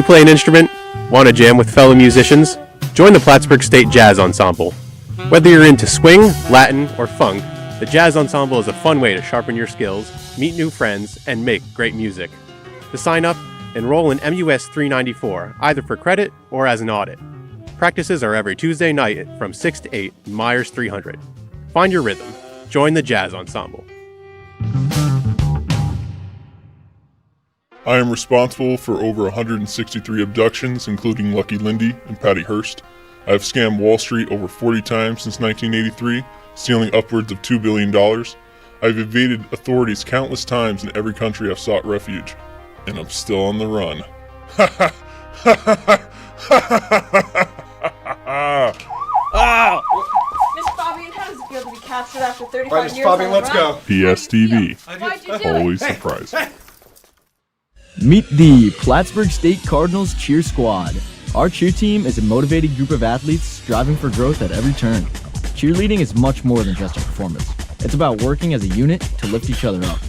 you play an instrument? Want to jam with fellow musicians? Join the Plattsburgh State Jazz Ensemble. Whether you're into swing, Latin, or funk, the Jazz Ensemble is a fun way to sharpen your skills, meet new friends, and make great music. To sign up, enroll in MUS 394, either for credit or as an audit. Practices are every Tuesday night from 6 to 8 in Myers 300. Find your rhythm. Join the Jazz Ensemble. I am responsible for over 163 abductions, including Lucky Lindy and Patty Hearst. I have scammed Wall Street over 40 times since 1983, stealing upwards of $2 billion. I've evaded authorities countless times in every country I've sought refuge. And I'm still on the run. Oh! Miss Fabian, how does it feel to be captured after 35 All right, Miss years? Fabian, let's go. PSTV. Why'd you do Always it? surprising. Meet the Plattsburgh State Cardinals Cheer Squad. Our cheer team is a motivated group of athletes striving for growth at every turn. Cheerleading is much more than just a performance. It's about working as a unit to lift each other up.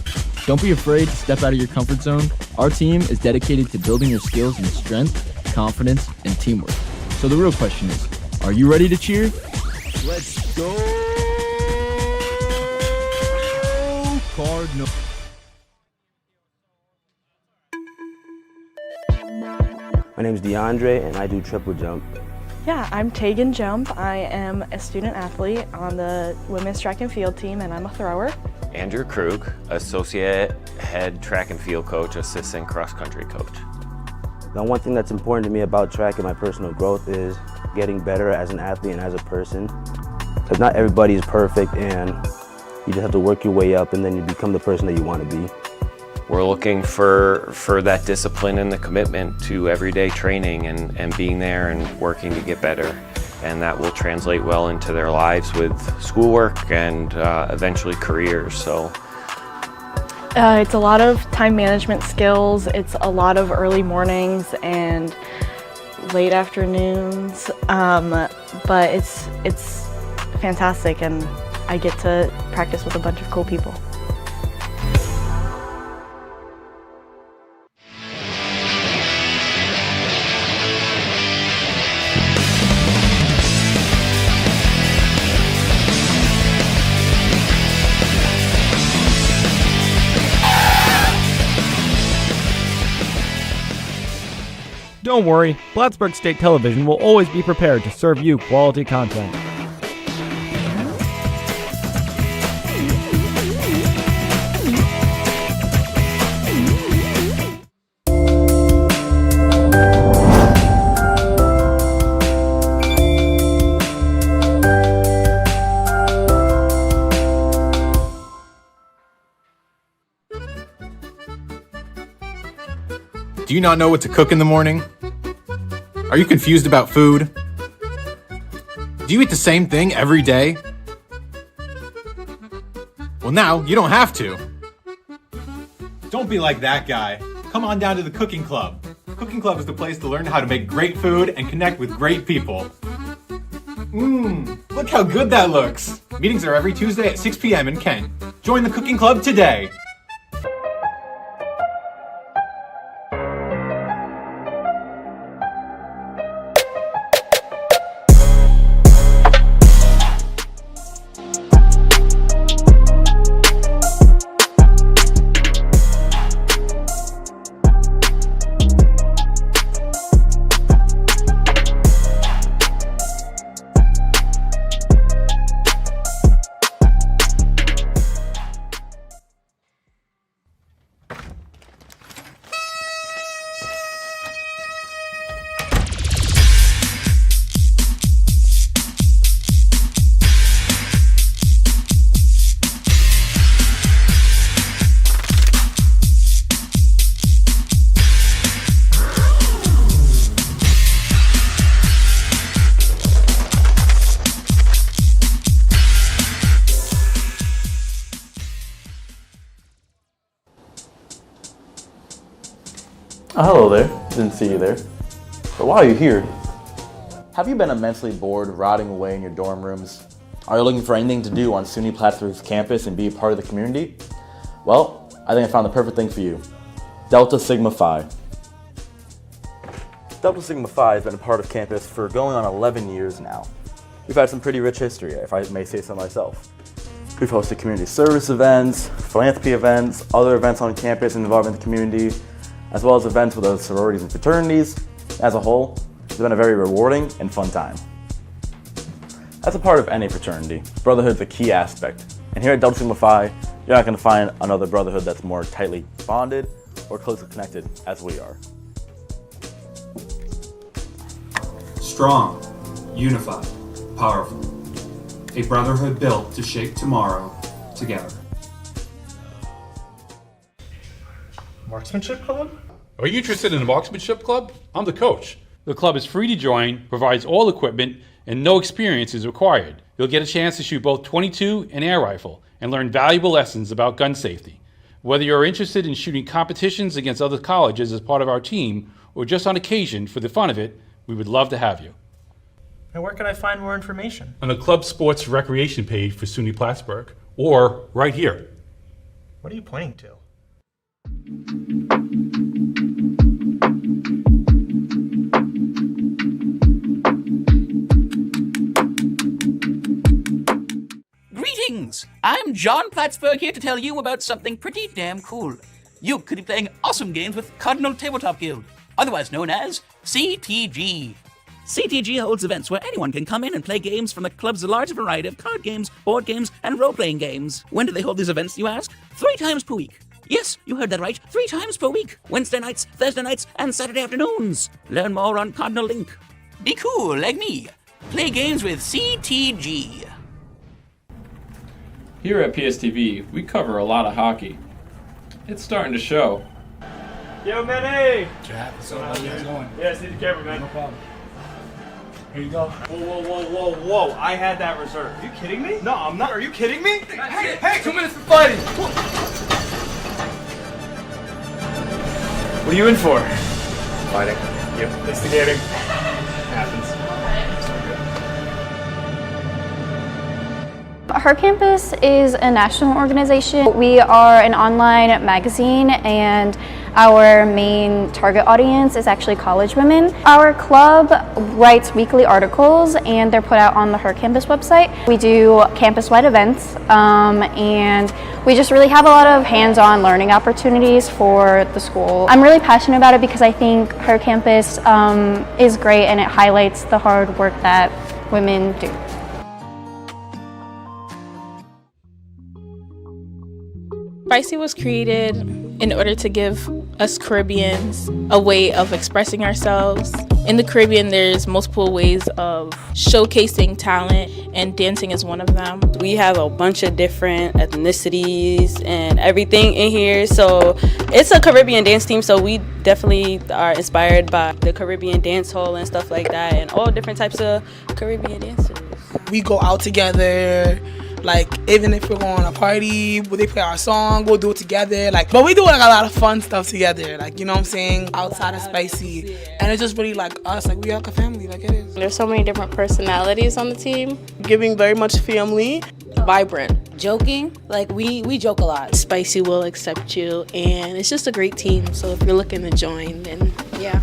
Don't be afraid to step out of your comfort zone. Our team is dedicated to building your skills in strength, confidence, and teamwork. So the real question is, are you ready to cheer? Let's go, Cardinals! My name is DeAndre, and I do triple jump. Yeah, I'm Tegan Jump. I am a student athlete on the women's track and field team, and I'm a thrower. Andrew Krug, associate head track and field coach, assistant cross country coach. The one thing that's important to me about track and my personal growth is getting better as an athlete and as a person. Because not everybody is perfect, and you just have to work your way up, and then you become the person that you want to be. We're looking for that discipline and the commitment to everyday training and being there and working to get better. And that will translate well into their lives with schoolwork and eventually careers. So It's a lot of time management skills. It's a lot of early mornings and late afternoons. But it's fantastic, and I get to practice with a bunch of cool people. Don't worry, Plattsburgh State Television will always be prepared to serve you quality content. Do you not know what to cook in the morning? Are you confused about food? Do you eat the same thing every day? Well, now you don't have to. Don't be like that guy. Come on down to the Cooking Club. Cooking Club is the place to learn how to make great food and connect with great people. Look how good that looks. Meetings are every Tuesday at 6 p.m. in Kent. Join the Cooking Club today. Oh, hello there. Didn't see you there. But why are you here? Have you been immensely bored rotting away in your dorm rooms? Are you looking for anything to do on SUNY Plattsburgh's campus and be a part of the community? Well, I think I found the perfect thing for you. Delta Sigma Phi. Delta Sigma Phi has been a part of campus for going on 11 years now. We've had some pretty rich history, if I may say so myself. We've hosted community service events, philanthropy events, other events on campus involving the community, as well as events with the sororities and fraternities. As a whole, it's been a very rewarding and fun time. As a part of any fraternity, brotherhood is a key aspect. And here at Delta Sigma Phi, you're not going to find another brotherhood that's more tightly bonded or closely connected as we are. Strong, unified, powerful. A brotherhood built to shape tomorrow together. Marksmanship club? Are you interested in a marksmanship club? I'm the coach. The club is free to join, provides all equipment, and no experience is required. You'll get a chance to shoot both .22 and air rifle and learn valuable lessons about gun safety. Whether you're interested in shooting competitions against other colleges as part of our team or just on occasion for the fun of it, we would love to have you. And where can I find more information? On the club sports recreation page for SUNY Plattsburgh or right here. What are you pointing to? Greetings! I'm John Plattsburgh here to tell you about something pretty damn cool. You could be playing awesome games with Cardinal Tabletop Guild, otherwise known as CTG. CTG holds events where anyone can come in and play games from the club's large variety of card games, board games, and role-playing games. When do they hold these events, you ask? 3 times per week. Yes, you heard that right. 3 times per week. Wednesday nights, Thursday nights, and Saturday afternoons. Learn more on Cardinal Link. Be cool like me. Play games with CTG. Here at PSTV, we cover a lot of hockey. It's starting to show. Yo, Manny! Jack, what's up? How's it going? Yeah, see the camera, man. No problem. Here you go. Whoa. I had that reserved. Are you kidding me? No, I'm not. Are you kidding me? Hey, 2 minutes for fighting! What are you in for? Fighting. Yep. Instigating. Happens. Her Campus is a national organization. We are an online magazine and our main target audience is actually college women. Our club writes weekly articles and they're put out on the Her Campus website. We do campus-wide events and we just really have a lot of hands-on learning opportunities for the school. I'm really passionate about it because I think Her Campus is great and it highlights the hard work that women do. Spicy was created in order to give us Caribbeans a way of expressing ourselves. In the Caribbean, there's multiple ways of showcasing talent, and dancing is one of them. We have a bunch of different ethnicities and everything in here, so it's a Caribbean dance team, so we definitely are inspired by the Caribbean dance hall and stuff like that, and all different types of Caribbean dances. We go out together. Like, even if we're going on a party, they play our song, we'll do it together. Like, but we do like a lot of fun stuff together. Like, you know what I'm saying? Outside of Spicy. And it's just really like us, like we are like a family, like it is. There's so many different personalities on the team. Giving very much family. Vibrant. Joking, like we joke a lot. Spicy will accept you, and it's just a great team. So if you're looking to join, then yeah.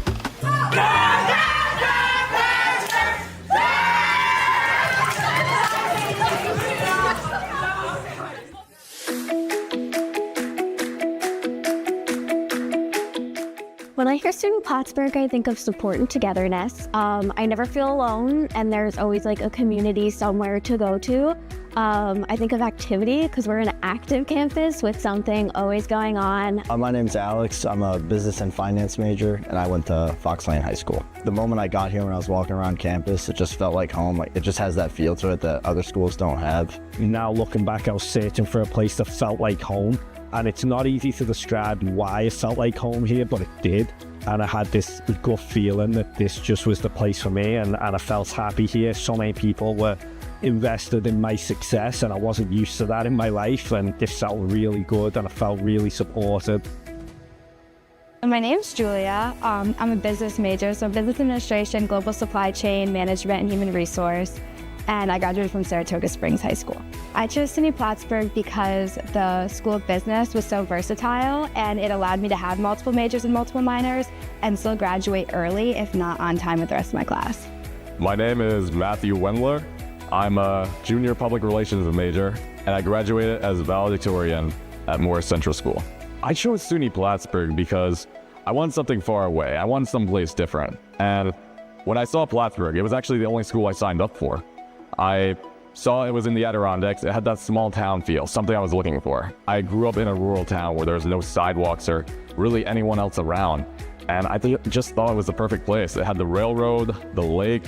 When I hear SUNY Plattsburgh, I think of support and togetherness. I never feel alone, and there's always like a community somewhere to go to. I think of activity because we're an active campus with something always going on. My name's Alex. I'm a business and finance major, and I went to Fox Lane High School. The moment I got here, when I was walking around campus, it just felt like home. Like, it just has that feel to it that other schools don't have. Now looking back, I was searching for a place that felt like home. And it's not easy to describe why it felt like home here, but it did. And I had this gut feeling that this just was the place for me, and I felt happy here. So many people were invested in my success, and I wasn't used to that in my life, and this felt really good, and I felt really supported. My name's Julia. I'm a business major, so business administration, global supply chain, management, and human resource. and I graduated from Saratoga Springs High School. I chose SUNY Plattsburgh because the School of Business was so versatile and it allowed me to have multiple majors and multiple minors and still graduate early, if not on time with the rest of my class. My name is Matthew Wendler. I'm a junior public relations major, and I graduated as a valedictorian at Morris Central School. I chose SUNY Plattsburgh because I wanted something far away. I wanted someplace different. And when I saw Plattsburgh, it was actually the only school I signed up for. I saw it was in the Adirondacks. It had that small town feel, something I was looking for. I grew up in a rural town where there was no sidewalks or really anyone else around. And I just thought it was the perfect place. It had the railroad, the lake.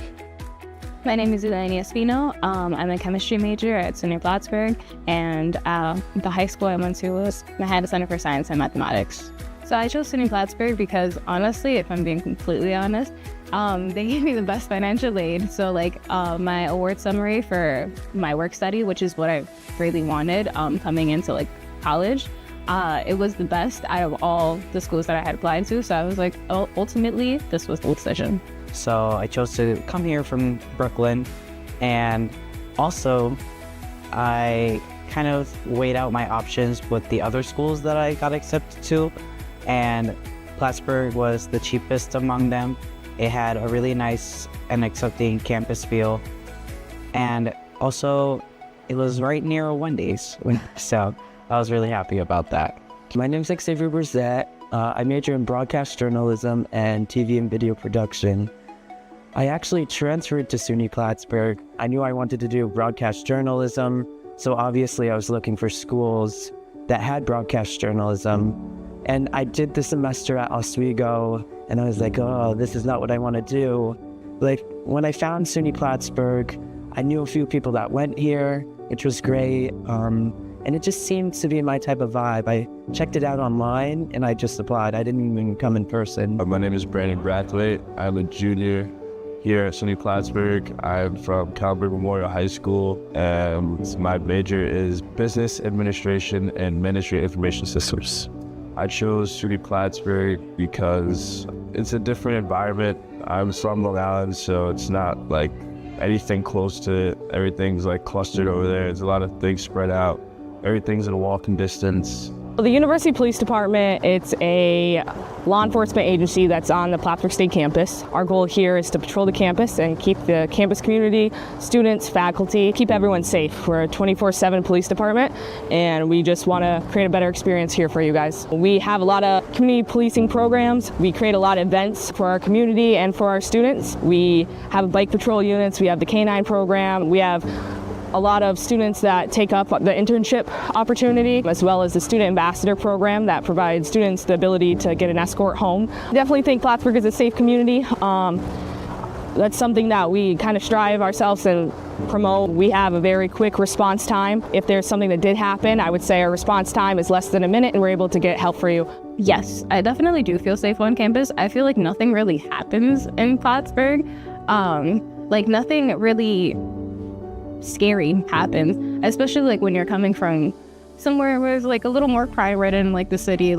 My name is Elaine Espino. I'm a chemistry major at SUNY Plattsburgh, and the high school I went to was Manhattan Center for Science and Mathematics. So I chose SUNY Plattsburgh because, honestly, if I'm being completely honest, they gave me the best financial aid. So my award summary for my work study, which is what I really wanted coming into college, it was the best out of all the schools that I had applied to. So I was like, ultimately, this was the decision. So I chose to come here from Brooklyn, and also I kind of weighed out my options with the other schools that I got accepted to, and Plattsburgh was the cheapest among them. It had a really nice and accepting campus feel, and also it was right near a Wendy's, so I was really happy about that. My name's Xavier Brzett. I major in broadcast journalism and TV and video production. I actually transferred to SUNY Plattsburgh. I knew I wanted to do broadcast journalism, so obviously I was looking for schools that had broadcast journalism. And I did the semester at Oswego, and I was like, oh, this is not what I want to do. When I found SUNY Plattsburgh, I knew a few people that went here, which was great. And it just seemed to be my type of vibe. I checked it out online and I just applied. I didn't even come in person. My name is Brandon Brathwaite. I'm a junior here at SUNY Plattsburgh. I'm from Calvary Memorial High School, and my major is Business Administration and Ministry Information Systems. I chose SUNY Plattsburgh because it's a different environment. I'm from Long Island, so it's not anything close to it. Everything's clustered over there. There's a lot of things spread out. Everything's in a walking distance. The University Police Department, it's a law enforcement agency that's on the Plattsburgh State campus. Our goal here is to patrol the campus and keep the campus community, students, faculty, keep everyone safe. We're a 24/7 police department, and we just want to create a better experience here for you guys. We have a lot of community policing programs. We create a lot of events for our community and for our students. We have bike patrol units. We have the K-9 program. We have a lot of students that take up the internship opportunity, as well as the student ambassador program that provides students the ability to get an escort home. I definitely think Plattsburgh is a safe community. That's something that we kind of strive ourselves and promote. We have a very quick response time. If there's something that did happen, I would say our response time is less than a minute and we're able to get help for you. Yes, I definitely do feel safe on campus. I feel like nothing really happens in Plattsburgh. Nothing really scary happens, especially when you're coming from somewhere where it's a little more crime-ridden, the city.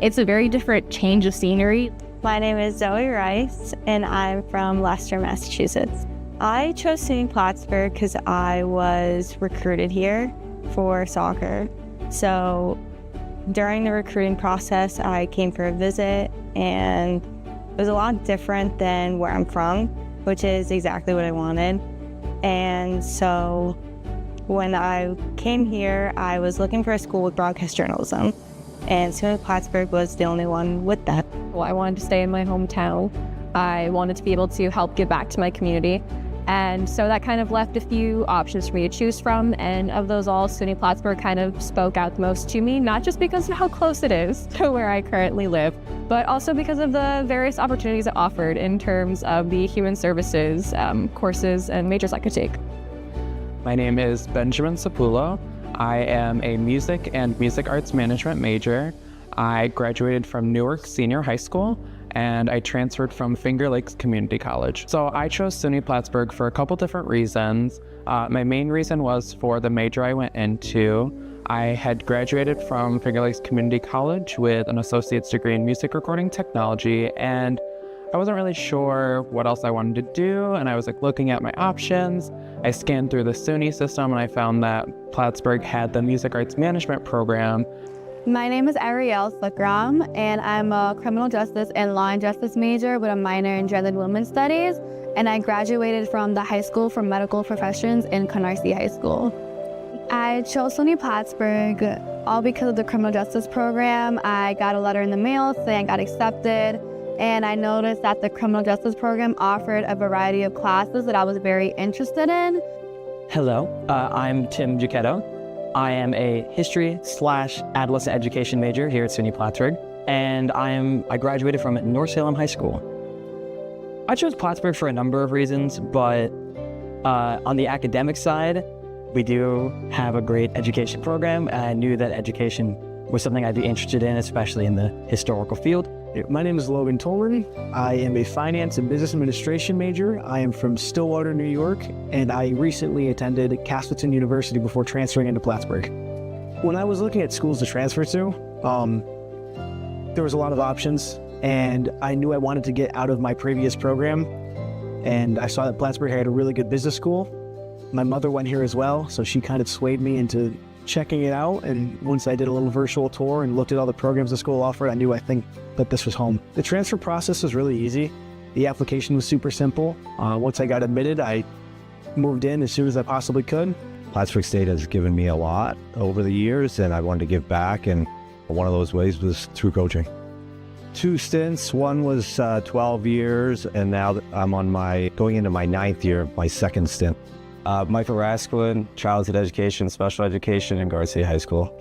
It's a very different change of scenery. My name is Zoe Rice, and I'm from Leicester, Massachusetts. I chose SUNY Plattsburgh because I was recruited here for soccer. So during the recruiting process, I came for a visit, and it was a lot different than where I'm from, which is exactly what I wanted. And so when I came here, I was looking for a school with broadcast journalism, and SUNY Plattsburgh was the only one with that. Well, I wanted to stay in my hometown. I wanted to be able to help give back to my community. And so that kind of left a few options for me to choose from. And of those all, SUNY Plattsburgh kind of spoke out the most to me, not just because of how close it is to where I currently live, but also because of the various opportunities it offered in terms of the human services courses and majors I could take. My name is Benjamin Sapulo. I am a music and music arts management major. I graduated from Newark Senior High School, and I transferred from Finger Lakes Community College. So I chose SUNY Plattsburgh for a couple different reasons. My main reason was for the major I went into. I had graduated from Finger Lakes Community College with an associate's degree in music recording technology, and I wasn't really sure what else I wanted to do, and I was like looking at my options. I scanned through the SUNY system and I found that Plattsburgh had the Music Arts Management program. My name is Ariel Sukram, and I'm a criminal justice and law and justice major with a minor in gender and women's studies, and I graduated from the High School for Medical Professions in Canarsie High School. I chose SUNY Plattsburgh all because of the criminal justice program. I got a letter in the mail saying I got accepted, and I noticed that the criminal justice program offered a variety of classes that I was very interested in. Hello, I'm Tim Giacchetto. I am a history/adolescent education major here at SUNY Plattsburgh, and I graduated from North Salem High School. I chose Plattsburgh for a number of reasons, but on the academic side, we do have a great education program, and I knew that education was something I'd be interested in, especially in the historical field. My name is Logan Tolman. I am a finance and business administration major. I am from Stillwater, New York, and I recently attended Castleton University before transferring into Plattsburgh. When I was looking at schools to transfer to, there was a lot of options, and I knew I wanted to get out of my previous program, and I saw that Plattsburgh had a really good business school. My mother went here as well, so she kind of swayed me into checking it out, and once I did a little virtual tour and looked at all the programs the school offered, I think that this was home. The transfer process was really easy. The application was super simple. Once I got admitted, I moved in as soon as I possibly could. Plattsburgh State has given me a lot over the years, and I wanted to give back, and one of those ways was through coaching. 2 stints, one was 12 years, and now I'm going into my 9th year, my 2nd stint. Michael Rasklin, childhood education, special education in Garden City High School.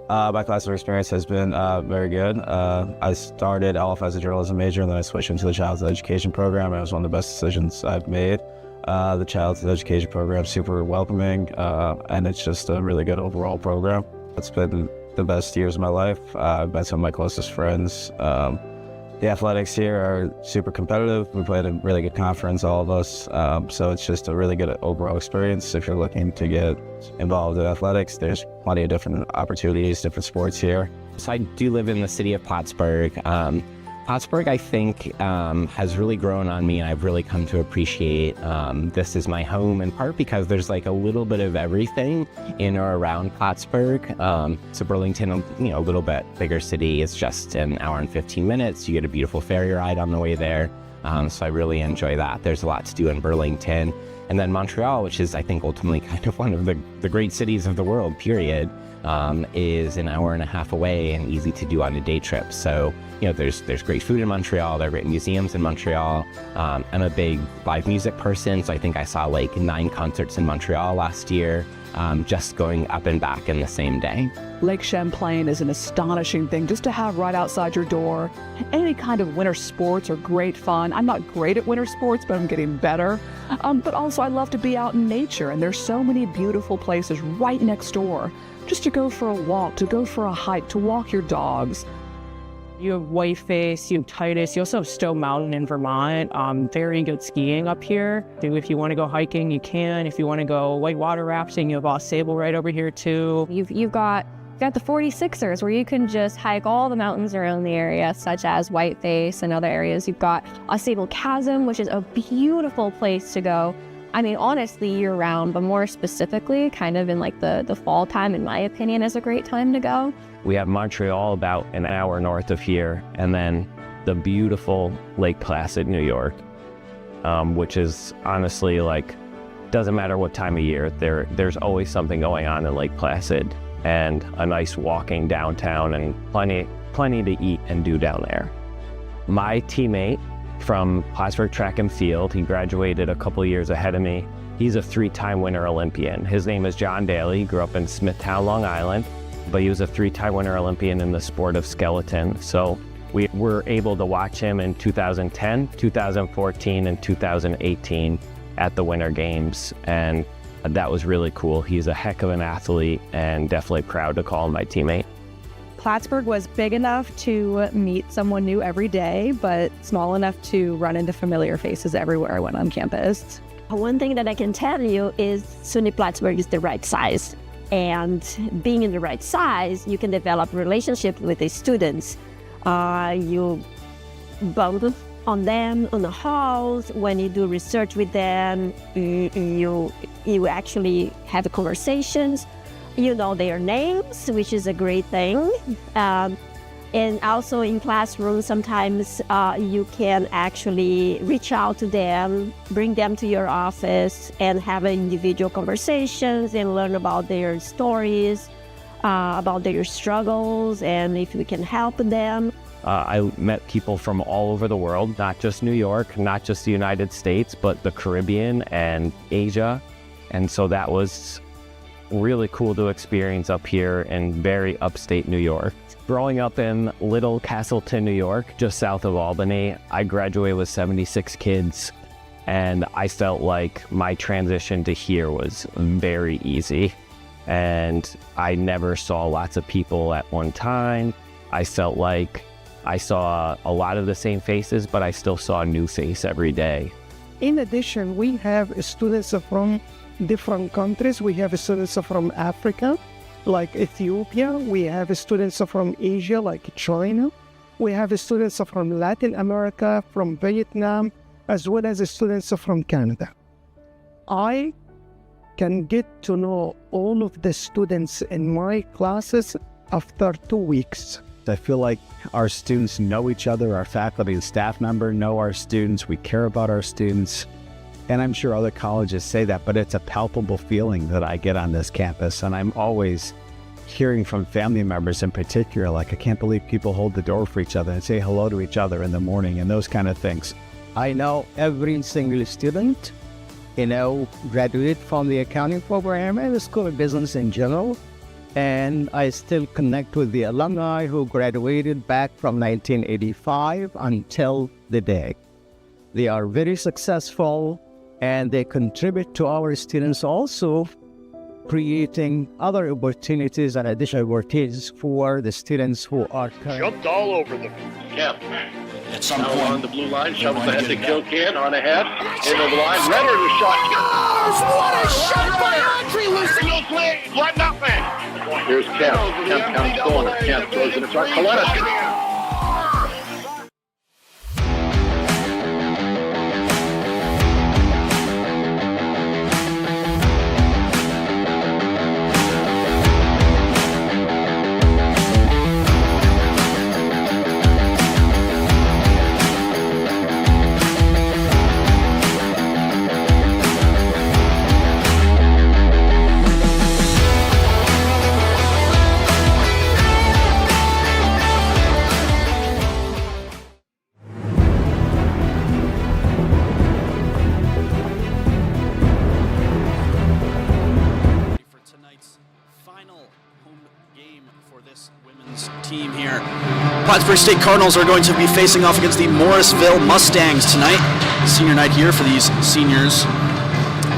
My classroom experience has been very good. I started LF as a journalism major, and then I switched into the childhood education program. It was one of the best decisions I've made. The childhood education program is super welcoming, and it's just a really good overall program. It's been the best years of my life. I've met some of my closest friends. The athletics here are super competitive. We played a really good conference, all of us. So it's just a really good overall experience. If you're looking to get involved in athletics, there's plenty of different opportunities, different sports here. So I do live in the city of Plattsburgh. Plattsburgh, I think, has really grown on me, and I've really come to appreciate this as my home, in part because there's like a little bit of everything in or around Plattsburgh. So Burlington, a little bit bigger city, is just an hour and 15 minutes. You get a beautiful ferry ride on the way there. So I really enjoy that. There's a lot to do in Burlington. And then Montreal, which is, I think, ultimately kind of one of the great cities of the world, period, is an hour and a half away and easy to do on a day trip. So, there's great food in Montreal, there are great museums in Montreal. I'm a big live music person, so I think I saw like 9 concerts in Montreal last year, just going up and back in the same day. Lake Champlain is an astonishing thing just to have right outside your door. Any kind of winter sports are great fun. I'm not great at winter sports, but I'm getting better. But also I love to be out in nature, and there's so many beautiful places right next door. Just to go for a walk, to go for a hike, to walk your dogs. You have Whiteface, you have Titus, you also have Stowe Mountain in Vermont. Very good skiing up here. If you want to go hiking, you can. If you want to go whitewater rafting, you have Au Sable right over here too. You've got the 46ers where you can just hike all the mountains around the area, such as Whiteface and other areas. You've got Au Sable Chasm, which is a beautiful place to go. I mean, honestly, year-round, but more specifically, kind of in like the fall time, in my opinion, is a great time to go. We have Montreal about an hour north of here, and then the beautiful Lake Placid, New York, which is honestly doesn't matter what time of year, there's always something going on in Lake Placid, and a nice walking downtown, and plenty to eat and do down there. My teammate from Plattsburgh Track and Field, he graduated a couple years ahead of me. He's a 3-time winter Olympian. His name is John Daly. He grew up in Smithtown, Long Island, but he was a 3-time winter Olympian in the sport of skeleton. So we were able to watch him in 2010, 2014, and 2018 at the Winter Games, and that was really cool. He's a heck of an athlete, and definitely proud to call him my teammate. Plattsburgh was big enough to meet someone new every day, but small enough to run into familiar faces everywhere I went on campus. One thing that I can tell you is SUNY Plattsburgh is the right size. And being in the right size, you can develop relationships with the students. You bump on them, on the halls. When you do research with them, you actually have conversations. You know their names, which is a great thing. And also in classrooms, sometimes you can actually reach out to them, bring them to your office and have individual conversations and learn about their stories, about their struggles, and if we can help them. I met people from all over the world, not just New York, not just the United States, but the Caribbean and Asia. And so that was really cool to experience up here in very upstate New York. Growing up in Little Castleton, New York, just south of Albany, I graduated with 76 kids, and I felt like my transition to here was very easy. And I never saw lots of people at one time. I felt like I saw a lot of the same faces, but I still saw a new face every day. In addition, we have students from different countries. We have students from Africa, like Ethiopia. We have students from Asia, like China. We have students from Latin America, from Vietnam, as well as students from Canada. I can get to know all of the students in my classes after 2 weeks. I feel like our students know each other, our faculty and staff member know our students, we care about our students. And I'm sure other colleges say that, but it's a palpable feeling that I get on this campus. And I'm always hearing from family members in particular, like, I can't believe people hold the door for each other and say hello to each other in the morning and those kind of things. I know every single student, graduated from the accounting program and the School of Business in general. And I still connect with the alumni who graduated back from 1985 until the day. They are very successful and they contribute to our students also, creating other opportunities and additional opportunities for the students who are jumped all over the camp. At some now point, on the blue line, shovels ahead to kill can on ahead. Into the line, Renner the shot. What a shot by Andre Lucy! No play, 1-0. Here's Kemp. Kemp counts corner. Kemp throws it in front. Coletta. Team here. Plattsburgh State Cardinals are going to be facing off against the Morrisville Mustangs tonight. Senior night here for these seniors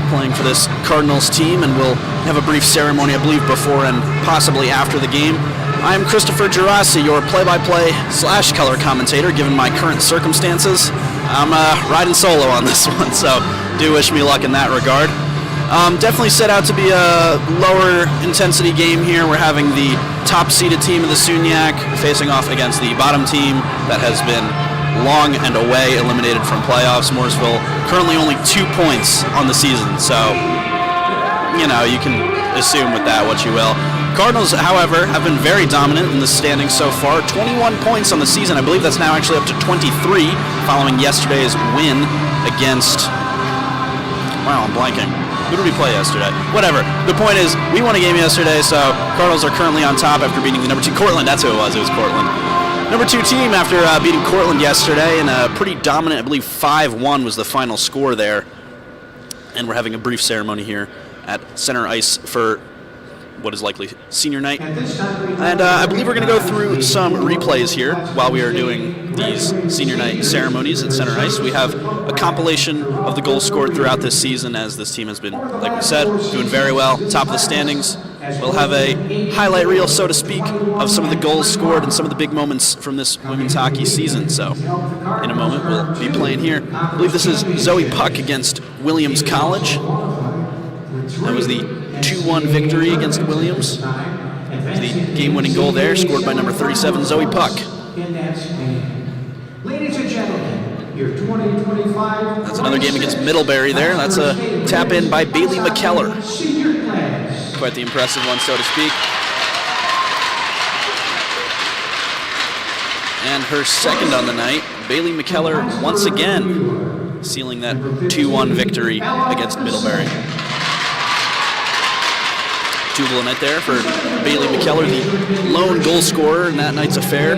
playing for this Cardinals team, and we'll have a brief ceremony, I believe, before and possibly after the game. I'm Christopher Gerasi, your play-by-play / color commentator, given my current circumstances. I'm riding solo on this one, so do wish me luck in that regard. Definitely set out to be a lower intensity game here. We're having the top-seeded team of the SUNYAC facing off against the bottom team that has been long and away eliminated from playoffs. Morrisville currently only 2 points on the season, so you can assume with that what you will. Cardinals, however, have been very dominant in the standings so far. 21 points on the season. I believe that's now actually up to 23 following yesterday's win against... Wow, I'm blanking. Who did we play yesterday? Whatever. The point is, we won a game yesterday, so Cardinals are currently on top after beating the number 2 Cortland. That's who it was. It was Cortland. Number 2 team after beating Cortland yesterday in a pretty dominant, I believe 5-1 was the final score there. And we're having a brief ceremony here at center ice for what is likely senior night. And I believe we're going to go through some replays here while we are doing these senior night ceremonies at center ice. We have a compilation of the goals scored throughout this season, as this team has been, like we said, doing very well, top of the standings. We'll have a highlight reel, so to speak, of some of the goals scored and some of the big moments from this women's hockey season. So in a moment, we'll be playing here. I believe this is Zoe Puck against Williams College. That was the 2-1 victory against Williams. The game-winning goal there, scored by number 37, Zoe Puck. Ladies and gentlemen, That's another game against Middlebury there. That's a tap in by Bailey McKellar. Quite the impressive one, so to speak. And her second on the night, Bailey McKellar once again sealing that 2-1 victory against Middlebury. 2 goal night there for Bailey McKellar, the lone goal scorer in that night's affair.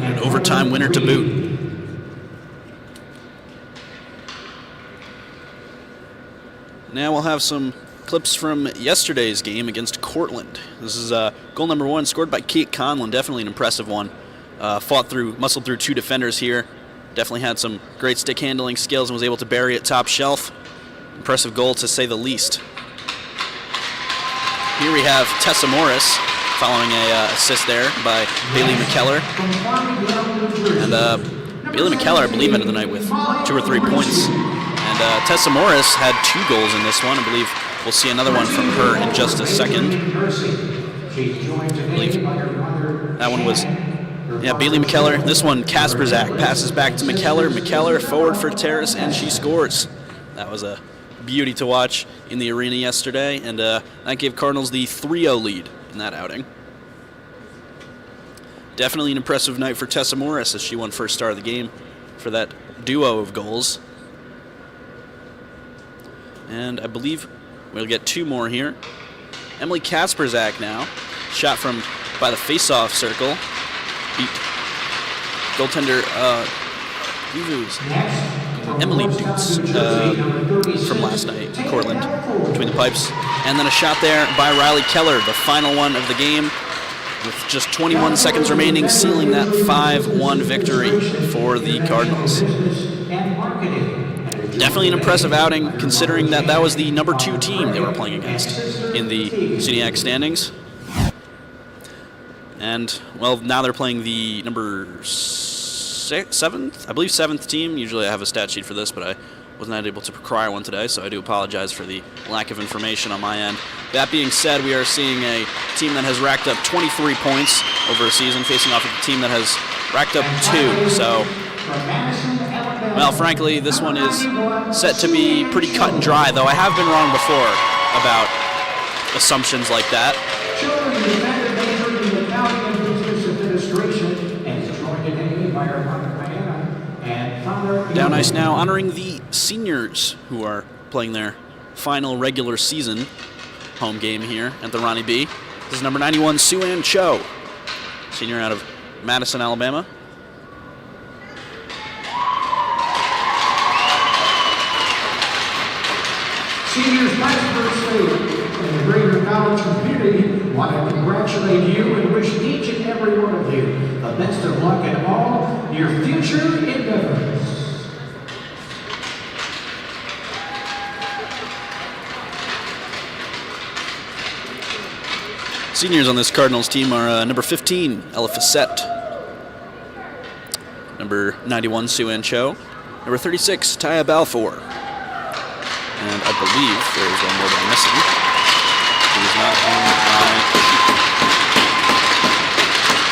An overtime winner to boot. Now we'll have some clips from yesterday's game against Cortland. This is goal number 1 scored by Kate Conlon, definitely an impressive one. Muscled through 2 defenders here. Definitely had some great stick handling skills and was able to bury it top shelf. Impressive goal to say the least. Here we have Tessa Morris following a assist there by Bailey McKellar. And Bailey McKellar, I believe, ended the night with 2 or 3 points. And Tessa Morris had 2 goals in this one. I believe we'll see another one from her in just a second. I believe that one was, Bailey McKellar. This one, Kasperzak passes back to McKellar. McKellar forward for Terrace, and she scores. That was a beauty to watch in the arena yesterday, and that gave Cardinals the 3-0 lead in that outing. Definitely an impressive night for Tessa Morris as she won first star of the game for that duo of goals. And I believe we'll get 2 more here. Emily Kasperzak now, shot from by the face-off circle, beat goaltender Emily Dutz from last night, Cortland, between the pipes. And then a shot there by Riley Keller, the final one of the game, with just 21 seconds remaining, sealing that 5-1 victory for the Cardinals. Definitely an impressive outing, considering that that was the number 2 team they were playing against in the SUNY standings. And, well, now they're playing the number 7th? I believe 7th team. Usually I have a stat sheet for this, but I was not able to acquire one today, so I do apologize for the lack of information on my end. That being said, we are seeing a team that has racked up 23 points over a season, facing off a team that has racked up 2. So, well, frankly, this one is set to be pretty cut and dry, though I have been wrong before about assumptions like that. Down ice now, honoring the seniors who are playing their final regular season home game here at the Ronnie B. This is number 91, Sue-Ann Cho, senior out of Madison, Alabama. Seniors Plattsburgh State and the greater college community want to congratulate you and wish each and every one of you the best of luck in all your future endeavors. Seniors on this Cardinals team are number 15, Ella Facette, number 91, Sue-Ann Cho, number 36, Taya Balfour, and I believe there is one more that I'm missing. It is not on my sheet.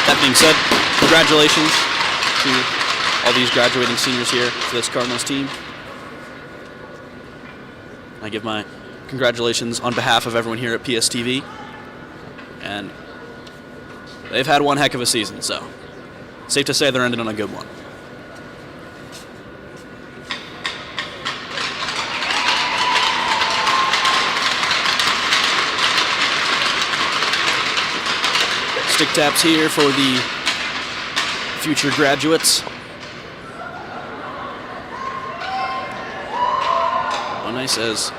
That being said, congratulations to all these graduating seniors here for this Cardinals team. I give my congratulations on behalf of everyone here at PSTV. And they've had one heck of a season, so safe to say they're ending on a good one. Stick taps here for the future graduates. Oh, nice, as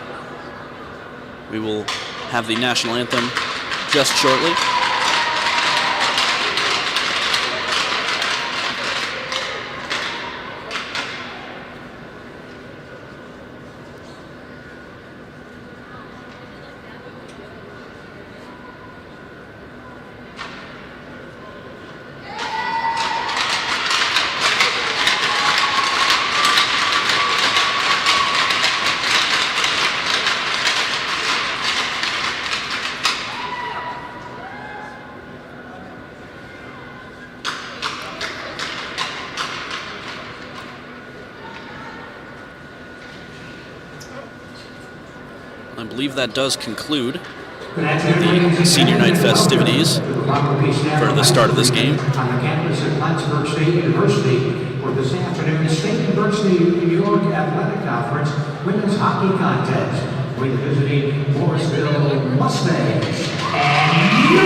we will have the national anthem just shortly. I believe that does conclude the senior night festivities for the start of this game. On the campus of Plattsburgh State University for this afternoon's State University of New York Athletic Conference Women's Hockey Contest. With visiting Morrisville Mustangs and your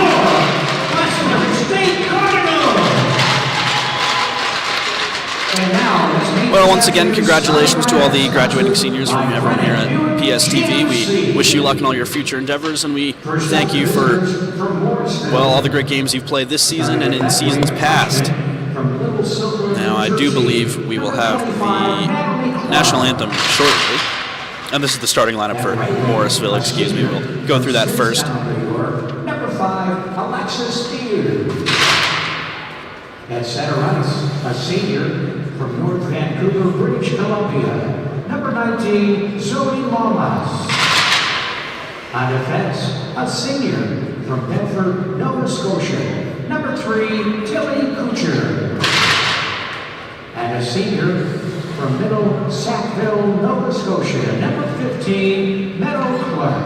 Plattsburgh State Cardinals. And now, well, once again, congratulations to all the graduating seniors from everyone here at PSTV. We wish you luck in all your future endeavors, and we thank you for, well, all the great games you've played this season and in seasons past. Now, I do believe we will have the national anthem shortly. And this is the starting lineup for Morrisville, excuse me. We'll go through that first. Number 5, Alexis Steer. At center ice, a senior from North Vancouver, British Columbia. Number 19, Zoe Lamas. On defense, a senior from Bedford, Nova Scotia. Number 3, Tilly Kucher. And a senior from Middle Sackville, Nova Scotia. Number 15, Meadow Clark.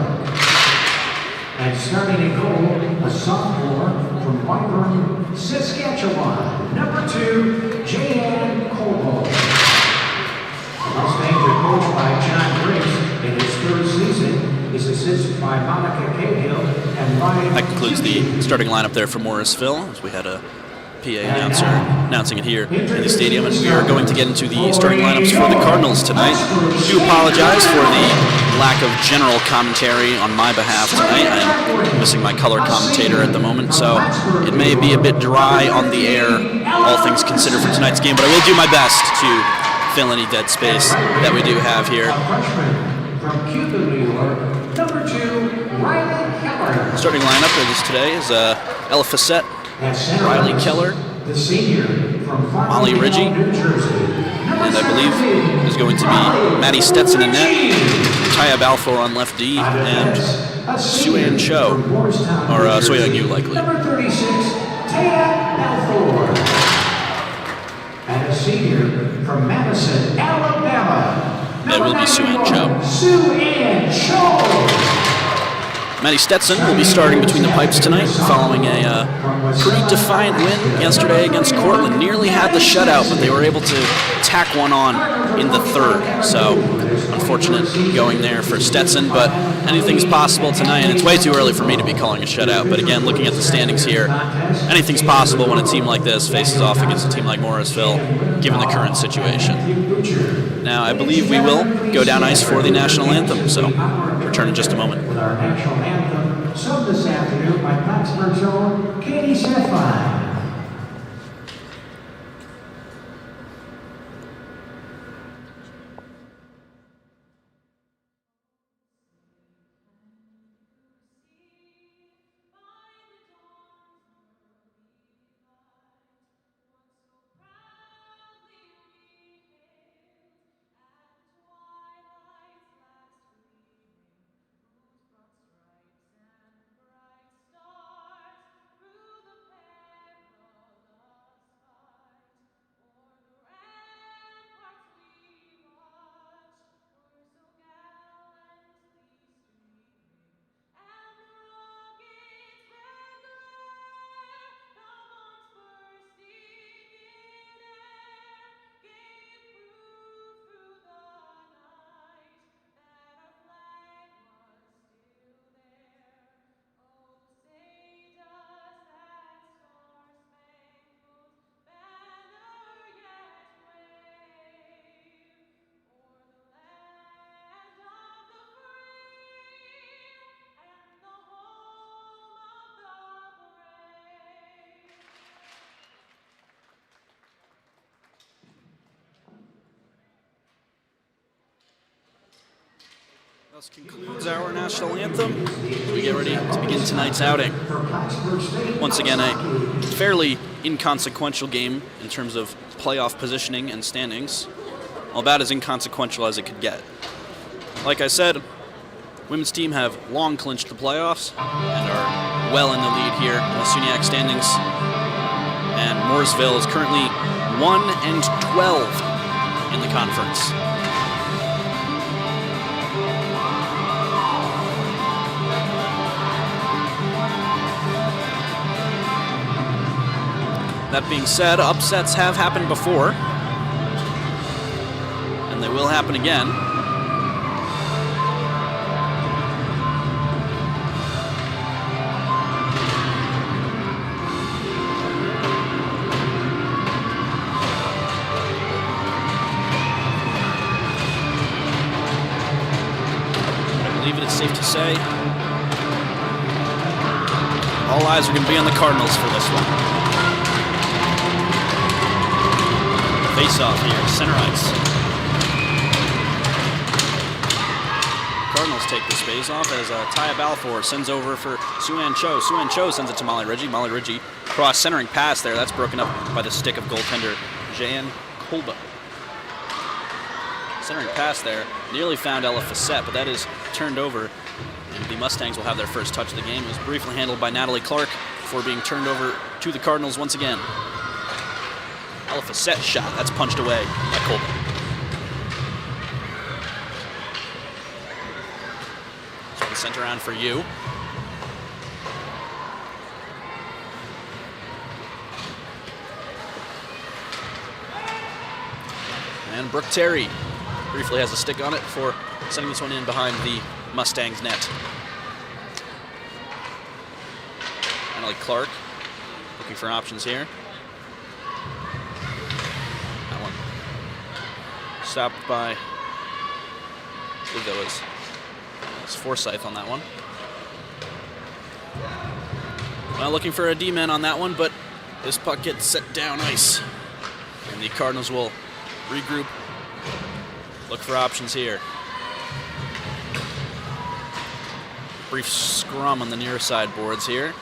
And starting in goal, a sophomore from Wyvern, Saskatchewan. Number 2, Jan Colville. The Mustangs are coached by John Briggs in his third season. He's assisted by Monica Cahill and Ryan. That concludes the starting lineup there for Morrisville, as we had a PA announcer announcing it here in the stadium, and we are going to get into the starting lineups for the Cardinals tonight. I do apologize for the lack of general commentary on my behalf tonight. I'm missing my color commentator at the moment, so it may be a bit dry on the air, all things considered, for tonight's game, but I will do my best to fill any dead space that we do have here. From Cuba, New York, number 2, Riley Keller. Starting lineup for this today is Ella Fassett, Riley Keller, the senior from Molly Ridgie, and I believe is going to be Maddie Stetson in net, Taya Balfour on left D, and Sue-Ann Cho, or Soyoung Yu likely. Number 36, Taya Balfour. And a senior from Madison, Alabama. It will be Sue-Ann Cho. Sue-Ann Cho. Maddie Stetson will be starting between the pipes tonight, following a pretty defiant win yesterday against Cortland. Nearly had the shutout, but they were able to tack one on in the third. So, unfortunate going there for Stetson, but anything's possible tonight, and it's way too early for me to be calling a shutout. But again, looking at the standings here, anything's possible when a team like this faces off against a team like Morrisville, given the current situation. Now, I believe we will go down ice for the national anthem, so return in just a moment. With our national anthem, sung this afternoon by Plattsburgh's own Katie Sapphire. Thus concludes our national anthem as we get ready to begin tonight's outing. Once again, a fairly inconsequential game in terms of playoff positioning and standings. About as inconsequential as it could get. Like I said, women's team have long clinched the playoffs and are well in the lead here in the SUNYAC standings. And Morrisville is currently 1-12 in the conference. That being said, upsets have happened before, and they will happen again. It's safe to say all eyes are going to be on the Cardinals for this one. Face-off here, center ice. Cardinals take this face-off as Taya Balfour sends over for Suan Cho. Suan Cho sends it to Molly Ridgey. Molly Ridgey cross-centering pass there. That's broken up by the stick of goaltender Jan Kolba. Centering pass there, nearly found Ella Facette, but that is turned over, and the Mustangs will have their first touch of the game. It was briefly handled by Natalie Clark before being turned over to the Cardinals once again. Ella Facette shot, that's punched away by Colby. So the center on for you. And Brooke Terry briefly has a stick on it before sending this one in behind the Mustangs net. Natalie Clark looking for options here. That one stopped by, I believe that was Forsyth on that one. Well, looking for a D-man on that one, but this puck gets set down ice. And the Cardinals will regroup. Look for options here. Brief scrum on the near side boards here.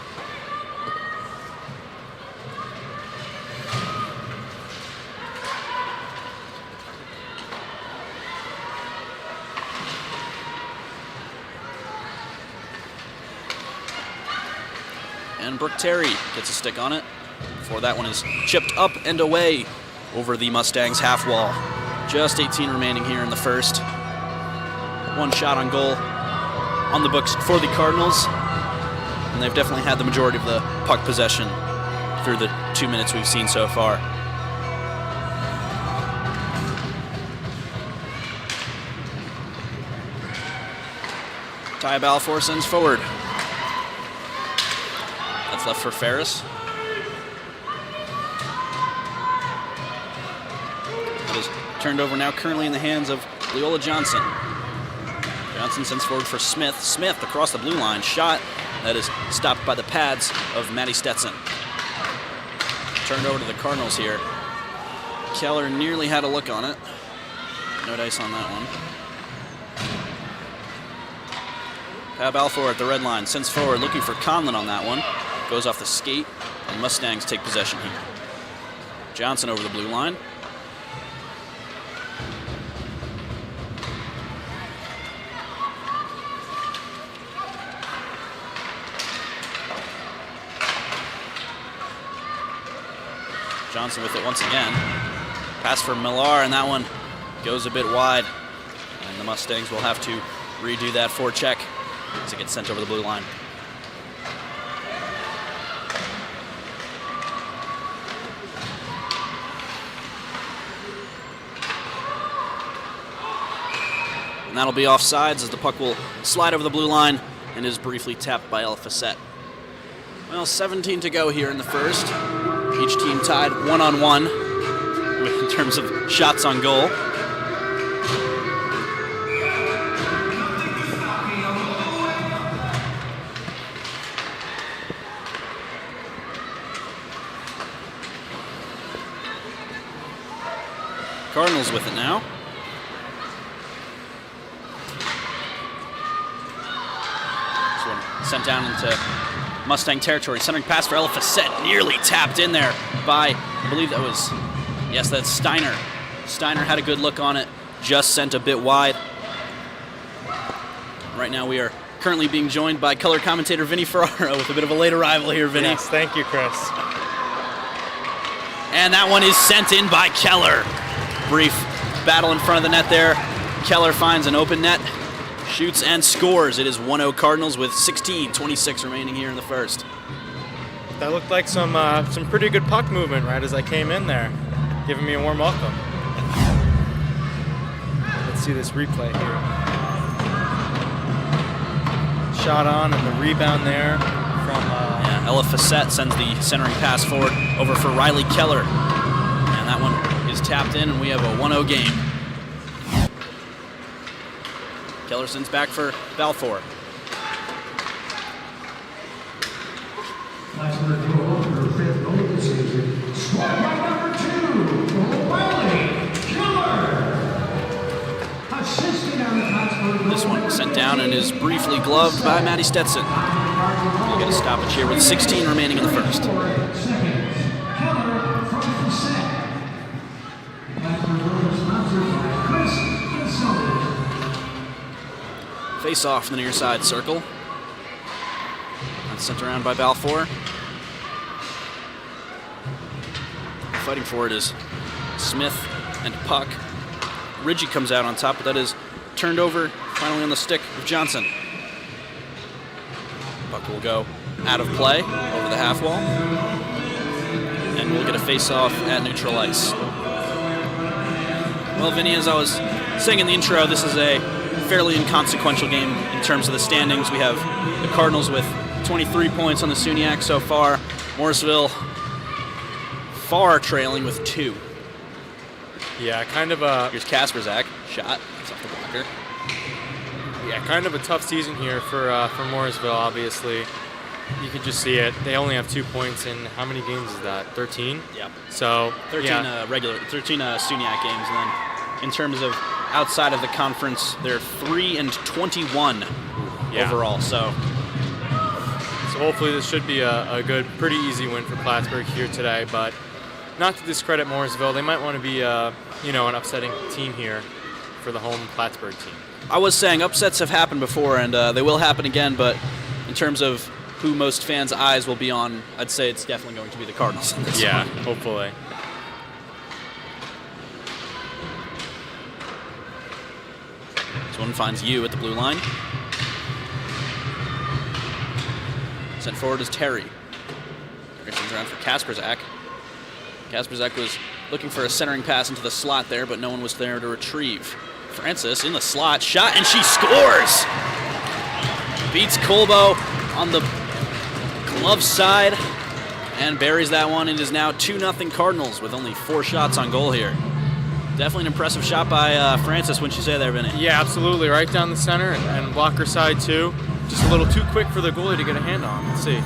And Brooke Terry gets a stick on it before that one is chipped up and away over the Mustangs' half wall. Just 18 remaining here in the first. One shot on goal on the books for the Cardinals, and they've definitely had the majority of the puck possession through the 2 minutes we've seen so far. Taya Balfour sends forward. That's left for Ferris. That is turned over now, currently in the hands of Leola Johnson. Johnson sends forward for Smith. Smith across the blue line, shot that is stopped by the pads of Maddie Stetson. Turned over to the Cardinals here. Keller nearly had a look on it. No dice on that one. Pat Balfour at the red line, sends forward, looking for Conlon on that one. Goes off the skate, and Mustangs take possession here. Johnson over the blue line. Johnson with it once again. Pass for Millar, and that one goes a bit wide. And the Mustangs will have to redo that forecheck as it gets sent over the blue line. And that'll be offsides as the puck will slide over the blue line and is briefly tapped by Ella Facette. Well, 17 to go here in the first. Each team tied 1-on-1 in terms of shots on goal. Cardinals with it now. This one sent down into Mustang territory. Centering pass for Ella Facette, nearly tapped in there by, I believe that was, yes, that's Steiner. Steiner had a good look on it, just sent a bit wide. Right now we are currently being joined by color commentator Vinny Ferraro with a bit of a late arrival here, Vinny. Yes, thank you, Chris. And that one is sent in by Keller. Brief battle in front of the net there. Keller finds an open net, shoots and scores. It is 1-0 Cardinals with 16:26 remaining here in the first. That looked like some pretty good puck movement right as I came in there, giving me a warm welcome. Let's see this replay here. Shot on and the rebound there from... Ella Fassett sends the centering pass forward over for Riley Keller. And that one is tapped in, and we have a 1-0 game. Keller sends back for Balfour. Plattsburgh go over their 5th goal this season. Scored by number 2, Riley Keller. Assisting on the Plattsburgh. This one sent down and is briefly gloved by Maddie Stetson. We'll get a stoppage here with 16 remaining in the first. Face off in the near side circle. That's sent around by Balfour. Fighting for it is Smith and Puck. Ridgie comes out on top, but that is turned over finally on the stick of Johnson. Puck will go out of play over the half wall. And we'll get a face-off at neutral ice. Well, Vinny, as I was saying in the intro, this is a fairly inconsequential game in terms of the standings. We have the Cardinals with 23 points on the SUNYAC so far. Morrisville far trailing with 2. Yeah, kind of a... Here's Kasperzak. Shot. That's off the blocker. Yeah, kind of a tough season here for Morrisville, obviously. You can just see it. They only have 2 points in how many games is that? 13? Yep. So 13 SUNYAC games, and then in terms of outside of the conference, they're 3-21 overall. So hopefully this should be a good, pretty easy win for Plattsburgh here today. But not to discredit Morrisville, they might want to be an upsetting team here for the home Plattsburgh team. I was saying upsets have happened before, and they will happen again. But in terms of who most fans' eyes will be on, I'd say it's definitely going to be the Cardinals in this one. Hopefully. This one finds you at the blue line. Sent forward is Terry. Terry sends around for Kasperzak. Kasperzak was looking for a centering pass into the slot there, but no one was there to retrieve. Francis in the slot, shot, and she scores! Beats Colbo on the glove side and buries that one. It is now 2-0 Cardinals with only 4 shots on goal here. Definitely an impressive shot by Francis, wouldn't you say there, Vinny? Yeah, absolutely. Right down the center and blocker side, too. Just a little too quick for the goalie to get a hand on. Let's see.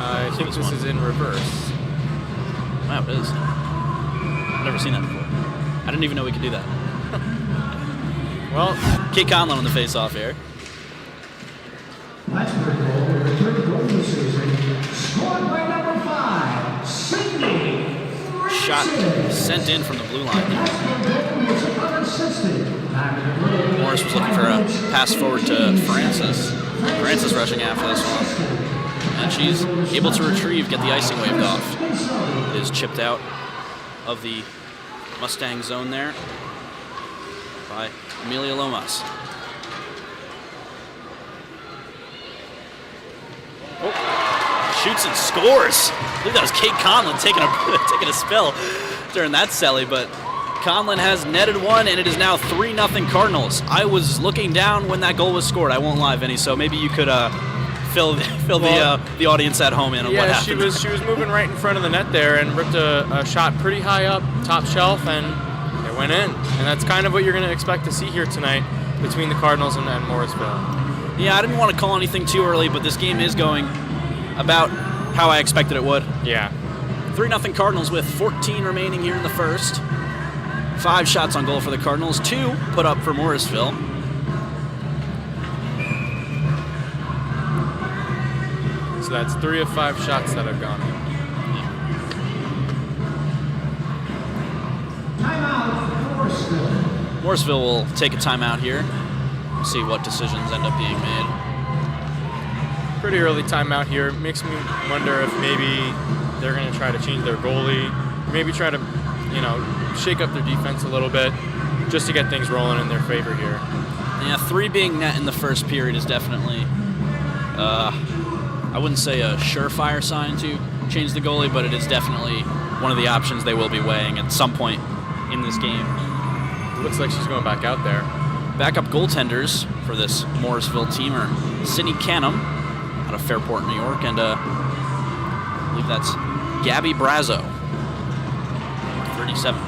I think this is in reverse. Wow, it is. I've never seen that before. I didn't even know we could do that. Well, Kate Conlon on the face-off here. Plattsburgh goal, their 3rd goal this season. Scored by number 5, Cindy. Shot sent in from the blue line. Morris was looking for a pass forward to Francis. Francis rushing after this one. And she's able to retrieve, get the icing waved off. It is chipped out of the Mustang zone there by Amelia Lomas. Shoots and scores. I believe that was Kate Conlon taking a spill during that celly, but Conlon has netted one, and it is now 3-0 Cardinals. I was looking down when that goal was scored. I won't lie, Vinny, so maybe you could fill the audience at home in on what happened. Yeah, she was moving right in front of the net there and ripped a shot pretty high up, top shelf, and it went in. And that's kind of what you're going to expect to see here tonight between the Cardinals and Morrisville. Yeah, I didn't want to call anything too early, but this game is going about how I expected it would. Yeah. 3-0 Cardinals with 14 remaining here in the first. 5 shots on goal for the Cardinals, 2 put up for Morrisville. So that's 3 of 5 shots that have gone in. Timeout, Morrisville. Morrisville will take a timeout here. See what decisions end up being made. Pretty early timeout here. Makes me wonder if maybe they're going to try to change their goalie, or maybe try to, shake up their defense a little bit, just to get things rolling in their favor here. Yeah, 3 being net in the first period is definitely I wouldn't say a surefire sign to change the goalie, but it is definitely one of the options they will be weighing at some point in this game. Looks like she's going back out there. Backup goaltenders for this Morrisville team are Sydney Canham out of Fairport, New York, and I believe that's Gabby Brazo, 37.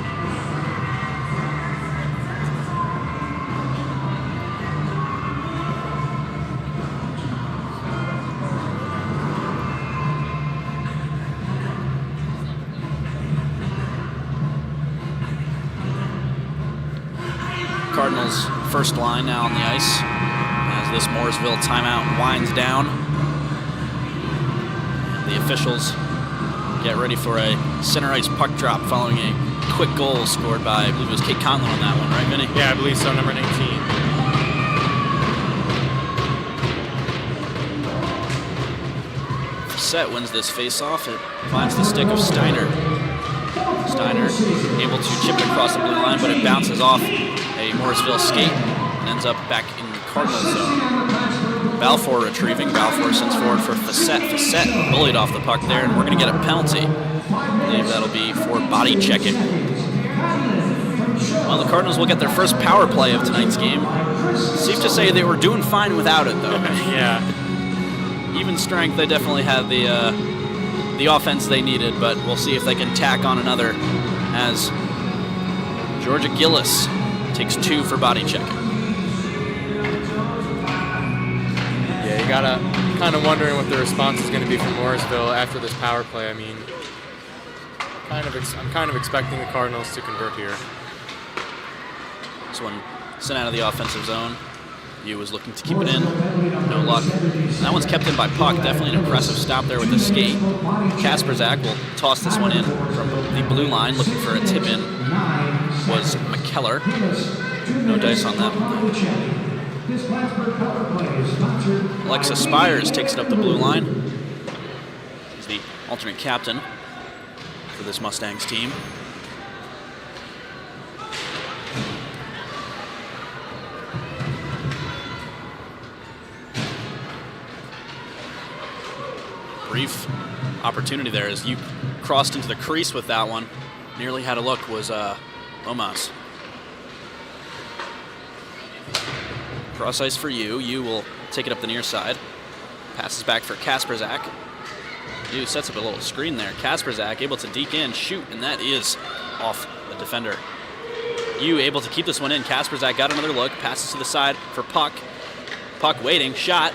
Cardinals' first line now on the ice as this Morrisville timeout winds down. The officials get ready for a center ice puck drop following a quick goal scored by, I believe it was Kate Conlon on that one, right, Vinny? Yeah, I believe so, number 19. Set wins this face-off. It finds the stick of Steiner. Steiner able to chip it across the blue line, but it bounces off a Morrisville skate and ends up back in the Cardinals zone. Balfour retrieving. Balfour sends forward for Facette. Facette bullied off the puck there, and we're going to get a penalty. I believe that'll be for body checking. Well, the Cardinals will get their first power play of tonight's game. Safe to say they were doing fine without it, though. Yeah. Even strength, they definitely had the offense they needed, but we'll see if they can tack on another as Georgia Gillis takes 2 for body checking. Yeah, you gotta kind of wondering what the response is going to be from Morrisville after this power play. I mean, I'm kind of expecting the Cardinals to convert here. This one sent out of the offensive zone. Yu was looking to keep it in. No luck. That one's kept in by Puck. Definitely an impressive stop there with the skate. Kasperzak will toss this one in from the blue line, looking for a tip in. Was McKellar. No dice on that one. Alexa Spires takes it up the blue line. He's the alternate captain for this Mustangs team. Brief opportunity there as you crossed into the crease with that one. Nearly had a look was Lomas. Cross ice for Yu. Yu will take it up the near side. Passes back for Kasperzak. Yu sets up a little screen there. Kasperzak able to deke in, shoot, and that is off the defender. Yu able to keep this one in. Kasperzak got another look. Passes to the side for Puck. Puck waiting, shot.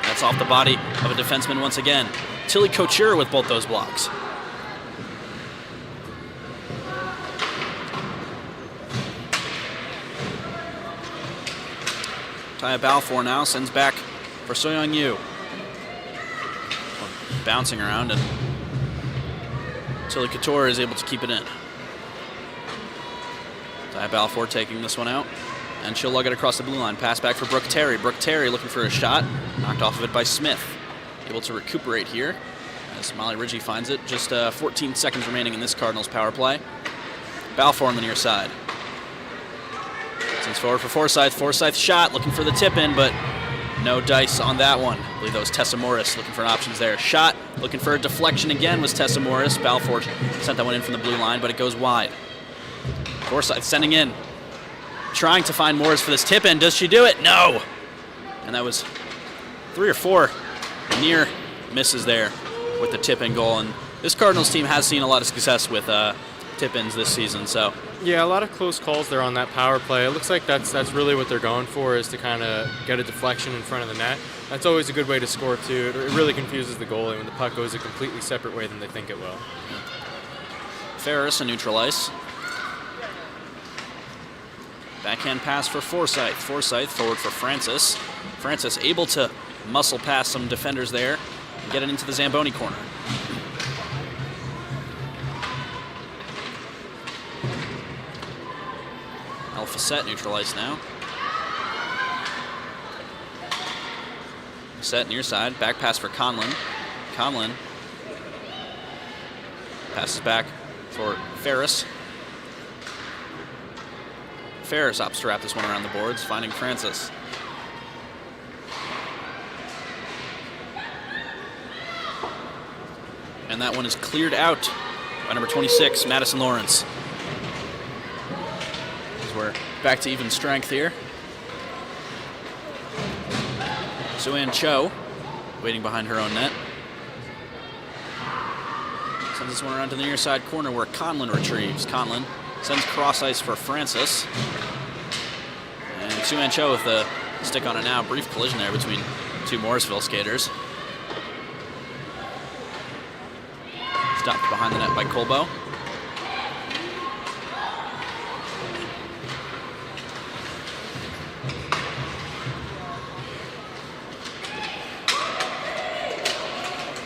That's off the body of a defenseman once again. Tilly Couture with both those blocks. Taya Balfour now sends back for Soyoung Yu. Bouncing around, and Tilly Couture is able to keep it in. Taya Balfour taking this one out. And she'll lug it across the blue line. Pass back for Brooke Terry. Brooke Terry looking for a shot. Knocked off of it by Smith. Able to recuperate here as Molly Ridgey finds it. Just 14 seconds remaining in this Cardinals power play. Balfour on the near side. Sends forward for Forsyth. Forsyth shot, looking for the tip in, but no dice on that one. I believe that was Tessa Morris looking for options there. Shot, looking for a deflection again was Tessa Morris. Balfour sent that one in from the blue line, but it goes wide. Forsyth sending in. Trying to find Morris for this tip in. Does she do it? No. And that was 3 or 4 near misses there with the tip in goal. And this Cardinals team has seen a lot of success with tip ins this season. So yeah, a lot of close calls there on that power play. It looks like that's really what they're going for, is to kind of get a deflection in front of the net. That's always a good way to score too. It really confuses the goalie when the puck goes a completely separate way than they think it will. Ferris a neutral ice. Backhand pass for Forsyth. Forsyth forward for Francis. Francis able to muscle past some defenders there and get it into the Zamboni corner. Alpha Set neutral ice now. Set near side. Back pass for Conlon. Conlon passes back for Ferris. Ferris opts to wrap this one around the boards, finding Francis. and that one is cleared out by number 26, Madison Lawrence. As we're back to even strength here. Suan Cho waiting behind her own net. Sends this one around to the near side corner where Conlon retrieves. Conlon sends cross ice for Francis. And Suan Cho with the stick on it now. Brief collision there between two Morrisville skaters. Stopped behind the net by Colbo.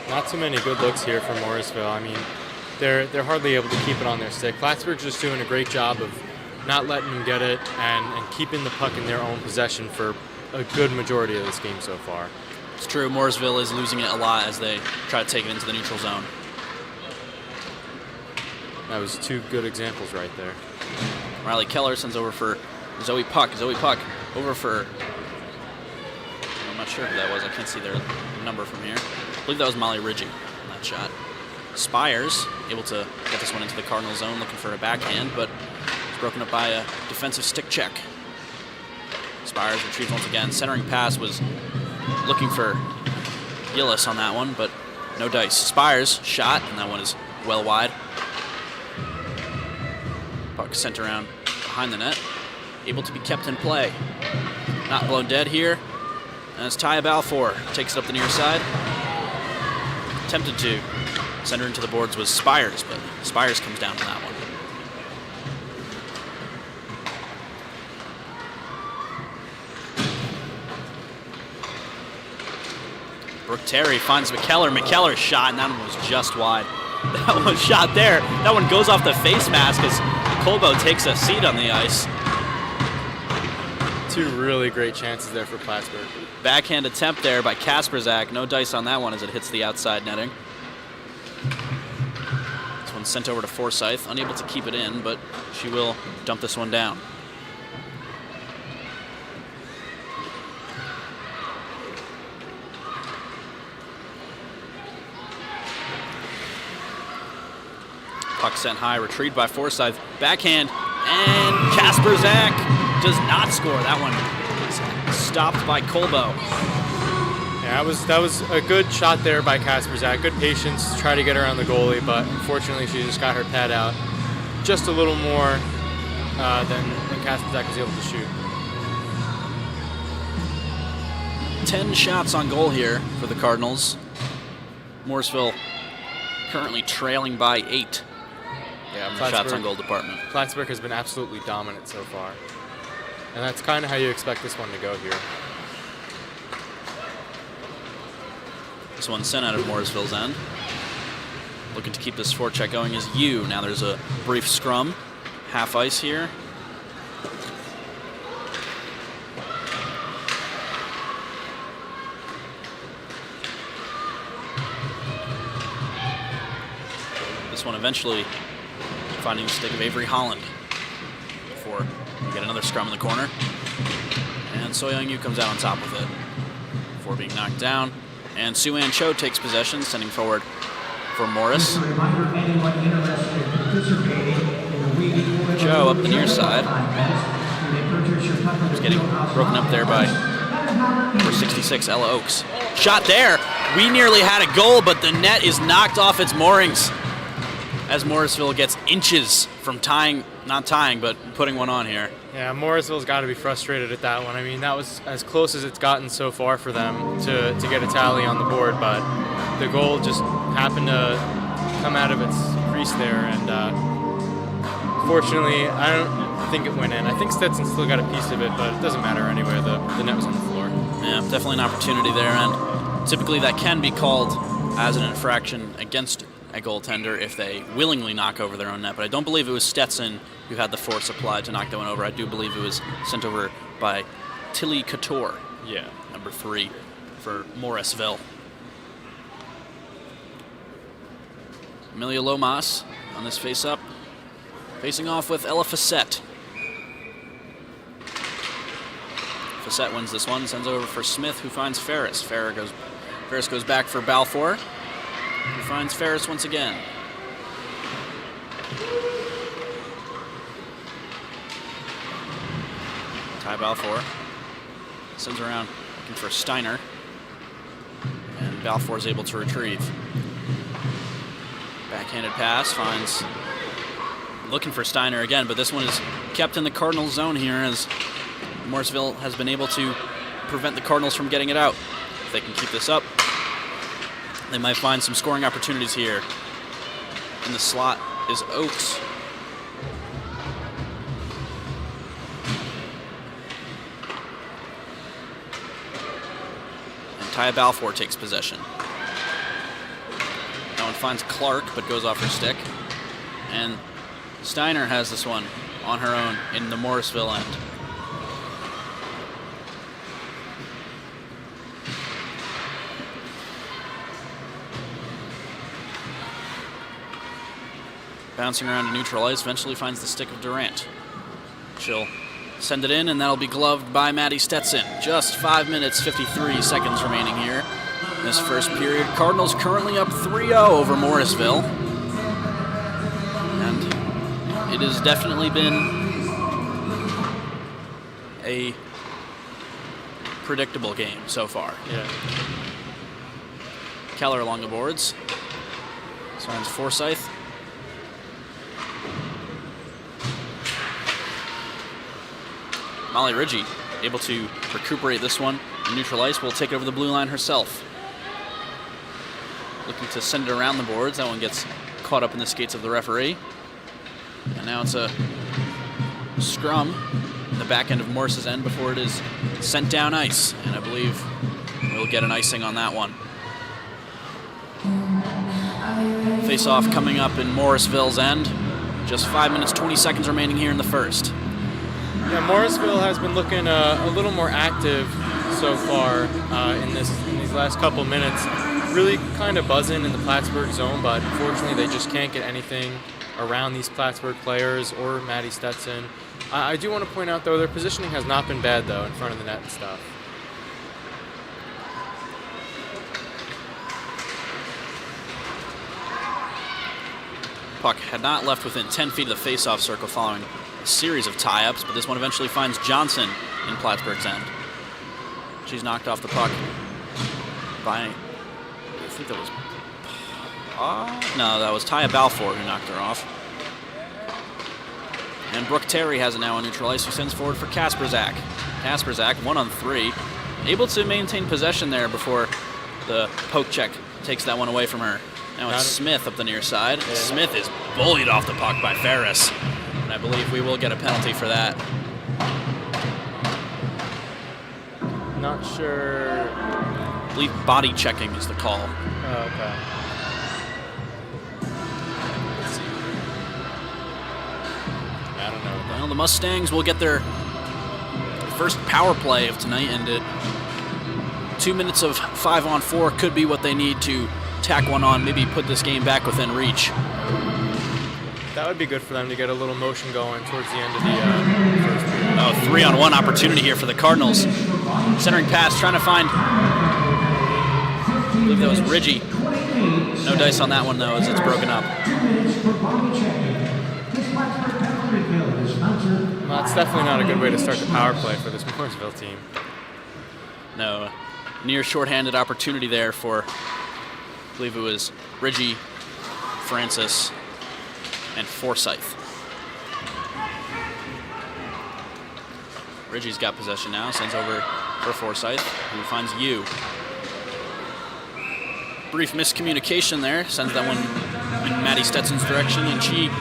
Not too many good looks here from Morrisville. I mean, they're hardly able to keep it on their stick. Plattsburgh's just doing a great job of not letting them get it and keeping the puck in their own possession for a good majority of this game so far. It's true, Morrisville is losing it a lot as they try to take it into the neutral zone. That was two good examples right there. Riley Keller sends over for Zoe Puck. Zoe Puck over for, I'm not sure who that was. I can't see their number from here. I believe that was Molly Ridgey on that shot. Spires able to get this one into the Cardinal zone, looking for a backhand, but it's broken up by a defensive stick check. Spires retrieves once again. Centering pass was looking for Gillis on that one, but no dice. Spires shot, and that one is well wide. Puck sent around behind the net, able to be kept in play. Not blown dead here. And it's Taya Balfour takes it up the near side. Attempted to send her into the boards was Spires, but Spires comes down on that one. Brooke Terry finds McKellar. McKellar's shot, and that one was just wide. That one shot there. That one goes off the face mask as Colbo takes a seat on the ice. Two really great chances there for Plattsburgh. Backhand attempt there by Kasperzak. No dice on that one as it hits the outside netting. This one's sent over to Forsyth. Unable to keep it in, but she will dump this one down. Puck sent high, retrieved by Forsyth. Backhand, and Kasperzak does not score. That one is stopped by Colbo. Yeah, that was a good shot there by Kasperzak. Good patience to try to get around the goalie, but unfortunately she just got her pad out just a little more than Kasperzak was able to shoot. 10 shots on goal here for the Cardinals. Morrisville currently trailing by 8. Yeah, in the shots on goal department. Plattsburgh has been absolutely dominant so far. And that's kind of how you expect this one to go here. This one sent out of Morrisville's end. Looking to keep this forecheck going is Yu. Now there's a brief scrum. Half ice here. This one eventually finding the stick of Avery Holland before we get another scrum in the corner. And So Young Yu comes out on top of it before being knocked down. And Suan Cho takes possession, sending forward for Morris. Cho up the near side. Just getting broken up there by number 66, Ella Oakes. Shot there. We nearly had a goal, but the net is knocked off its moorings as Morrisville gets inches from tying, not tying, but putting one on here. Yeah, Morrisville's got to be frustrated at that one. I mean, that was as close as it's gotten so far for them to get a tally on the board, but the goal just happened to come out of its crease there, and fortunately, I don't think it went in. I think Stetson still got a piece of it, but it doesn't matter anyway. The net was on the floor. Yeah, definitely an opportunity there, and typically that can be called as an infraction against a goaltender if they willingly knock over their own net, but I don't believe it was Stetson who had the force applied to knock that one over. I do believe it was sent over by Tilly Couture. Yeah. Number 3 for Morrisville. Amelia Lomas on this face-up, facing off with Ella Facette. Facette wins this one, sends over for Smith, who finds Ferris. Ferris goes back for Balfour. He finds Ferris once again. Ty Balfour sends around looking for Steiner. And Balfour is able to retrieve. Backhanded pass finds, looking for Steiner again, but this one is kept in the Cardinals zone here as Morrisville has been able to prevent the Cardinals from getting it out. If they can keep this up, they might find some scoring opportunities here. In the slot is Oakes. And Ty Balfour takes possession. That one finds Clark, but goes off her stick. And Steiner has this one on her own in the Morrisville end. Bouncing around to neutral ice, eventually finds the stick of Durant. She'll send it in, and that'll be gloved by Maddie Stetson. Just 5 minutes, 53 seconds remaining here in this first period. Cardinals currently up 3-0 over Morrisville. And it has definitely been a predictable game so far. Yeah. Keller along the boards. Signs Forsyth. Molly Ridgey able to recuperate this one. Neutral ice will take it over the blue line herself. Looking to send it around the boards. That one gets caught up in the skates of the referee. And now it's a scrum in the back end of Morris's end before it is sent down ice. And I believe we'll get an icing on that one. Face-off coming up in Morrisville's end. Just 5 minutes, 20 seconds remaining here in the first. Yeah, Morrisville has been looking a little more active so far in these last couple minutes. Really kind of buzzing in the Plattsburgh zone, but unfortunately they just can't get anything around these Plattsburgh players or Maddie Stetson. I do want to point out, though, their positioning has not been bad, though, in front of the net and stuff. Puck had not left within 10 feet of the face-off circle following a series of tie-ups, but this one eventually finds Johnson in Plattsburgh's end. She's knocked off the puck by, I think that was, no, that was Taya Balfour who knocked her off. And Brooke Terry has it now on neutral ice, who sends forward for Kasperzak. Kasperzak, 1-on-3, able to maintain possession there before the poke check takes that one away from her. Now it's Smith up the near side. Yeah. Smith is bullied off the puck by Ferris. And I believe we will get a penalty for that. Not sure. I believe body checking is the call. Oh, okay. Let's see. I don't know. Well, the Mustangs will get their first power play of tonight, and 2 minutes of 5-on-4 could be what they need to tack one on, maybe put this game back within reach. That would be good for them to get a little motion going towards the end of the first period. Oh, 3-on-1 opportunity here for the Cardinals. Centering pass, trying to find, I believe that was Ridgey. No dice on that one, though, as it's broken up. Well, that's definitely not a good way to start the power play for this Morrisville team. No, near shorthanded opportunity there for, I believe it was Ridgey, Francis, and Forsyth. Ridgey's got possession now, sends over for Forsyth, who finds Yu. Brief miscommunication there, sends that one in Maddie Stetson's direction, and she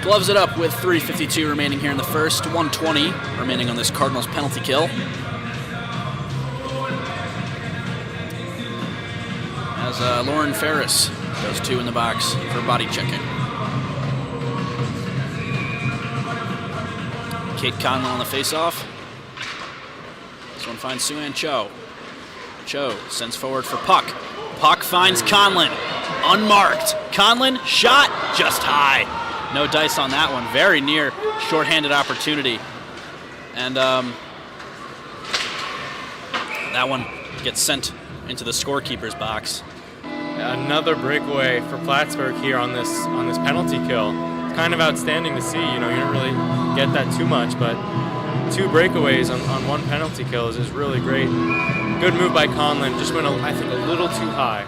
gloves it up with 3:52 remaining here in the first, 1:20 remaining on this Cardinals penalty kill. As Lauren Ferris does 2 in the box for body checking. Kate Conlon on the face-off. This one finds Sue-Ann Cho. Cho sends forward for Puck. Puck finds Conlon. Unmarked. Conlon, shot just high. No dice on that one. Very near shorthanded opportunity. And that one gets sent into the scorekeeper's box. another breakaway for Plattsburgh here on this penalty kill. It's kind of outstanding to see. You don't really get that too much, but 2 breakaways on 1 penalty kill is really great. Good move by Cortland. Just went, I think, a little too high.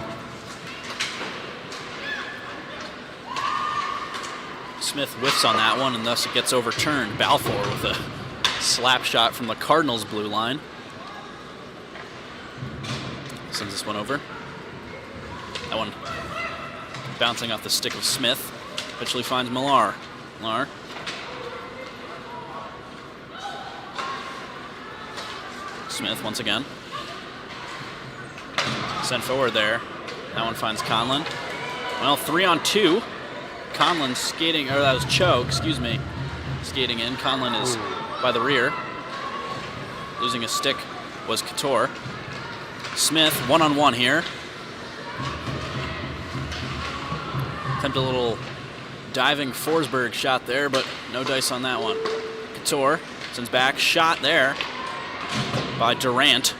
Smith whiffs on that one, and thus it gets overturned. Balfour with a slap shot from the Cardinals' blue line. Sends this one over. That one bouncing off the stick of Smith. Eventually finds Millar. Millar. Smith once again. Sent forward there. That one finds Cortland. Well, 3-on-2. Cortland skating, or that was Cho, excuse me, skating in. Cortland is by the rear. Losing a stick was Couture. Smith, 1-on-1 here. Attempt a little diving Forsberg shot there, but no dice on that one. Couture sends back, shot there by Durant.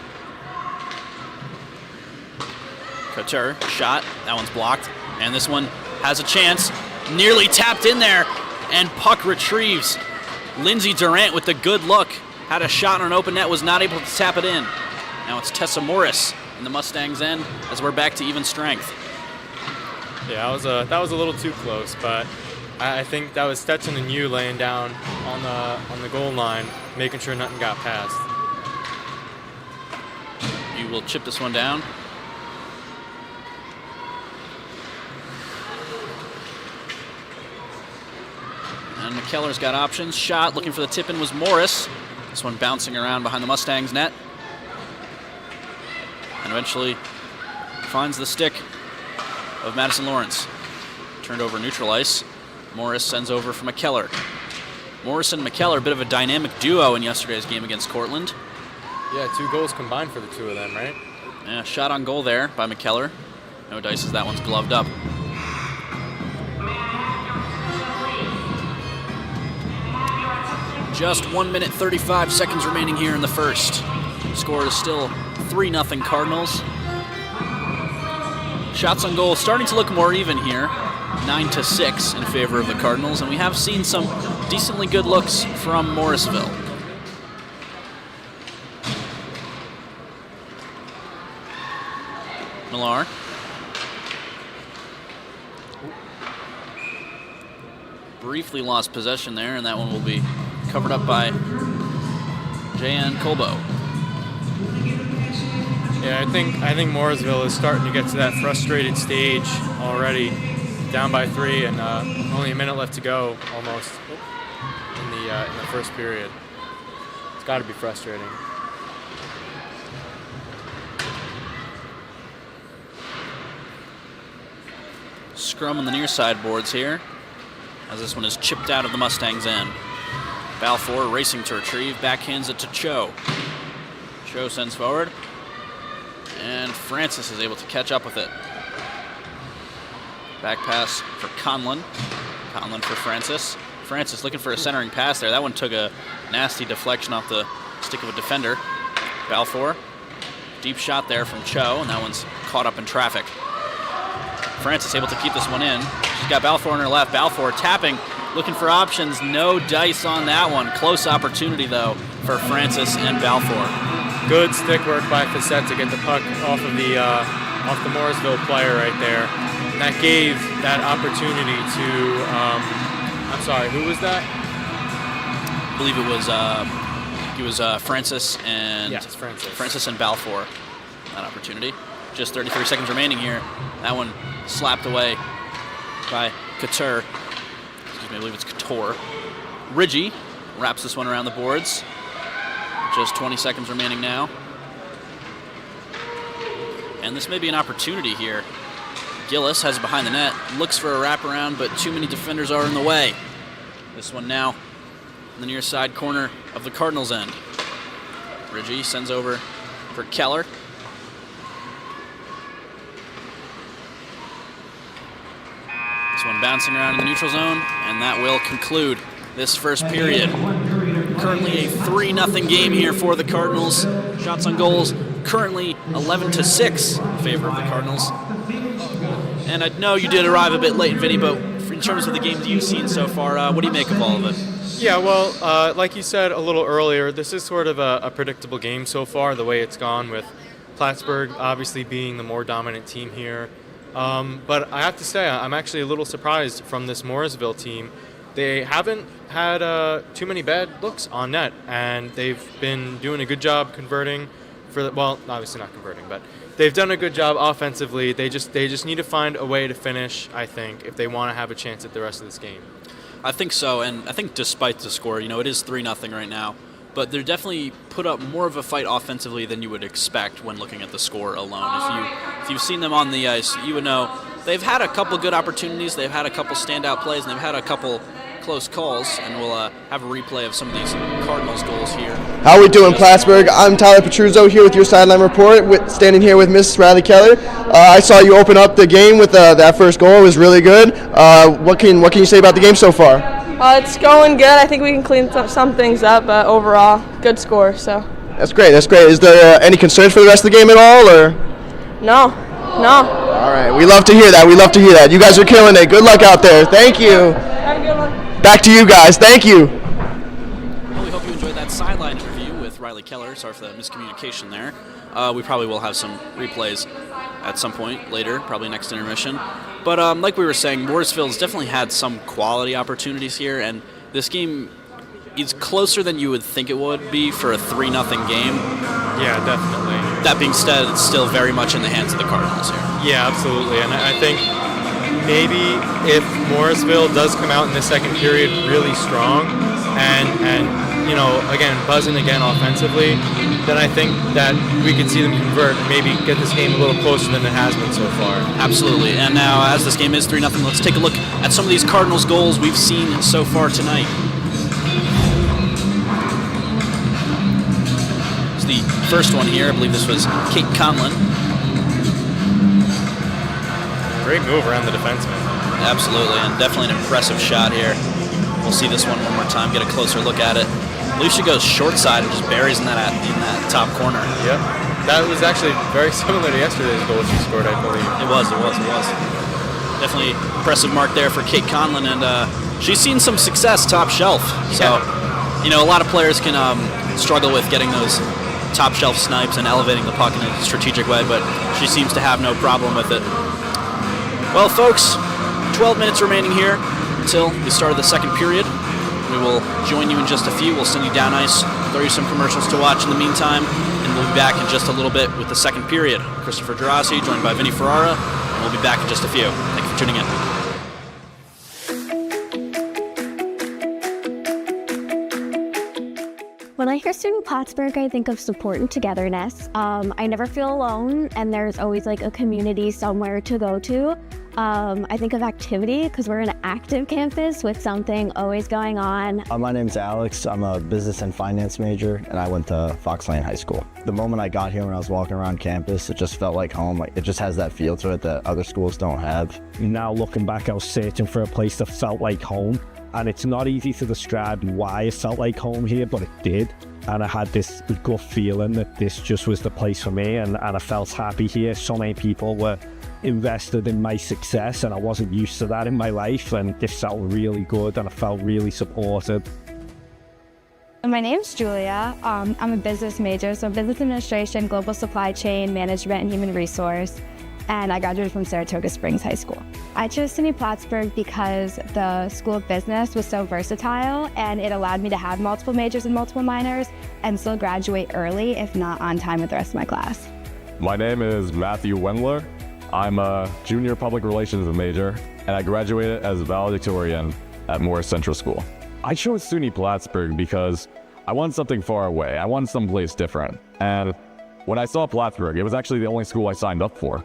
Couture, shot, that one's blocked. And this one has a chance, nearly tapped in there, and puck retrieves. Lindsey Durant with the good look. Had a shot on an open net, was not able to tap it in. Now it's Tessa Morris in the Mustangs' end as we're back to even strength. Yeah, that was a little too close, but I think that was Stetson and you laying down on the goal line, making sure nothing got past. You will chip this one down. And McKellar's got options. Shot, looking for the tip-in was Morris. This one bouncing around behind the Mustangs' net. And eventually finds the stick of Madison Lawrence. Turned over neutral ice. Morris sends over for McKellar. Morris and McKellar, a bit of a dynamic duo in yesterday's game against Cortland. Yeah, 2 goals combined for the 2 of them, right? Yeah, shot on goal there by McKellar. No dice as that one's gloved up. Just 1 minute 35 seconds remaining here in the first. Score is still 3-0 Cardinals. Shots on goal starting to look more even here. 9-6 in favor of the Cardinals, and we have seen some decently good looks from Morrisville. Millar. Briefly lost possession there, and that one will be covered up by J.N. Colbo. Yeah, I think Morrisville is starting to get to that frustrated stage already, down by 3 and only a minute left to go almost in the first period. It's got to be frustrating. Scrum on the near side boards here, as this one is chipped out of the Mustangs' end. Balfour racing to retrieve, backhands it to Cho. Cho sends forward, and Francis is able to catch up with it. Back pass for Cortland. Cortland for Francis. Francis looking for a centering pass there. That one took a nasty deflection off the stick of a defender. Balfour, deep shot there from Cho, and that one's caught up in traffic. Francis able to keep this one in. She's got Balfour on her left. Balfour tapping, looking for options. No dice on that one. Close opportunity, though, for Francis and Balfour. Good stick work by Facette to get the puck off the Morrisville player right there. And that gave that opportunity to, I'm sorry, who was that? I believe it was Francis and yes, Francis and Balfour. That opportunity. Just 33 seconds remaining here. That one slapped away by Couture. Excuse me, I believe it's Couture. Ridgie wraps this one around the boards. Just 20 seconds remaining now. And this may be an opportunity here. Gillis has it behind the net, looks for a wraparound, but too many defenders are in the way. This one now in the near side corner of the Cardinals' end. Ridgie sends over for Keller. This one bouncing around in the neutral zone, and that will conclude this first period. Currently a 3-0 game here for the Cardinals. Shots on goals currently 11-6 in favor of the Cardinals. And I know you did arrive a bit late, Vinny, but in terms of the games you've seen so far, what do you make of all of it? Yeah, well, like you said a little earlier, this is sort of a predictable game so far, the way it's gone, with Plattsburgh obviously being the more dominant team here. But I have to say, I'm actually a little surprised from this Morrisville team. They haven't had too many bad looks on net, and they've been doing a good job converting well, obviously not converting, but they've done a good job offensively. They just need to find a way to finish, I think, if they want to have a chance at the rest of this game. I think so, and I think despite the score, it is 3-0 right now, but they're definitely put up more of a fight offensively than you would expect when looking at the score alone. If you've seen them on the ice, you would know they've had a couple good opportunities, they've had a couple standout plays, and they've had a couple close calls, and we'll have a replay of some of these Cardinals goals here. How are we doing, Plattsburgh? I'm Tyler Petruzzo here with your sideline report, standing here with Miss Riley Keller. I saw you open up the game with that first goal. It was really good. What can you say about the game so far? It's going good. I think we can clean some things up, but overall, good score. So. That's great. Is there any concerns for the rest of the game at all, or? No. All right. We love to hear that. You guys are killing it. Good luck out there. Thank you. Have a good one. Back to you guys. Thank you. Well, we hope you enjoyed that sideline interview with Riley Keller. Sorry for the miscommunication there. We probably will have some replays at some point later, probably next intermission. But like we were saying, Morrisville's definitely had some quality opportunities here, and this game is closer than you would think it would be for a 3-0 game. Yeah, definitely. That being said, it's still very much in the hands of the Cardinals here. Yeah, absolutely. And I think maybe if Morrisville does come out in the second period really strong and again, buzzing again offensively, then I think that we could see them convert and maybe get this game a little closer than it has been so far. Absolutely. And now, as this game is 3-0, let's take a look at some of these Cardinals goals we've seen so far tonight. It's the first one here. I believe this was Kate Conlon. Great move around the defenseman. Absolutely, and definitely an impressive shot here. We'll see this one more time, get a closer look at it. I believe she goes short side and just buries in that top corner. Yep. That was actually very similar to yesterday's goal she scored, I believe. It was. Definitely impressive mark there for Kate Conlon, and she's seen some success top shelf. So, a lot of players can struggle with getting those top shelf snipes and elevating the puck in a strategic way, but she seems to have no problem with it. Well, folks, 12 minutes remaining here until the start of the second period. We will join you in just a few. We'll send you down ice, throw you some commercials to watch in the meantime, and we'll be back in just a little bit with the second period. Christopher Gerasi, joined by Vinny Ferrara, and we'll be back in just a few. Thank you for tuning in. When I hear SUNY Plattsburgh, I think of support and togetherness. I never feel alone, and there's always a community somewhere to go to. I think of activity because we're an active campus with something always going on. My name's Alex. I'm a business and finance major, and I went to Fox Lane High School. The moment I got here, when I was walking around campus, it just felt like home. It just has that feel to it that other schools don't have. Now looking back, I was searching for a place that felt like home. And it's not easy to describe why it felt like home here, but it did. And I had this gut feeling that this just was the place for me, and I felt happy here. So many people were invested in my success, and I wasn't used to that in my life, and this felt really good, and I felt really supported. My name's Julia. I'm a business major, so business administration, global supply chain, management, and human resource. And I graduated from Saratoga Springs High School. I chose SUNY Plattsburgh because the School of Business was so versatile, and it allowed me to have multiple majors and multiple minors and still graduate early, if not on time with the rest of my class. My name is Matthew Wendler. I'm a junior public relations major, and I graduated as valedictorian at Morris Central School. I chose SUNY Plattsburgh because I wanted something far away. I wanted someplace different. And when I saw Plattsburgh, it was actually the only school I signed up for.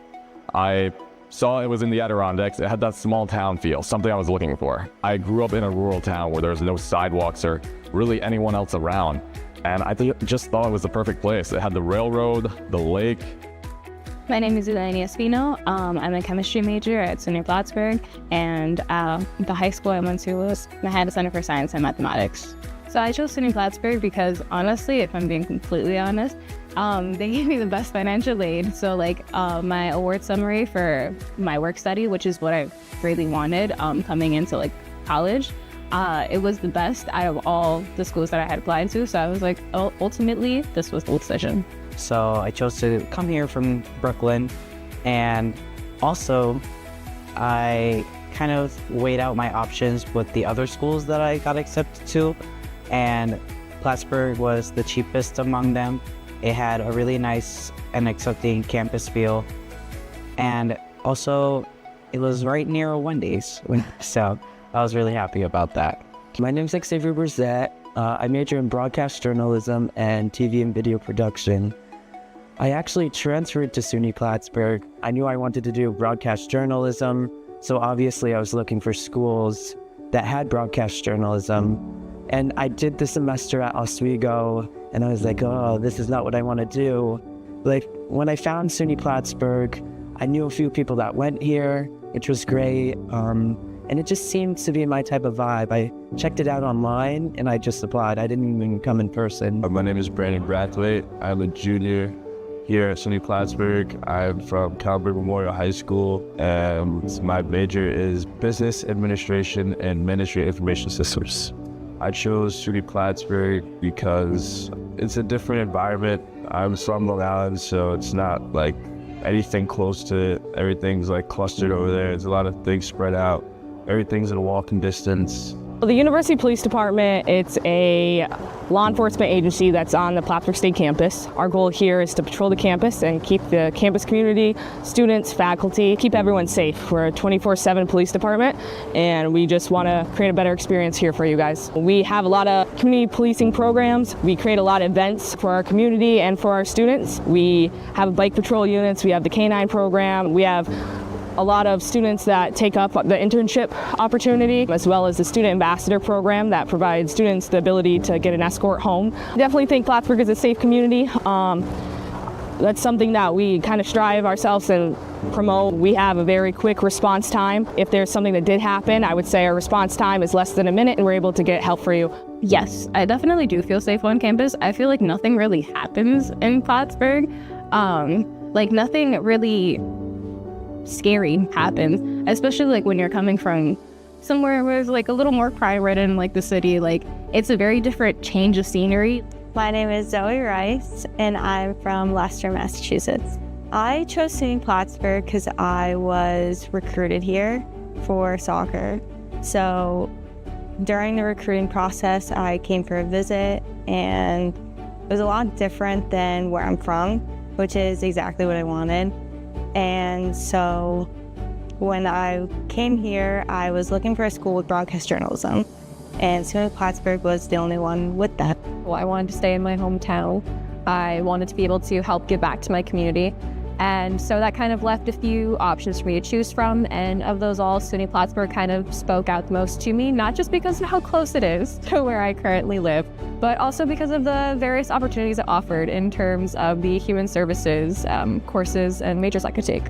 I saw it was in the Adirondacks. It had that small town feel, something I was looking for. I grew up in a rural town where there's no sidewalks or really anyone else around. And I just thought it was the perfect place. It had the railroad, the lake. My name is Elaine Espino. I'm a chemistry major at SUNY Plattsburgh, and the high school I went to was Manhattan Center for Science and Mathematics. So I chose SUNY Plattsburgh because, honestly, if I'm being completely honest, They gave me the best financial aid. So my award summary for my work study, which is what I really wanted coming into college, it was the best out of all the schools that I had applied to. So I was like, oh, ultimately, this was the decision. So I chose to come here from Brooklyn, and also I kind of weighed out my options with the other schools that I got accepted to, and Plattsburgh was the cheapest among them. It had a really nice and accepting campus feel, and also it was right near a Wendy's, so I was really happy about that. My name's Xavier Brzett. I major in broadcast journalism and TV and video production. I actually transferred to SUNY Plattsburgh. I knew I wanted to do broadcast journalism, so obviously I was looking for schools that had broadcast journalism. And I did the semester at Oswego, and I was like, oh, this is not what I want to do. When I found SUNY Plattsburgh, I knew a few people that went here, which was great. And it just seemed to be my type of vibe. I checked it out online, and I just applied. I didn't even come in person. My name is Brandon Brathwaite. I'm a junior here at SUNY Plattsburgh. I'm from Calvary Memorial High School, and my major is Business Administration and Ministry of Information Systems. I chose SUNY Plattsburgh because it's a different environment. I'm from Long Island, so it's not anything close to it. Everything's clustered over there. There's a lot of things spread out. Everything's in a walking distance. The University Police Department, it's a law enforcement agency that's on the Plattsburgh State campus. Our goal here is to patrol the campus and keep the campus community, students, faculty, keep everyone safe. We're a 24/7 police department, and we just want to create a better experience here for you guys. We have a lot of community policing programs. We create a lot of events for our community and for our students. We have bike patrol units. We have the K-9 program. We have a lot of students that take up the internship opportunity, as well as the student ambassador program that provides students the ability to get an escort home. I definitely think Plattsburgh is a safe community. That's something that we kind of strive ourselves and promote. We have a very quick response time. If there's something that did happen, I would say our response time is less than a minute, and we're able to get help for you. Yes, I definitely do feel safe on campus. I feel like nothing really happens in Plattsburgh. Nothing really scary happens, especially when you're coming from somewhere where it's a little more crime-ridden, like the city. It's a very different change of scenery. My name is Zoe Rice, and I'm from Leicester, Massachusetts. I chose SUNY Plattsburgh because I was recruited here for soccer. So during the recruiting process, I came for a visit, and it was a lot different than where I'm from, which is exactly what I wanted. And so when I came here, I was looking for a school with broadcast journalism, and SUNY Plattsburgh was the only one with that. Well, I wanted to stay in my hometown. I wanted to be able to help give back to my community. And so that kind of left a few options for me to choose from. And of those all, SUNY Plattsburgh kind of spoke out the most to me, not just because of how close it is to where I currently live, but also because of the various opportunities it offered in terms of the human services courses and majors I could take.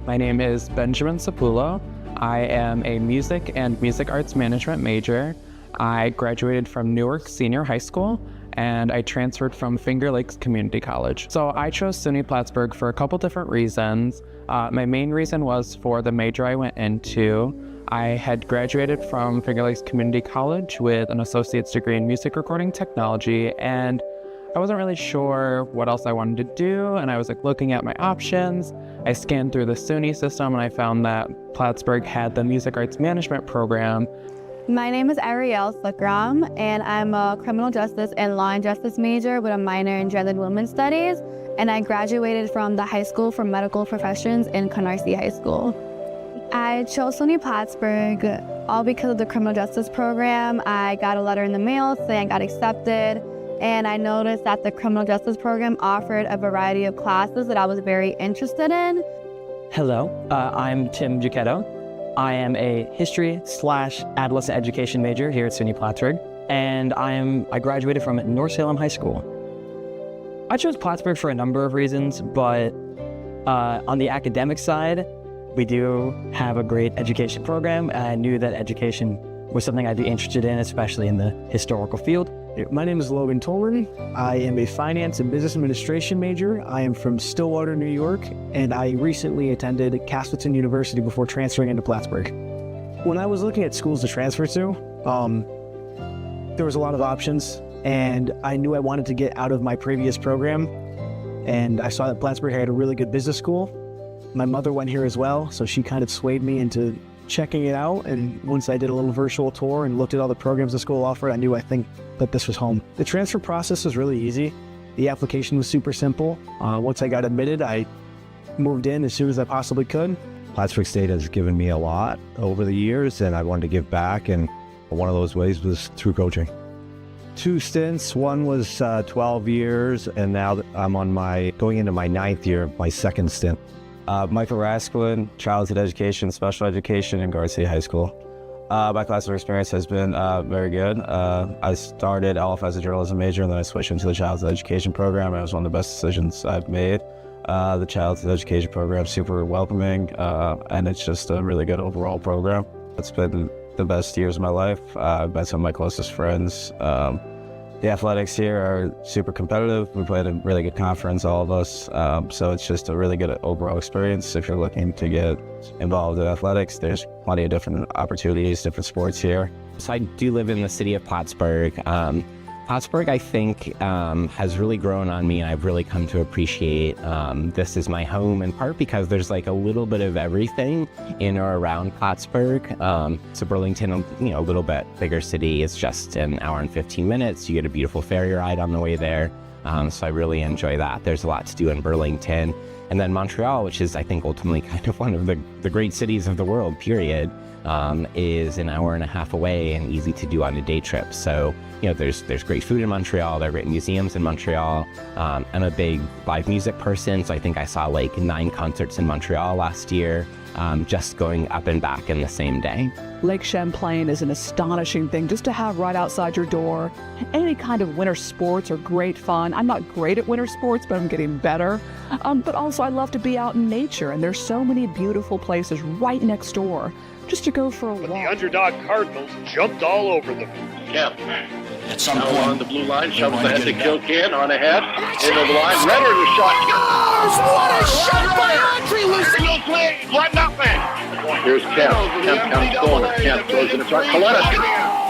My name is Benjamin Sapulo. I am a music and music arts management major. I graduated from Newark Senior High School, and I transferred from Finger Lakes Community College. So I chose SUNY Plattsburgh for a couple different reasons. My main reason was for the major I went into. I had graduated from Finger Lakes Community College with an associate's degree in music recording technology, and I wasn't really sure what else I wanted to do, and I was looking at my options. I scanned through the SUNY system, and I found that Plattsburgh had the music arts management program. My name is Ariel Sukram, and I'm a criminal justice and law and justice major with a minor in gender and women's studies, and I graduated from the High School for Medical Professions in Canarsie High School. I chose SUNY Plattsburgh all because of the criminal justice program. I got a letter in the mail saying I got accepted, and I noticed that the criminal justice program offered a variety of classes that I was very interested in. Hello, I'm Tim Giacchetto. I am a history/adolescent education major here at SUNY Plattsburgh, and I graduated from North Salem High School. I chose Plattsburgh for a number of reasons, but on the academic side, we do have a great education program, and I knew that education was something I'd be interested in, especially in the historical field. My name is Logan Tolman. I am a finance and business administration major. I am from Stillwater, New York, and I recently attended Castleton University before transferring into Plattsburgh. When I was looking at schools to transfer to, there was a lot of options, and I knew I wanted to get out of my previous program, and I saw that Plattsburgh had a really good business school. My mother went here as well, so she kind of swayed me into checking it out, and once I did a little virtual tour and looked at all the programs the school offered, I think that this was home. The transfer process was really easy. The application was super simple. Once I got admitted, I moved in as soon as I possibly could. Plattsburgh State has given me a lot over the years, and I wanted to give back, and one of those ways was through coaching. 2 stints, one was 12 years, and now I'm going into my 9th year, my 2nd stint. Michael Rasklin, childhood education, special education in Garcia High School. My classroom experience has been very good. I started LF as a journalism major, and then I switched into the childhood education program, and it was one of the best decisions I've made. The childhood education program is super welcoming, and it's just a really good overall program. It's been the best years of my life. I've met some of my closest friends. The athletics here are super competitive. We played a really good conference, all of us. So it's just a really good overall experience. If you're looking to get involved in athletics, there's plenty of different opportunities, different sports here. So I do live in the city of Plattsburgh. Plattsburgh, I think, has really grown on me, and I've really come to appreciate this as my home, in part because there's like a little bit of everything in or around Plattsburgh. So Burlington, a little bit bigger city, is just an hour and 15 minutes. You get a beautiful ferry ride on the way there. So I really enjoy that. There's a lot to do in Burlington. And then Montreal, which is, I think, ultimately kind of one of the great cities of the world, period, is an hour and a half away and easy to do on a day trip. So, there's great food in Montreal, there are great museums in Montreal. I'm a big live music person, so I think I saw like 9 concerts in Montreal last year, just going up and back in the same day. Lake Champlain is an astonishing thing just to have right outside your door. Any kind of winter sports are great fun. I'm not great at winter sports, but I'm getting better. But also I love to be out in nature, and there's so many beautiful places right next door just to go for a walk. The underdog Cardinals jumped all over them. Kemp. At some now point, on the blue line, shovels ahead to Kilcan, on ahead, into the line, Redder the shot. What a shot by Andre Lucy! 1-0. Here's Kemp. Kemp comes corner. Kemp throws in the front. Coletta.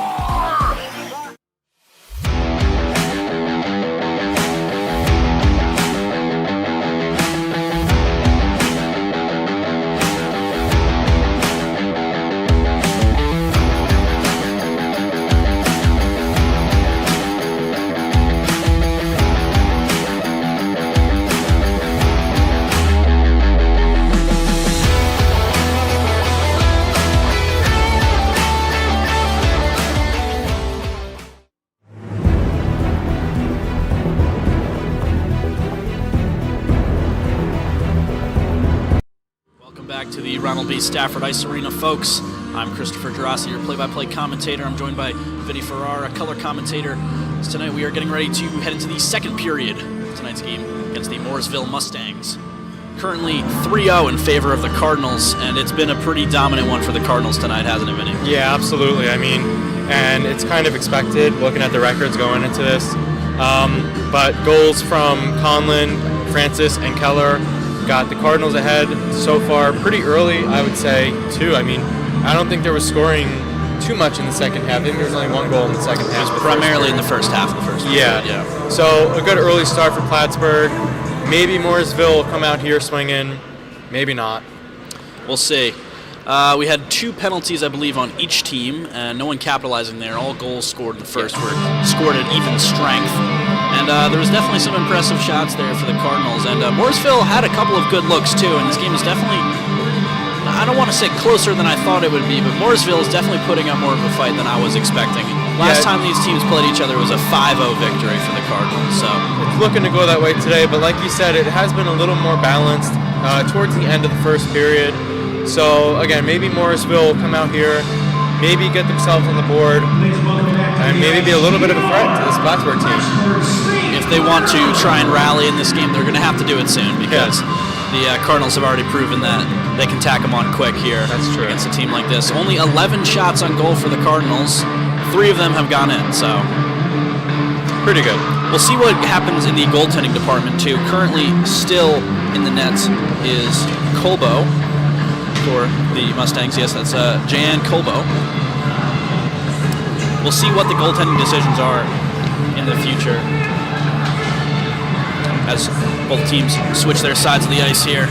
To the Ronald B. Stafford Ice Arena, folks. I'm Christopher Gerasi, your play-by-play commentator. I'm joined by Vinny Ferrara, color commentator. So tonight we are getting ready to head into the second period of tonight's game against the Morrisville Mustangs. Currently 3-0 in favor of the Cardinals, and it's been a pretty dominant one for the Cardinals tonight, hasn't it, Vinny? Yeah, absolutely. And it's kind of expected looking at the records going into this. But goals from Conlon, Francis, and Keller got the Cardinals ahead so far pretty early, I would say, too. I don't think there was scoring too much in the second half. I think there was only 1 goal in the second half. It was primarily in the first half of the first period. Yeah. So a good early start for Plattsburgh. Maybe Morrisville will come out here swinging. Maybe not. We'll see. We had 2 penalties, I believe, on each team, and no one capitalizing there. All goals scored in the first were scored at even strength. And there was definitely some impressive shots there for the Cardinals. And Morrisville had a couple of good looks, too. And this game is definitely, I don't want to say closer than I thought it would be, but Morrisville is definitely putting up more of a fight than I was expecting. Last time these teams played each other, it was a 5-0 victory for the Cardinals. So it's looking to go that way today. But like you said, it has been a little more balanced towards the end of the first period. So, again, maybe Morrisville will come out here, maybe get themselves on the board, and maybe be a little bit of a threat to this Plattsburgh team. If they want to try and rally in this game, they're going to have to do it soon because the Cardinals have already proven that they can tack them on quick here. That's true. Against a team like this. Only 11 shots on goal for the Cardinals. 3 of them have gone in, so Pretty good. We'll see what happens in the goaltending department, too. Currently still in the nets is Colbo for the Mustangs. Yes, that's Jan Colbo. We'll see what the goaltending decisions are in the future as both teams switch their sides of the ice here.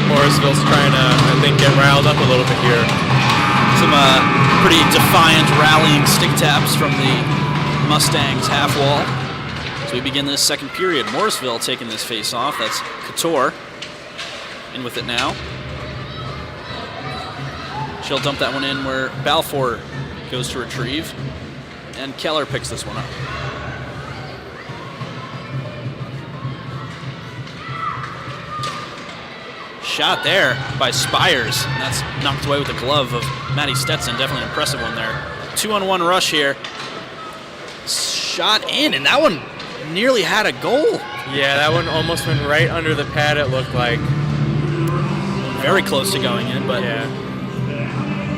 Morrisville's trying to, I think, get riled up a little bit here. Some pretty defiant rallying stick taps from the Mustangs half wall. As we begin this second period, Morrisville taking this face off. That's Couture in with it now. She'll dump that one in where Balfour goes to retrieve, and Keller picks this one up. Shot there by Spires. That's knocked away with the glove of Maddie Stetson. Definitely an impressive one there. 2-on-1 rush here. Shot in, and that one nearly had a goal. Yeah, that one almost went right under the pad, it looked like. Very close to going in, but yeah.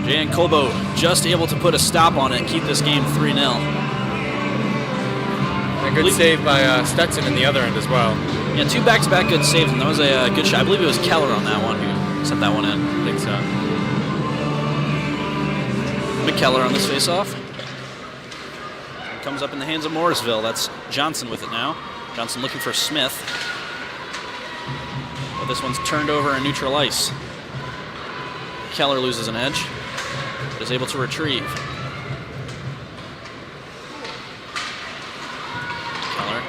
Jan Colbo just able to put a stop on it and keep this game 3-0. A good save by Stetson in the other end as well. Yeah, 2 back-to-back good saves, and that was a good shot. I believe it was Keller on that one who sent that one in. I think so. McKellar on this face-off. Comes up in the hands of Morrisville. That's Johnson with it now. Johnson looking for Smith. But this one's turned over in neutral ice. Keller loses an edge, but is able to retrieve. Keller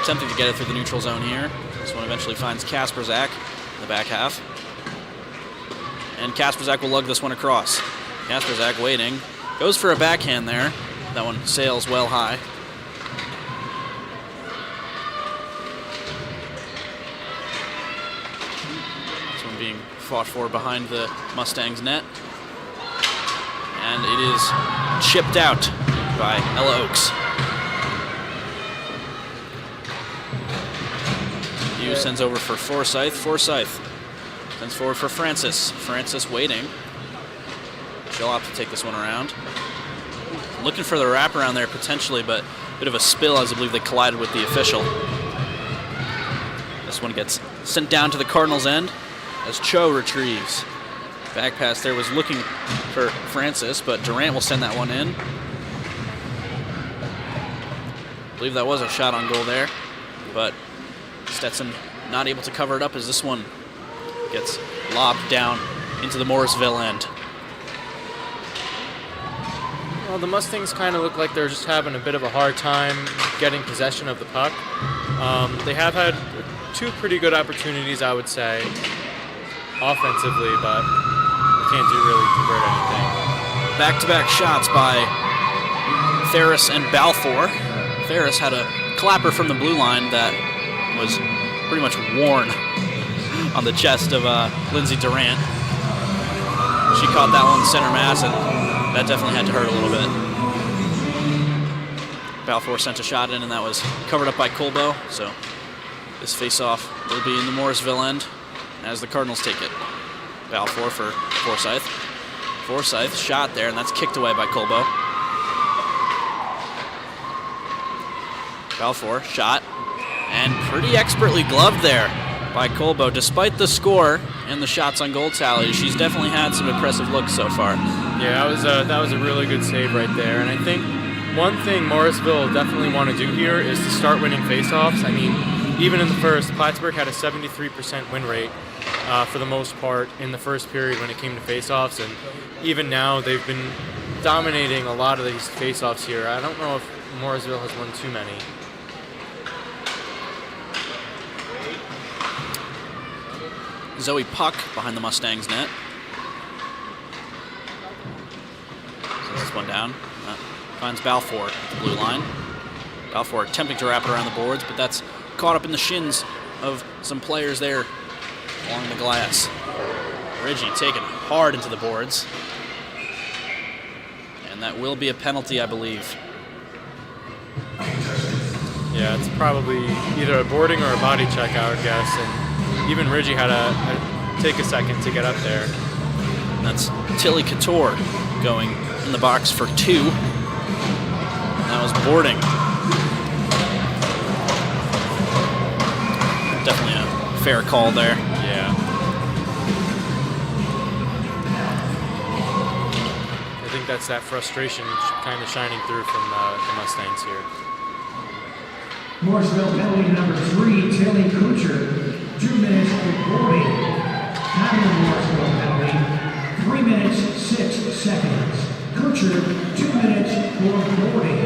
attempting to get it through the neutral zone here. This one eventually finds Kasperzak in the back half. And Kasperzak will lug this one across. Kasperzak waiting. Goes for a backhand there. That one sails well high. This one being fought for behind the Mustangs net. And it is chipped out by Ella Oakes. Hughes sends over for Forsyth. Forsyth sends forward for Francis. Francis waiting. She'll opt to take this one around. Looking for the wraparound there potentially, but a bit of a spill as I believe they collided with the official. This one gets sent down to the Cardinals' end as Cho retrieves. Back pass there was looking for Francis, but Durant will send that one in. I believe that was a shot on goal there, but Stetson not able to cover it up as this one gets lobbed down into the Morrisville end. Well, the Mustangs kind of look like they're just having a bit of a hard time getting possession of the puck. They have had 2 pretty good opportunities, I would say, offensively, but they can't really convert anything. Back-to-back shots by Ferris and Balfour. Ferris had a clapper from the blue line that was pretty much worn on the chest of Lindsay Durant. She caught that one center mass, and that definitely had to hurt a little bit. Balfour sent a shot in, and that was covered up by Colbo. So this face-off will be in the Morrisville end as the Cardinals take it. Balfour for Forsyth. Forsyth shot there, and that's kicked away by Colbo. Balfour shot, and pretty expertly gloved there by Colbo. Despite the score and the shots on goal tally, she's definitely had some impressive looks so far. Yeah, that was a really good save right there. And I think one thing Morrisville definitely want to do here is to start winning faceoffs. I mean, even in the first, Plattsburgh had a 73% win rate for the most part in the first period when it came to faceoffs, and even now they've been dominating a lot of these faceoffs here. I don't know if Morrisville has won too many. Zoe Puck behind the Mustangs net. Sends this one down. Finds Balfour at the blue line. Balfour attempting to wrap it around the boards, but that's caught up in the shins of some players there along the glass. Reggie taking hard into the boards. And that will be a penalty, I believe. Yeah, it's probably either a boarding or a body check, I would guess. And even Ridgie had to take a second to get up there. And that's Tilly Couture going in the box for 2. That was boarding. Definitely a fair call there. Yeah. I think that's that frustration kind of shining through from the Mustangs here. Morrisville penalty number 3, Tilly Kuchar, 2 minutes for boarding. County Morrisville penalty, 3 minutes, 6 seconds. Kuchar, 2 minutes for boarding.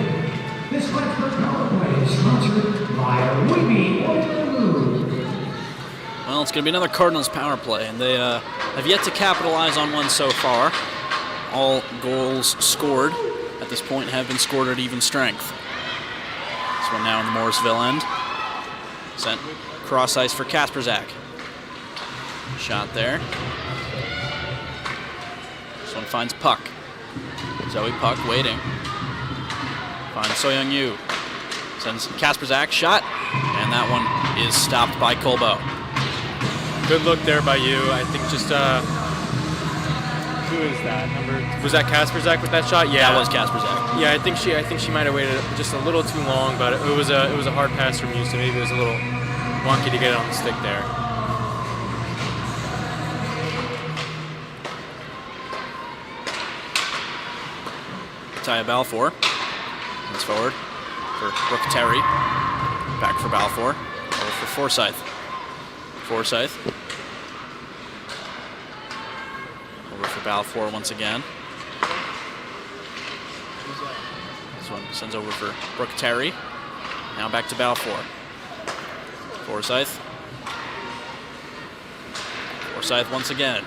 This Plattsburgh power play is sponsored by Weeby Oil. Well, it's going to be another Cardinals power play, and they have yet to capitalize on one so far. All goals scored at this point have been scored at even strength. This one now in the Morrisville end. Sent cross ice for Kasperzak. Shot there. This one finds Puck. Zoe Puck waiting. Finds So-Young Yu. Sends Kasperzak, shot, and that one is stopped by Colbo. Good look there by you. I think just who is that number? Was that Kasperzak with that shot? Yeah, that was Kasperzak. Yeah, I think she might have waited just a little too long, but it was a hard pass from you, so maybe it was a little wonky to get it on the stick there. Taya Balfour comes forward for Brooke Terry. Back for Balfour. Over for Forsyth. Forsyth. Over for Balfour once again. This one sends over for Brooke Terry. Now back to Balfour. Forsyth. Forsyth once again.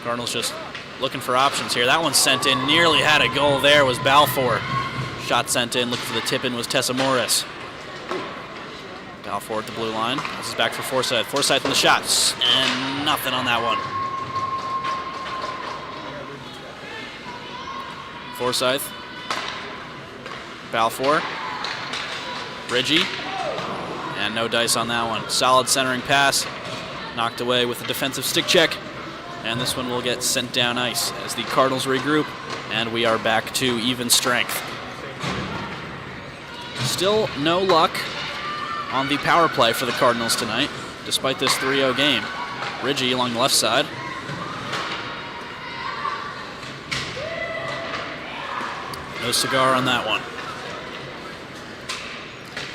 Cardinals just looking for options here. That one sent in, nearly had a goal there, was Balfour. Shot sent in, looking for the tip in was Tessa Morris. Balfour at the blue line. This is back for Forsyth. Forsyth in the shots, and nothing on that one. Forsyth. Balfour. Ridgie. And no dice on that one. Solid centering pass. Knocked away with a defensive stick check. And this one will get sent down ice as the Cardinals regroup, and we are back to even strength. Still no luck on the power play for the Cardinals tonight, despite this 3-0 game. Ridgie along the left side. No cigar on that one.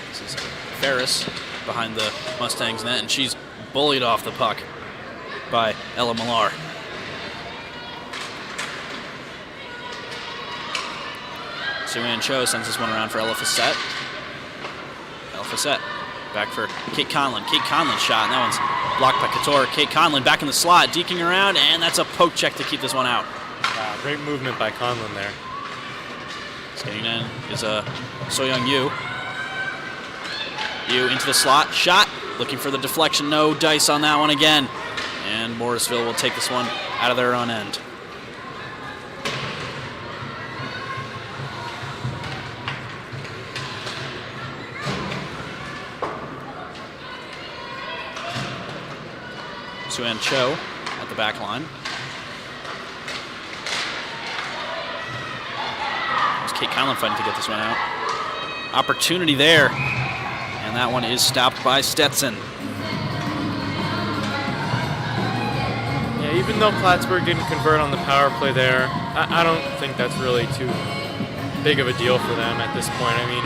This is Ferris behind the Mustangs net, and she's bullied off the puck by Ella Millar. Sue-Ann Cho sends this one around for Ella Fassett. Ella Fassett back for Kate Conlon. Kate Conlon shot, and that one's blocked by Couture. Kate Conlon back in the slot, deking around, and that's a poke check to keep this one out. Great movement by Conlon there. Skating in is So-Young Yu. Yu into the slot, shot, looking for the deflection, no dice on that one again. And Morrisville will take this one out of their own end. Sue-Ann Cho at the back line. There's Kate Conlon fighting to get this one out. Opportunity there. And that one is stopped by Stetson. Even though Plattsburgh didn't convert on the power play there, I don't think that's really too big of a deal for them at this point. I mean,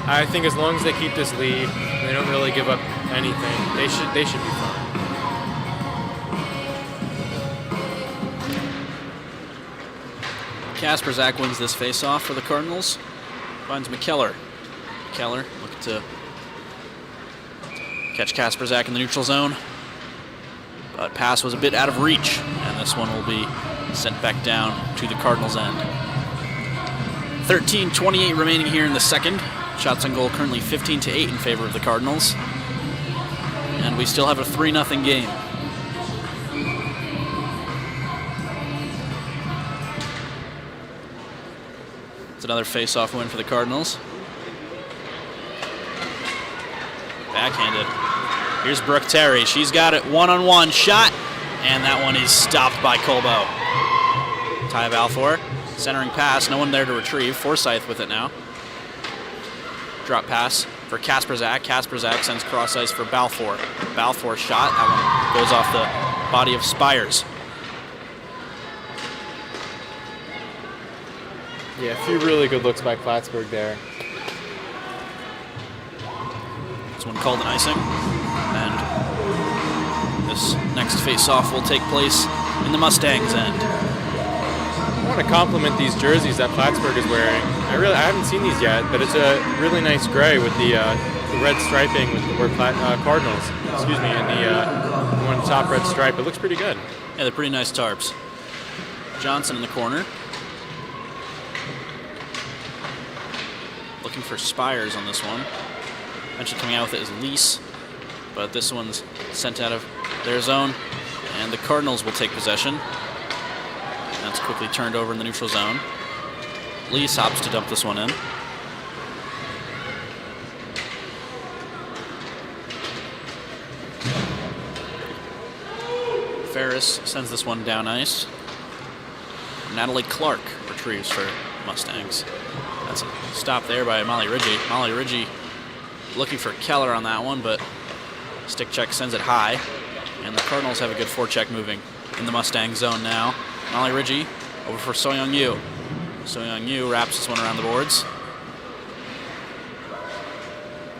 I think as long as they keep this lead, they don't really give up anything, they should be fine. Kasperzak wins this faceoff for the Cardinals. Finds McKellar. McKellar looking to catch Kasperzak in the neutral zone. But pass was a bit out of reach, and this one will be sent back down to the Cardinals' end. 13:28 remaining here in the second. Shots on goal currently 15-8 in favor of the Cardinals. And we still have a 3-0 game. It's another face-off win for the Cardinals. Backhanded. Here's Brooke Terry. She's got it, one-on-one shot, and that one is stopped by Colbo. Ty Balfour, centering pass, no one there to retrieve. Forsyth with it now. Drop pass for Kasperzak. Kasperzak sends cross ice for Balfour. Balfour shot, that one goes off the body of Spires. Yeah, a few really good looks by Plattsburgh there. This one called an icing. And this next face-off will take place in the Mustangs' end. I want to compliment these jerseys that Plattsburgh is wearing. I haven't seen these yet, but it's a really nice gray with the red striping with the word Cardinals. Excuse me, and the one top red stripe. It looks pretty good. Yeah, they're pretty nice tarps. Johnson in the corner. Looking for Spires on this one. Eventually coming out with it is Lease, but this one's sent out of their zone, and the Cardinals will take possession. That's quickly turned over in the neutral zone. Lease hops to dump this one in. Ferris sends this one down ice. Natalie Clark retrieves for Mustangs. That's a stop there by Molly Ridgie. Molly Ridgie looking for Keller on that one, but stick check sends it high. And the Cardinals have a good forecheck moving in the Mustang zone now. Molly Ridgie over for So-Young Yu. So-Young Yu wraps this one around the boards.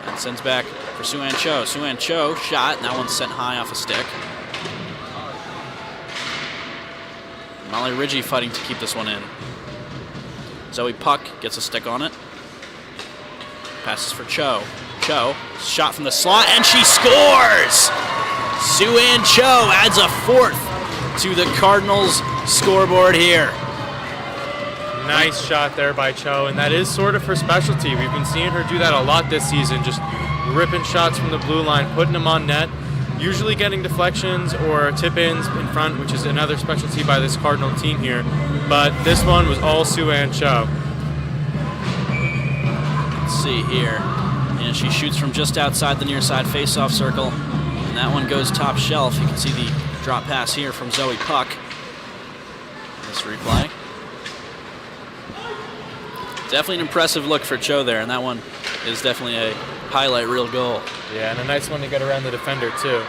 And sends back for Sue-Ann Cho. Sue-Ann Cho shot, and that one's sent high off a stick. Molly Ridgie fighting to keep this one in. Zoe Puck gets a stick on it. Passes for Cho. Cho, shot from the slot, and she scores! Sue-Ann Cho adds a fourth to the Cardinals scoreboard here. Nice shot there by Cho, and that is sort of her specialty. We've been seeing her do that a lot this season, just ripping shots from the blue line, putting them on net, usually getting deflections or tip-ins in front, which is another specialty by this Cardinal team here. But this one was all Sue-Ann Cho. Let's see here. And she shoots from just outside the near side face-off circle. And that one goes top shelf. You can see the drop pass here from Zoe Puck. This replay. Definitely an impressive look for Cho there, and that one is definitely a highlight reel goal. Yeah, and a nice one to get around the defender, too.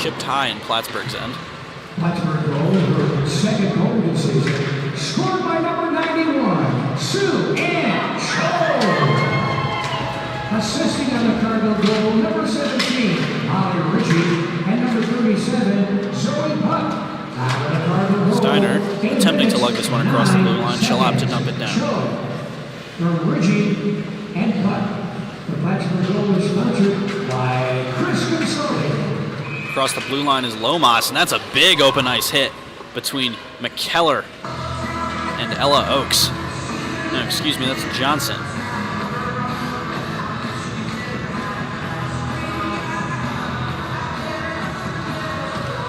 Chipped high in Plattsburgh's end. Plattsburgh goal, her second goal of the season, scored by number 91, Sue-Ann Cho. Assisting on the Cardinal goal, number 17, Molly Ritchie, and number 37, Zoe Puck. Steiner attempting to lug this one across the blue line. She'll opt to dump it down. For Ritchie and Puck. The Plattsburgh goal is sponsored by Chris Consulting. Across the blue line is Lomas, and that's a big open ice hit between McKellar and Ella Oakes. No, excuse me, that's Johnson.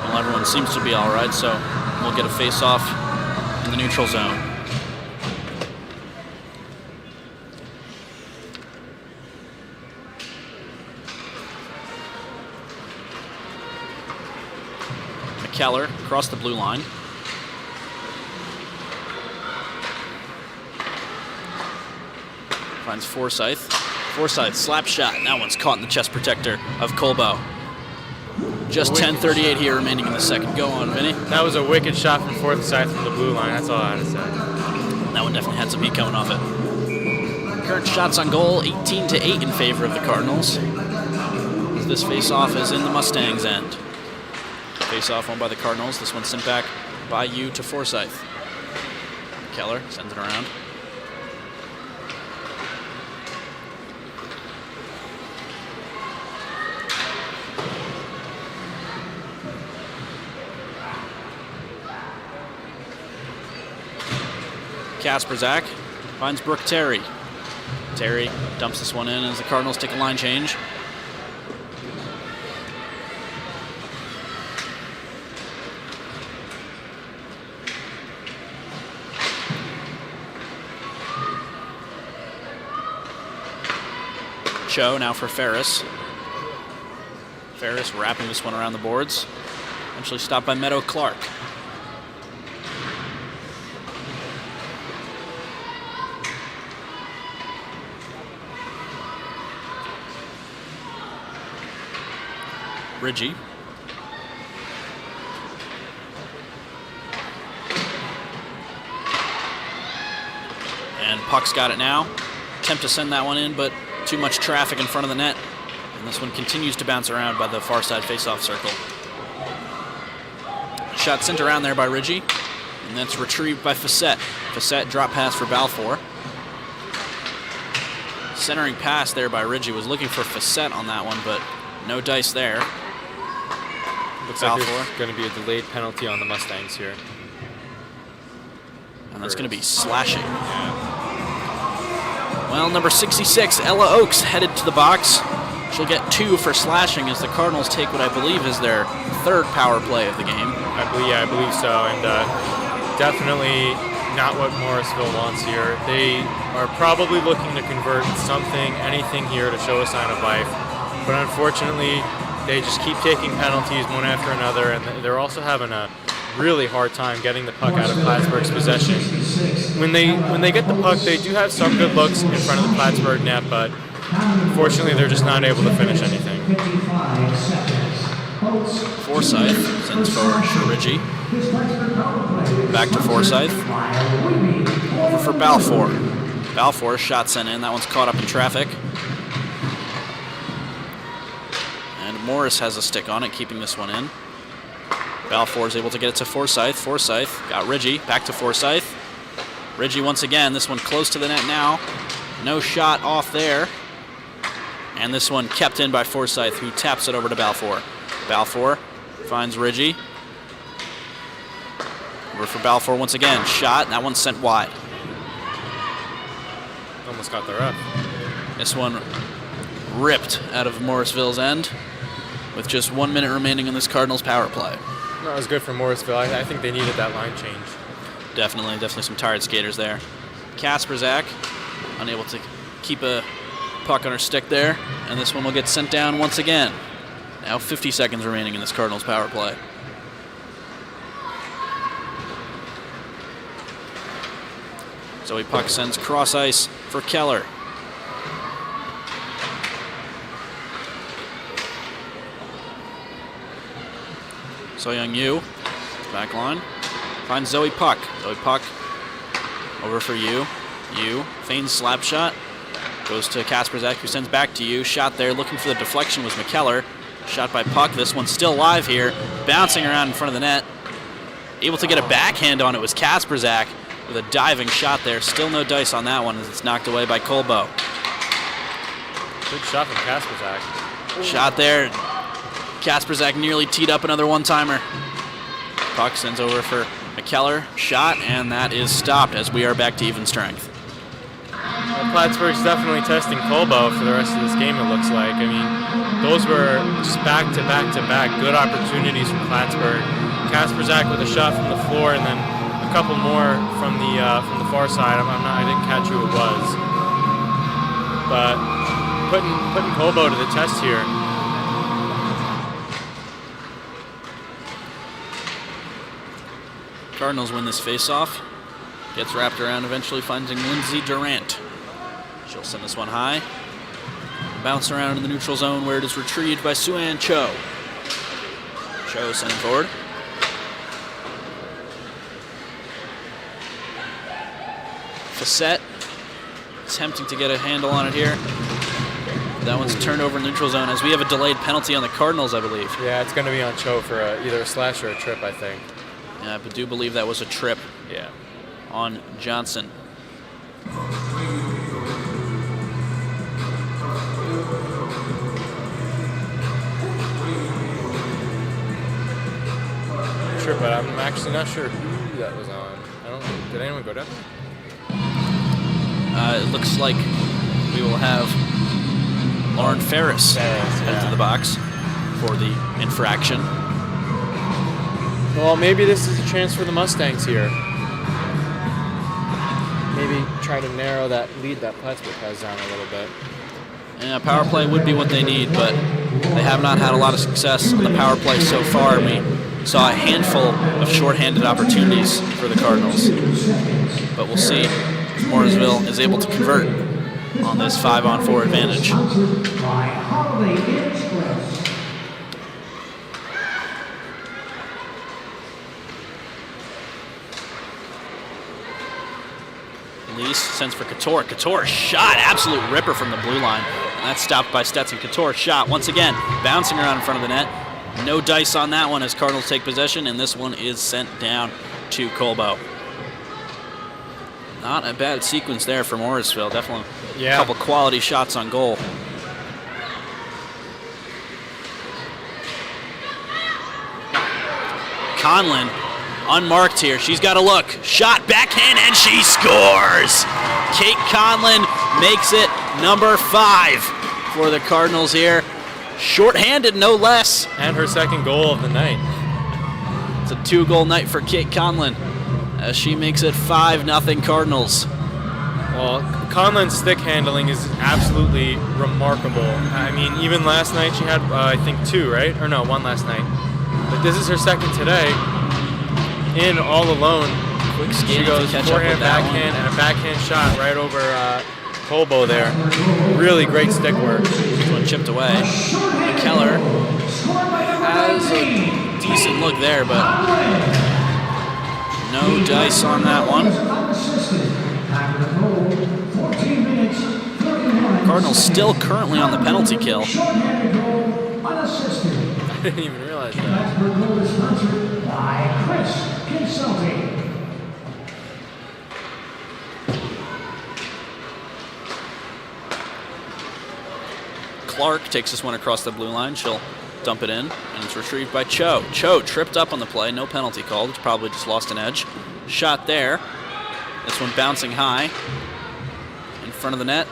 Well, everyone seems to be all right, so we'll get a face-off in the neutral zone. McKellar across the blue line. Finds Forsyth. Forsyth slap shot, and that one's caught in the chest protector of Colbo. Just 10:38 here remaining in the second. Go on, Vinny. That was a wicked shot from Forsyth from the blue line. That's all I had to say. That one definitely had some heat coming off it. Current shots on goal, 18-8 in favor of the Cardinals. As this face-off is in the Mustangs' end. Face-off won by the Cardinals. This one sent back by Yu to Forsyth. Keller sends it around. Kasperzak finds Brooke Terry. Terry dumps this one in as the Cardinals take a line change. Cho now for Ferris. Ferris wrapping this one around the boards. Eventually stopped by Meadow Clark. Ridgie. And Puck's got it now. Attempt to send that one in, but too much traffic in front of the net. And this one continues to bounce around by the far side faceoff circle. Shot sent around there by Ridgie, and that's retrieved by Facette. Facette drop pass for Balfour. Centering pass there by Ridgie, was looking for Facette on that one, but no dice there. Looks like there's going to be a delayed penalty on the Mustangs here. And that's going to be slashing. Well, number 66, Ella Oakes, headed to the box. She'll get 2 for slashing as the Cardinals take what I believe is their 3rd power play of the game. I believe so, and definitely not what Morrisville wants here. They are probably looking to convert something, anything here to show a sign of life, but unfortunately, they just keep taking penalties one after another, and they're also having a really hard time getting the puck out of Plattsburgh's possession. When they get the puck, they do have some good looks in front of the Plattsburgh net, but unfortunately, they're just not able to finish anything. Forsyth sends forward for Ridgie. Back to Forsyth. Over for Balfour. Balfour, shot sent in. That one's caught up in traffic. And Morris has a stick on it, keeping this one in. Balfour is able to get it to Forsyth. Forsyth got Ridgie. Back to Forsyth. Ridgie once again. This one close to the net now. No shot off there. And this one kept in by Forsyth, who taps it over to Balfour. Balfour finds Ridgie. Over for Balfour once again. Shot. That one's sent wide. Almost got the ref. This one ripped out of Morrisville's end with just 1 minute remaining in this Cardinals power play. That was good for Morrisville. I think they needed that line change. Definitely some tired skaters there. Kasperzak unable to keep a puck on her stick there, and this one will get sent down once again. Now 50 seconds remaining in this Cardinals power play. Zoe Puck sends cross ice for Keller. So Young Yu, back line, finds Zoe Puck. Zoe Puck over for Yu. Yu feigns slap shot. Goes to Kasperzak, who sends back to Yu. Shot there, looking for the deflection was McKellar. Shot by Puck. This one's still live here, bouncing around in front of the net. Able to get a backhand on it was Kasperzak with a diving shot there. Still no dice on that one as it's knocked away by Colbo. Good shot from Kasperzak. Shot there. Kasperzak nearly teed up another one-timer. Puck sends over for McKellar. Shot, and that is stopped as we are back to even strength. Well, Plattsburgh's definitely testing Colbo for the rest of this game, it looks like. I mean, those were just back-to-back-to-back good opportunities from Plattsburgh. Kasperzak with a shot from the floor, and then a couple more from the far side. I didn't catch who it was. But putting Colbo to the test here. Cardinals win this faceoff. Gets wrapped around, eventually finding Lindsay Durant. She'll send this one high. Bounce around in the neutral zone where it is retrieved by Sue-Ann Cho. Cho sending forward. Facette attempting to get a handle on it here. That one's turned over in the neutral zone as we have a delayed penalty on the Cardinals, I believe. Yeah, it's going to be on Cho for either a slash or a trip, I think. Yeah, I do believe that was a trip. Yeah. On Johnson. Trip, but I'm actually not sure who that was on. Did anyone go down? It looks like we will have Lauren Ferris head to the box for the infraction. Well, maybe this is a chance for the Mustangs here. Maybe try to narrow that lead that Plattsburgh has down a little bit. Yeah, power play would be what they need, but they have not had a lot of success on the power play so far. We saw a handful of shorthanded opportunities for the Cardinals, but we'll see if Morrisville is able to convert on this 5-on-4 advantage. Lease sends for Couture. Couture shot, absolute ripper from the blue line. And that's stopped by Stetson. Couture shot once again, bouncing around in front of the net. No dice on that one as Cardinals take possession, and this one is sent down to Colbo. Not a bad sequence there for Morrisville. Definitely a couple quality shots on goal. Conlon unmarked here. She's got a look. Shot backhand, and she scores! Kate Conlon makes it number 5 for the Cardinals here. Short-handed, no less. And her second goal of the night. It's a 2-goal night for Kate Conlon as she makes it 5-0 Cardinals. Well, Conlon's stick handling is absolutely remarkable. I mean, even last night she had, I think, 2, right? Or no, 1 last night. But this is her second today. In all alone. Quick scan. She goes forehand, backhand, and a backhand shot right over Colbo there. Really great stick work. This one chipped away. McKellar has a decent look there, but no dice on that one. Cardinals still currently on the penalty kill. I didn't even realize that. Clark takes this one across the blue line. She'll dump it in, and it's retrieved by Cho. Cho tripped up on the play. No penalty called. It's probably just lost an edge. Shot there. This one bouncing high in front of the net.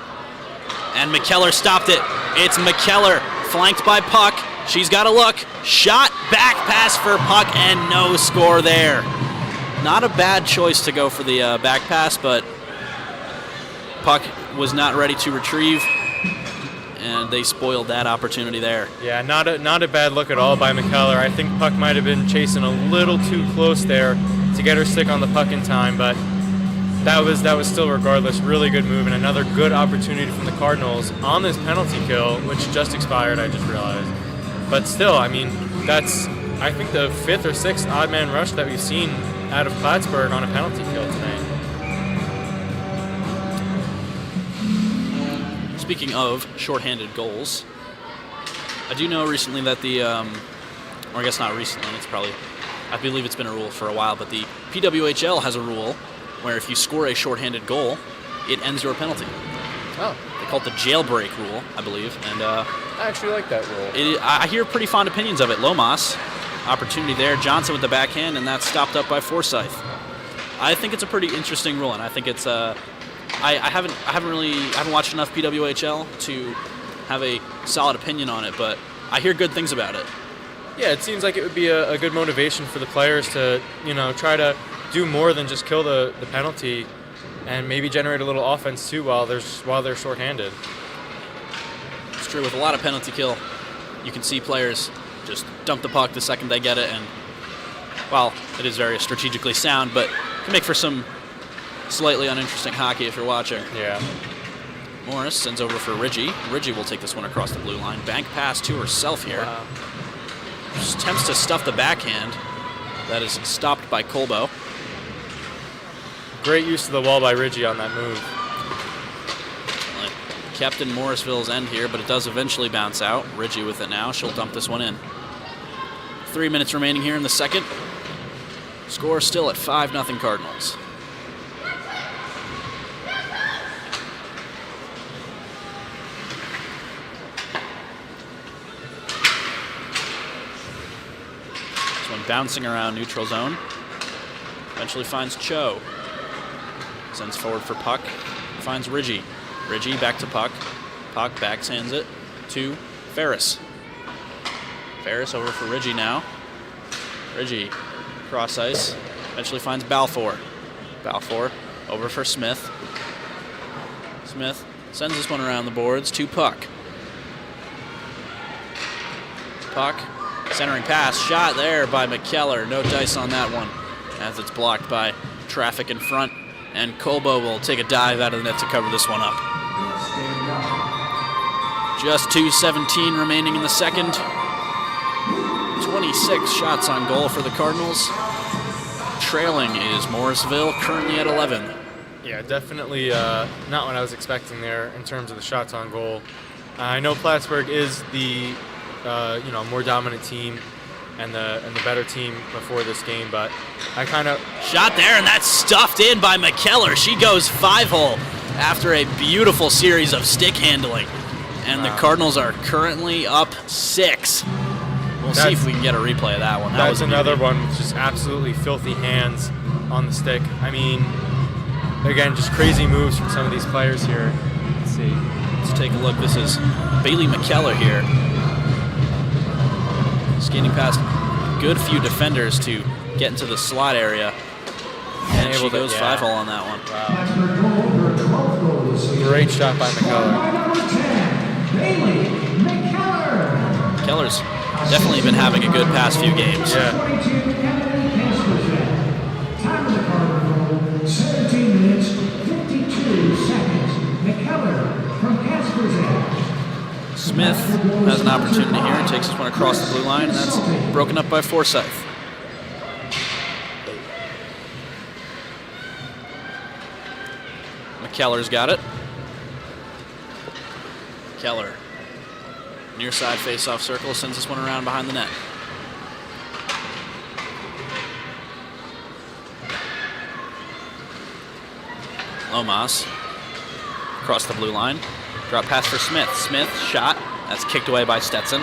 And McKellar stopped it. It's McKellar flanked by Puck. She's got a look. Shot, back pass for Puck, and no score there. Not a bad choice to go for the back pass, but Puck was not ready to retrieve, and they spoiled that opportunity there. Yeah, not a bad look at all by McKellar. I think Puck might have been chasing a little too close there to get her stick on the puck in time, but that was still, regardless, really good move, and another good opportunity from the Cardinals on this penalty kill, which just expired, I just realized. But still, I mean, that's, I think, the 5th or 6th odd man rush that we've seen out of Plattsburgh on a penalty kill tonight. Speaking of shorthanded goals, I do know recently that the, or I guess not recently, it's probably, I believe it's been a rule for a while, but the PWHL has a rule where if you score a shorthanded goal, it ends your penalty. Oh. They call it the jailbreak rule, I believe, and I actually like that rule. I hear pretty fond opinions of it. Lomas, opportunity there. Johnson with the backhand, and that's stopped up by Forsyth. I think it's a pretty interesting rule, and I think it's I haven't watched enough PWHL to have a solid opinion on it, but I hear good things about it. Yeah, it seems like it would be a good motivation for the players to, try to do more than just kill the penalty, and maybe generate a little offense too while they're shorthanded. It's true, with a lot of penalty kill, you can see players just dump the puck the second they get it, and well, it is very strategically sound, but can make for some slightly uninteresting hockey if you're watching. Yeah. Morris sends over for Ridgie. Ridgie will take this one across the blue line. Bank pass to herself here. Wow. Just attempts to stuff the backhand. That is stopped by Colbo. Great use of the wall by Ridgie on that move. Kept in Morrisville's end here, but it does eventually bounce out. Ridgie with it now. She'll dump this one in. 3 minutes remaining here in the second. Score still at 5-0 Cardinals. This one bouncing around neutral zone. Eventually finds Cho. Sends forward for Puck. Finds Ridgie. Ridgie back to Puck. Puck backhands it to Ferris. Ferris over for Ridgie now. Ridgie cross ice. Eventually finds Balfour. Balfour over for Smith. Smith sends this one around the boards to Puck. puck. Centering pass, shot there by McKellar. No dice on that one as it's blocked by traffic in front. And Colbo will take a dive out of the net to cover this one up. Just 2:17 remaining in the second. 26 shots on goal for the Cardinals. Trailing is Morrisville, currently at 11. Yeah, definitely not what I was expecting there in terms of the shots on goal. I know Plattsburgh is the more dominant team and the better team before this game, but I kind of shot there, and that's stuffed in by McKellar. She goes 5-hole after a beautiful series of stick handling, and the Cardinals are currently up 6. We'll see if we can get a replay of that one. That's another one with just absolutely filthy hands on the stick. I mean, again, just crazy moves from some of these players here. Let's see. Let's take a look. This is Bailey McKellar here. Skating past a good few defenders to get into the slot area. And she goes 5-hole on that one. Wow. Great shot by McKellar. McKellar's definitely been having a good past few games. Yeah. 17 minutes, 52 seconds. McKellar from Casper's Edge. Smith has an opportunity here and takes this one across the blue line, and that's broken up by Forsyth. McKellar's got it. Keller, near side face-off circle, sends this one around behind the net. Lomas across the blue line. Drop pass for Smith. Smith, shot. That's kicked away by Stetson.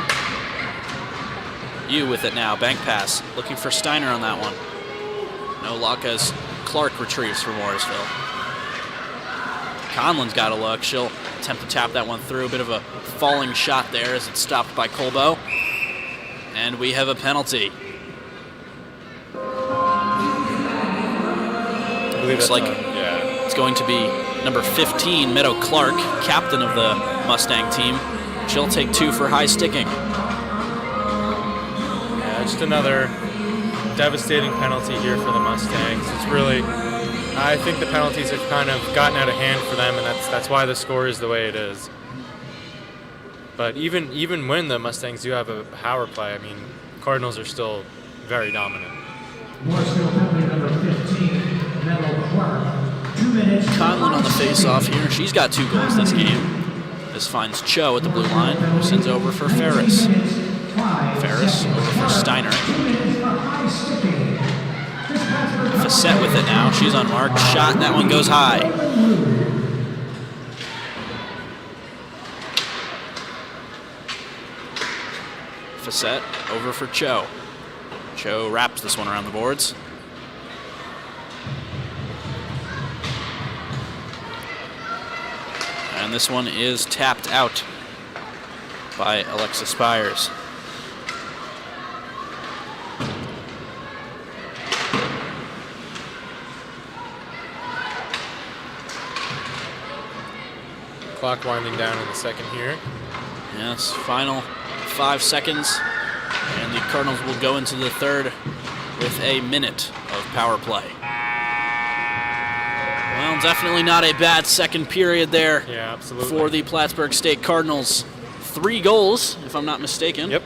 You with it now. Bank pass. Looking for Steiner on that one. No luck as Clark retrieves for Morrisville. Conlon's got a look. She'll attempt to tap that one through. A bit of a falling shot there as it's stopped by Colbo. And we have a penalty. Looks like it's going to be number 15, Meadow Clark, captain of the Mustang team. She'll take 2 for high sticking. Yeah, just another devastating penalty here for the Mustangs. It's really, I think the penalties have kind of gotten out of hand for them, and that's why the score is the way it is. But even when the Mustangs do have a power play, I mean, Cardinals are still very dominant. Number 15, Meadow Clark. 2 minutes. Conlon on the face-off here. She's got 2 goals this game. This finds Cho at the blue line, who sends over for Ferris. Ferris over for Steiner. Facette with it now. She's unmarked. Shot, and that one goes high. Facette over for Cho. Cho wraps this one around the boards. And this one is tapped out by Alexa Spires. Clock winding down in the second here. Yes, final 5 seconds. And the Cardinals will go into the third with a minute of power play. Well, definitely not a bad second period there. Yeah, absolutely. For the Plattsburgh State Cardinals. 3 goals, if I'm not mistaken. Yep.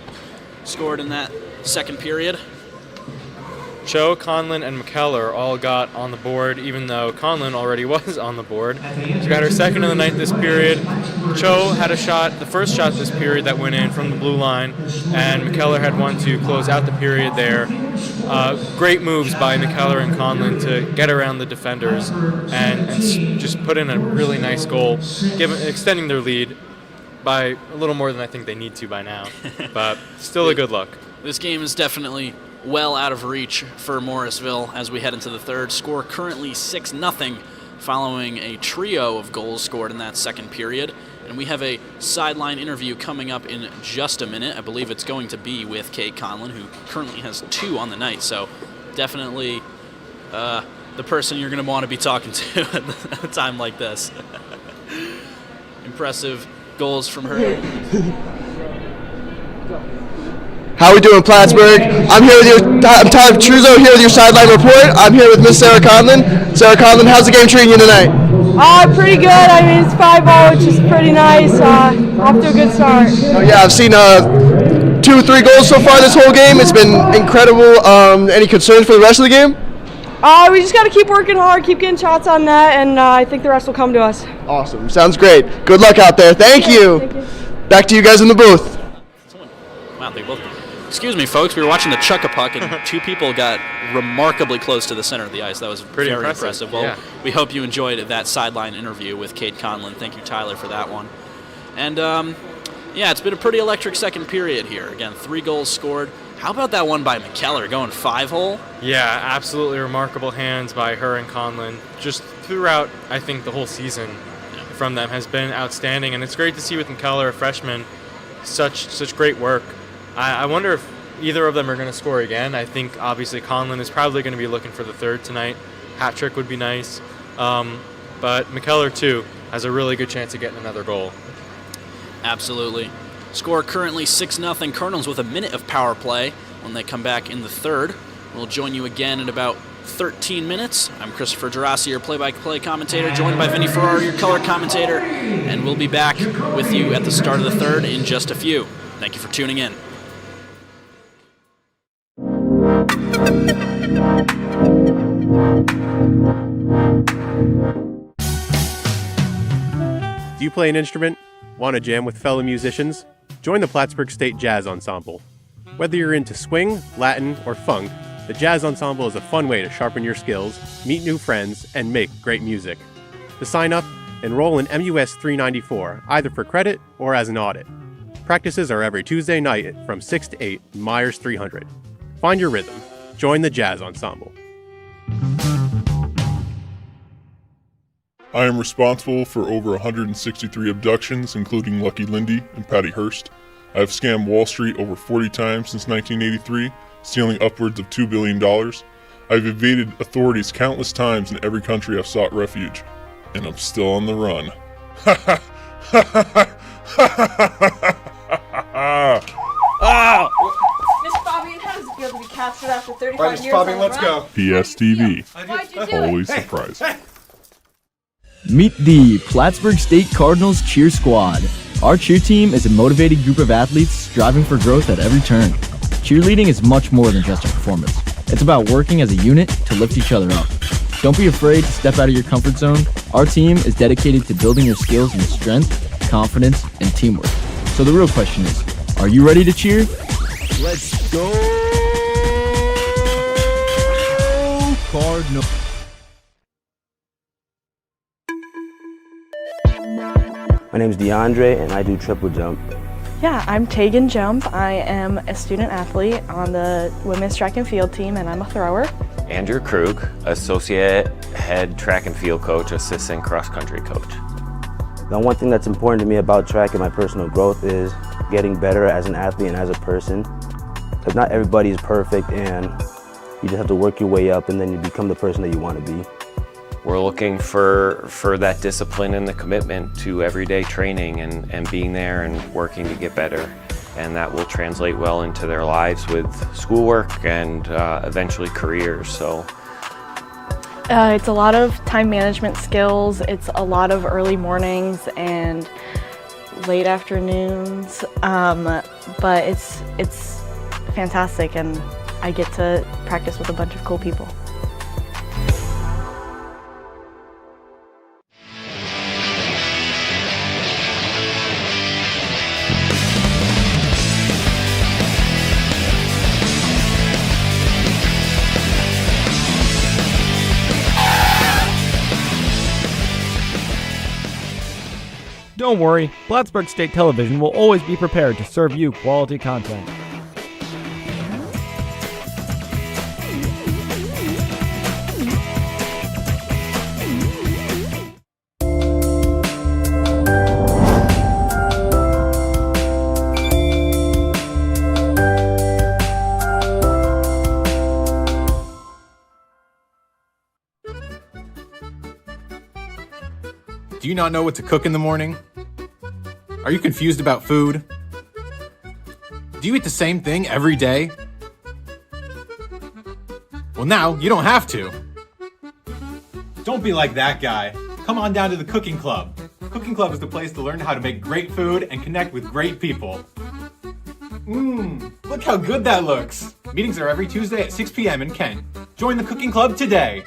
Scored in that second period. Cho, Conlon, and McKellar all got on the board, even though Conlon already was on the board. She got her second of the night this period. Cho had a shot, the first shot this period that went in from the blue line, and McKellar had one to close out the period there. Great moves by McKellar and Conlon to get around the defenders and just put in a really nice goal, extending their lead by a little more than I think they need to by now, but still a good look. This game is definitely well out of reach for Morrisville as we head into the third. Score currently 6-0 following a trio of goals scored in that second period. And we have a sideline interview coming up in just a minute. I believe it's going to be with Kate Conlon, who currently has 2 on the night. So definitely the person you're going to want to be talking to at a time like this. Impressive goals from her. How are we doing, Plattsburgh? I'm Tyler Petruzo here with your sideline report. I'm here with Miss Sarah Conlon. Sarah Conlon, how's the game treating you tonight? Pretty good. I mean, it's 5-0, which is pretty nice. Off to a good start. Oh, yeah, I've seen 2-3 goals so far this whole game. It's been incredible. Any concerns for the rest of the game? We just got to keep working hard, keep getting shots on net, and I think the rest will come to us. Awesome. Sounds great. Good luck out there. Thank you. Thank you. Back to you guys in the booth. Wow, they both. Excuse me, folks. We were watching the chuck a puck, and two people got remarkably close to the center of the ice. That was Pretty very impressive. Well, yeah. we hope you enjoyed that sideline interview with Kate Conlon. Thank you, Tyler, for that one. And yeah, it's been a pretty electric second period here. Again, 3 goals scored. How about that one by McKellar going 5-hole? Yeah, absolutely remarkable hands by her and Conlon. Just throughout, I think, the whole season from them has been outstanding, and it's great to see with McKellar, a freshman, such great work. I wonder if either of them are going to score again. I think obviously Conlon is probably going to be looking for the third tonight. Hat trick would be nice, but McKellar too has a really good chance of getting another goal. Absolutely. Score currently 6-0. Cardinals with a minute of power play when they come back in the third. We'll join you again in about 13 minutes. I'm Christopher Gerasi, your play-by-play commentator, joined by Vinny Ferrari, your color commentator, and we'll be back with you at the start of the third in just a few. Thank you for tuning in. Do you play an instrument? Want to jam with fellow musicians? Join the Plattsburgh State Jazz Ensemble. Whether you're into swing, Latin, or funk, the Jazz Ensemble is a fun way to sharpen your skills, meet new friends, and make great music. To sign up, enroll in MUS 394, either for credit or as an audit. Practices are every Tuesday night from 6 to 8 in Myers 300. Find your rhythm. Join the Jazz Ensemble. I am responsible for over 163 abductions, including Lucky Lindy and Patty Hearst. I have scammed Wall Street over 40 times since 1983, stealing upwards of $2 billion. I've evaded authorities countless times in every country I've sought refuge, and I'm still on the run. Miss Fabian, how does it feel to be captured after 35 years? Fabian, let's go. PSTV, always surprising. Meet the Plattsburgh State Cardinals Cheer Squad. Our cheer team is a motivated group of athletes striving for growth at every turn. Cheerleading is much more than just a performance. It's about working as a unit to lift each other up. Don't be afraid to step out of your comfort zone. Our team is dedicated to building your skills in strength, confidence, and teamwork. So the real question is, are you ready to cheer? Let's go, Cardinals! My name is DeAndre, and I do triple jump. Yeah, I'm Tegan Jump. I am a student athlete on the women's track and field team, and I'm a thrower. Andrew Krug, associate head track and field coach, assistant cross country coach. The one thing that's important to me about track and my personal growth is getting better as an athlete and as a person. Because not everybody is perfect, and you just have to work your way up, and then you become the person that you want to be. We're looking for that discipline and the commitment to everyday training and being there and working to get better. And that will translate well into their lives with schoolwork and eventually careers. So it's a lot of time management skills. It's a lot of early mornings and late afternoons. But it's fantastic, and I get to practice with a bunch of cool people. Don't worry, Plattsburgh State Television will always be prepared to serve you quality content. Do you not know what to cook in the morning? Are you confused about food? Do you eat the same thing every day? Well, now you don't have to. Don't be like that guy. Come on down to the Cooking Club. Cooking Club is the place to learn how to make great food and connect with great people. Look how good that looks. Meetings are every Tuesday at 6 p.m. in Kent. Join the Cooking Club today.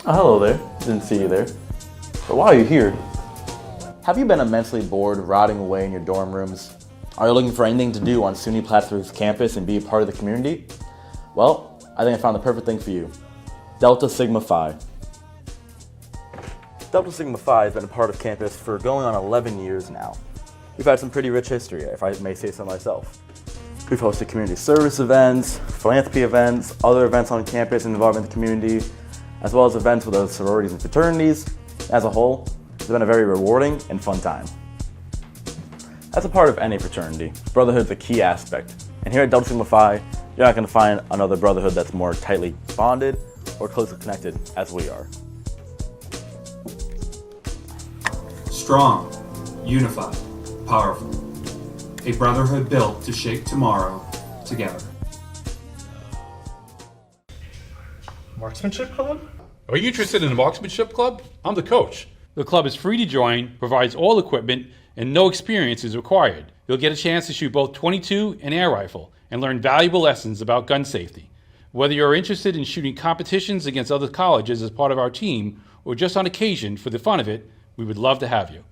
Oh, hello there. Didn't see you there. But while you're here, have you been immensely bored rotting away in your dorm rooms? Are you looking for anything to do on SUNY Plattsburgh's campus and be a part of the community? Well, I think I found the perfect thing for you. Delta Sigma Phi. Delta Sigma Phi has been a part of campus for going on 11 years now. We've had some pretty rich history, if I may say so myself. We've hosted community service events, philanthropy events, other events on campus involving the community, as well as events with other sororities and fraternities. As a whole, it's been a very rewarding and fun time. As a part of any fraternity, brotherhood is a key aspect. And here at Delta Sigma Phi, you're not going to find another brotherhood that's more tightly bonded or closely connected as we are. Strong, unified, powerful. A brotherhood built to shape tomorrow together. Marksmanship club? Are you interested in the Marksmanship Club? I'm the coach. The club is free to join, provides all equipment, and no experience is required. You'll get a chance to shoot both .22 and air rifle and learn valuable lessons about gun safety. Whether you're interested in shooting competitions against other colleges as part of our team or just on occasion for the fun of it, we would love to have you.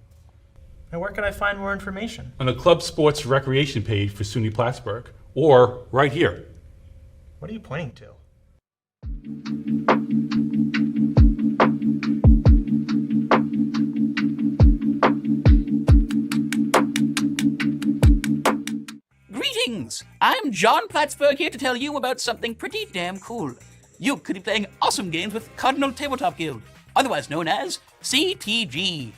And where can I find more information? On the club sports recreation page for SUNY Plattsburgh or right here. What are you pointing to? Greetings! I'm John Plattsburgh here to tell you about something pretty damn cool. You could be playing awesome games with Cardinal Tabletop Guild, otherwise known as CTG.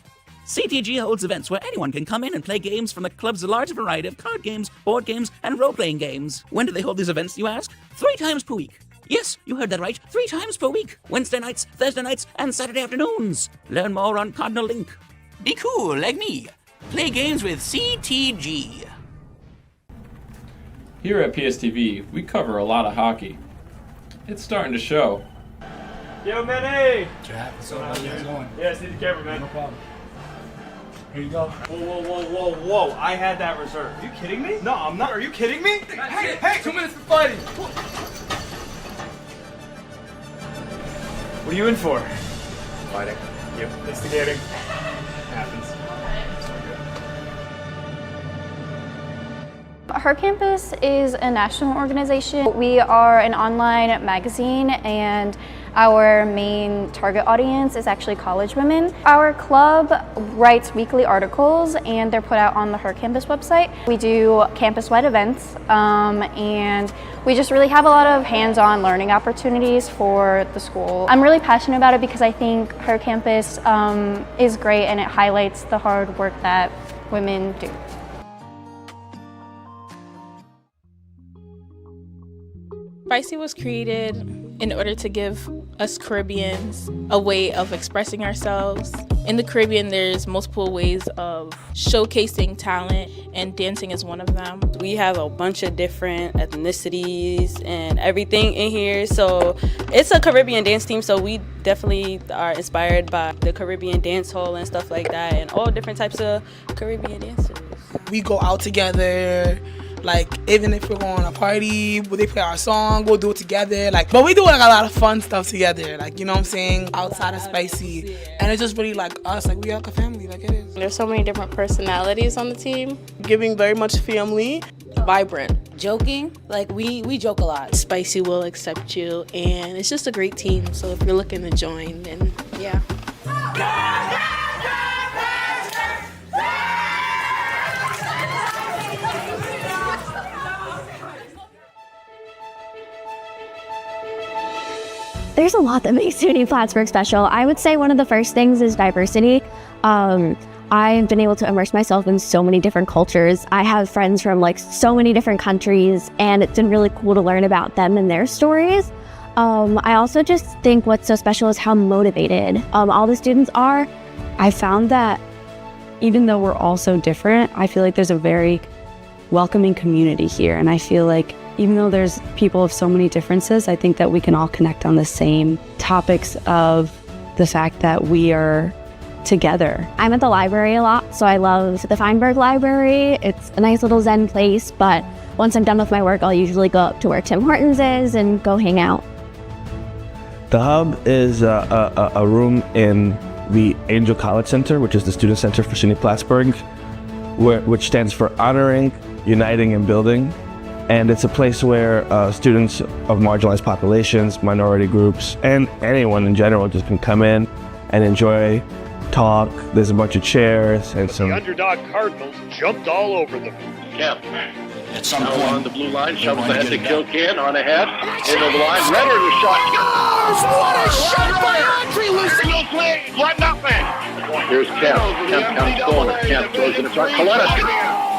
CTG holds events where anyone can come in and play games from the club's large variety of card games, board games, and role-playing games. When do they hold these events, you ask? 3 times per week. Yes, you heard that right. 3 times per week. Wednesday nights, Thursday nights, and Saturday afternoons. Learn more on Cardinal Link. Be cool like me. Play games with CTG. Here at PSTV, we cover a lot of hockey. It's starting to show. Yo, Manny! What's up? How's it going? Yeah, see the camera, man. No problem. Here you go. Whoa. I had that reserved. Are you kidding me? No, I'm not. Are you kidding me? Hey, 2 minutes for fighting. What are you in for? Fighting. Yep. Instigating. Happens. Her Campus is a national organization. We are an online magazine and our main target audience is actually college women. Our club writes weekly articles and they're put out on the Her Campus website. We do campus-wide events and we just really have a lot of hands-on learning opportunities for the school. I'm really passionate about it because I think Her Campus is great and it highlights the hard work that women do. Spicy was created in order to give us Caribbeans a way of expressing ourselves. In the Caribbean, there's multiple ways of showcasing talent, and dancing is one of them. We have a bunch of different ethnicities and everything in here, so it's a Caribbean dance team, so we definitely are inspired by the Caribbean dance hall and stuff like that, and all different types of Caribbean dancers. We go out together. Like, even if we're going to a party, they play our song, we'll do it together. Like, but we do like a lot of fun stuff together. Like, you know what I'm saying? Outside of Spicy. And it's just really like us. Like, we are like a family. Like, it is. There's so many different personalities on the team. Giving very much family. Vibrant. Joking. Like, we joke a lot. Spicy will accept you, and it's just a great team. So if you're looking to join, then yeah. There's a lot that makes SUNY Plattsburgh special. I would say one of the first things is diversity. I've been able to immerse myself in so many different cultures. I have friends from like so many different countries, and it's been really cool to learn about them and their stories. I also just think what's so special is how motivated all the students are. I found that even though we're all so different, I feel like there's a very welcoming community here, and I feel like even though there's people of so many differences, I think that we can all connect on the same topics of the fact that we are together. I'm at the library a lot, so I love the Feinberg Library. It's a nice little zen place, but once I'm done with my work, I'll usually go up to where Tim Hortons is and go hang out. The Hub is a room in the Angel College Center, which is the student center for SUNY Plattsburgh, which stands for Honoring, Uniting, and Building. And it's a place where students of marginalized populations, minority groups, and anyone in general just can come in and enjoy, talk. There's a bunch of chairs and some... The underdog Cardinals jumped all over them. Kemp. At some point on the blue line, shovels ahead to Kilcan, on ahead, into the line, Renner the shot. What a shot by Andre Lucy! What nothing! Here's Kemp. Kemp comes going. Kemp throws in the front. Coletta.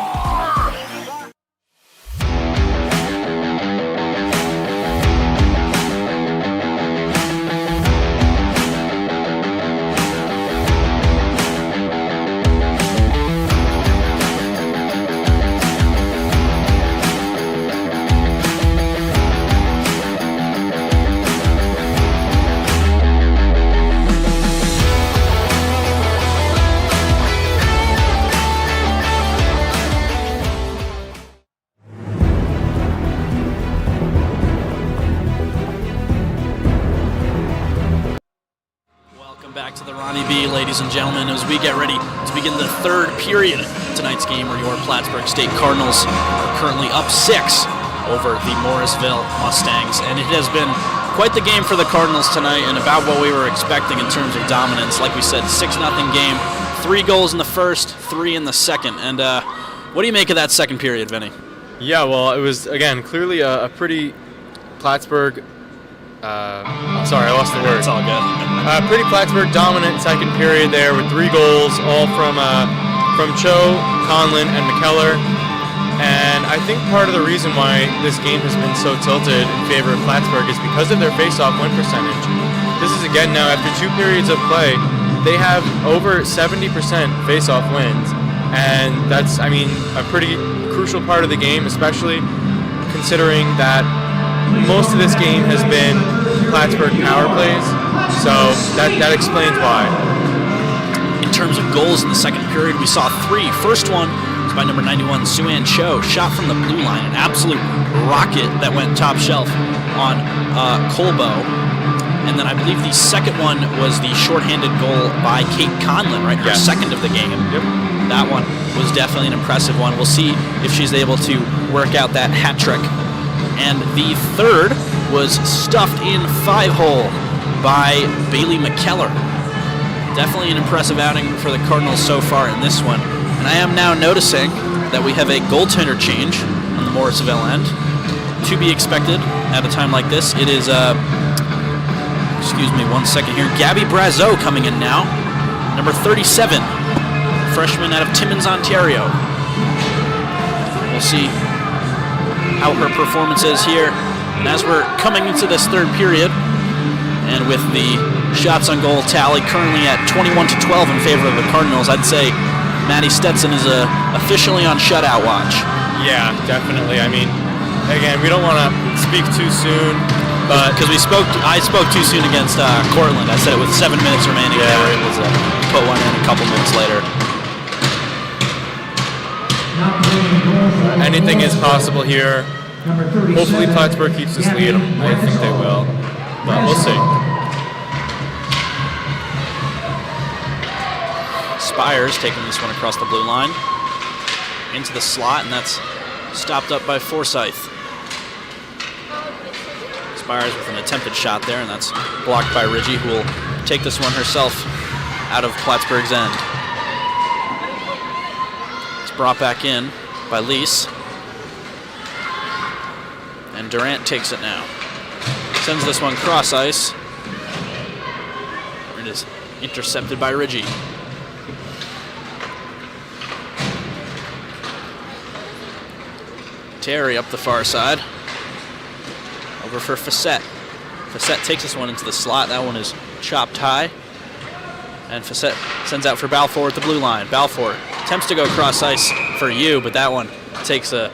Ladies and gentlemen, as we get ready to begin the third period of tonight's game, where your Plattsburgh State Cardinals are currently up 6 over the Morrisville Mustangs, and it has been quite the game for the Cardinals tonight, and about what we were expecting in terms of dominance. Like we said, 6-0 game, 3 goals in the first, 3 in the second. And what do you make of that second period, Vinny? Yeah, well, it was again clearly a pretty Plattsburgh. I'm sorry, I lost the word. It's all good. Pretty Plattsburgh dominant second period there with 3 goals, all from Cho, Conlon, and McKellar. And I think part of the reason why this game has been so tilted in favor of Plattsburgh is because of their face-off win percentage. This is again now after 2 periods of play, they have over 70% face-off wins, and that's, I mean, a pretty crucial part of the game, especially considering that most of this game has been Plattsburgh power plays, so that explains why. In terms of goals in the second period, we saw 3. First one was by number 91, Suan Cho, shot from the blue line, an absolute rocket that went top shelf on Colbo. And then I believe the second one was the shorthanded goal by Kate Conlon, right? Her second of the game. Yep. That one was definitely an impressive one. We'll see if she's able to work out that hat trick. And the third was stuffed in 5-hole by Bailey McKellar. Definitely an impressive outing for the Cardinals so far in this one. And I am now noticing that we have a goaltender change on the Morrisville end. To be expected at a time like this. It is, excuse me 1 second here, Gabby Brazeau coming in now. Number 37, freshman out of Timmins, Ontario. We'll see how her performance is here. And as we're coming into this third period, and with the shots on goal tally currently at 21-12 in favor of the Cardinals, I'd say Maddie Stetson is officially on shutout watch. Yeah, definitely. I mean, again, we don't want to speak too soon, but because I spoke too soon against Cortland. I said it with 7 minutes remaining. Yeah. They were able to put one in a couple minutes later. Anything is possible here. Hopefully Plattsburgh keeps this lead. I think they will, but we'll see. Spires taking this one across the blue line into the slot, and that's stopped up by Forsyth. Spires with an attempted shot there, and that's blocked by Ridgie, who will take this one herself out of Plattsburgh's end. It's brought back in by Lease. And Durant takes it now. Sends this one cross ice. It is intercepted by Ridgie. Terry up the far side. Over for Facette. Facette takes this one into the slot. That one is chopped high. And Facette sends out for Balfour at the blue line. Balfour attempts to go cross ice for you, but that one takes a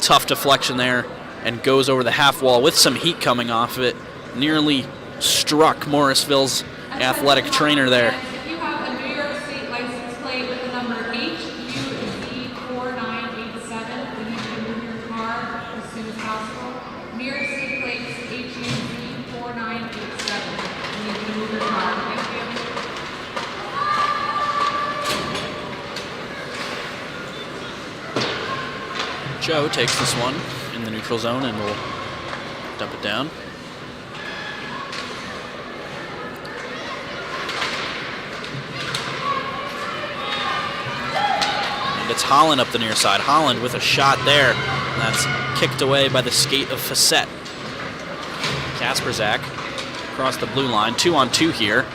tough deflection there and goes over the half wall with some heat coming off of it. Nearly struck Morrisville's athletic trainer there. If you have a New York State license plate with the number HUZ4987, we need you to move your car as soon as possible. New York State plate is HUZ4987. We need you to move your car. Thank you. Joe takes this one in the neutral zone and will dump it down. And it's Holland up the near side. Holland with a shot there. And that's kicked away by the skate of Facette. Kasperzak across the blue line. 2-on-2 here.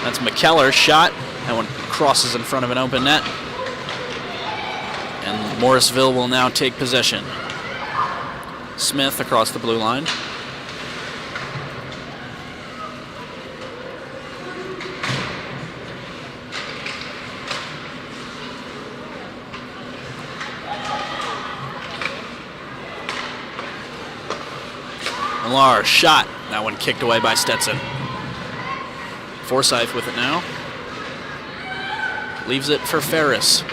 That's McKellar's shot. That one crosses in front of an open net. And Morrisville will now take possession. Smith across the blue line. Millar, shot. That one kicked away by Stetson. Forsyth with it now. Leaves it for Ferris.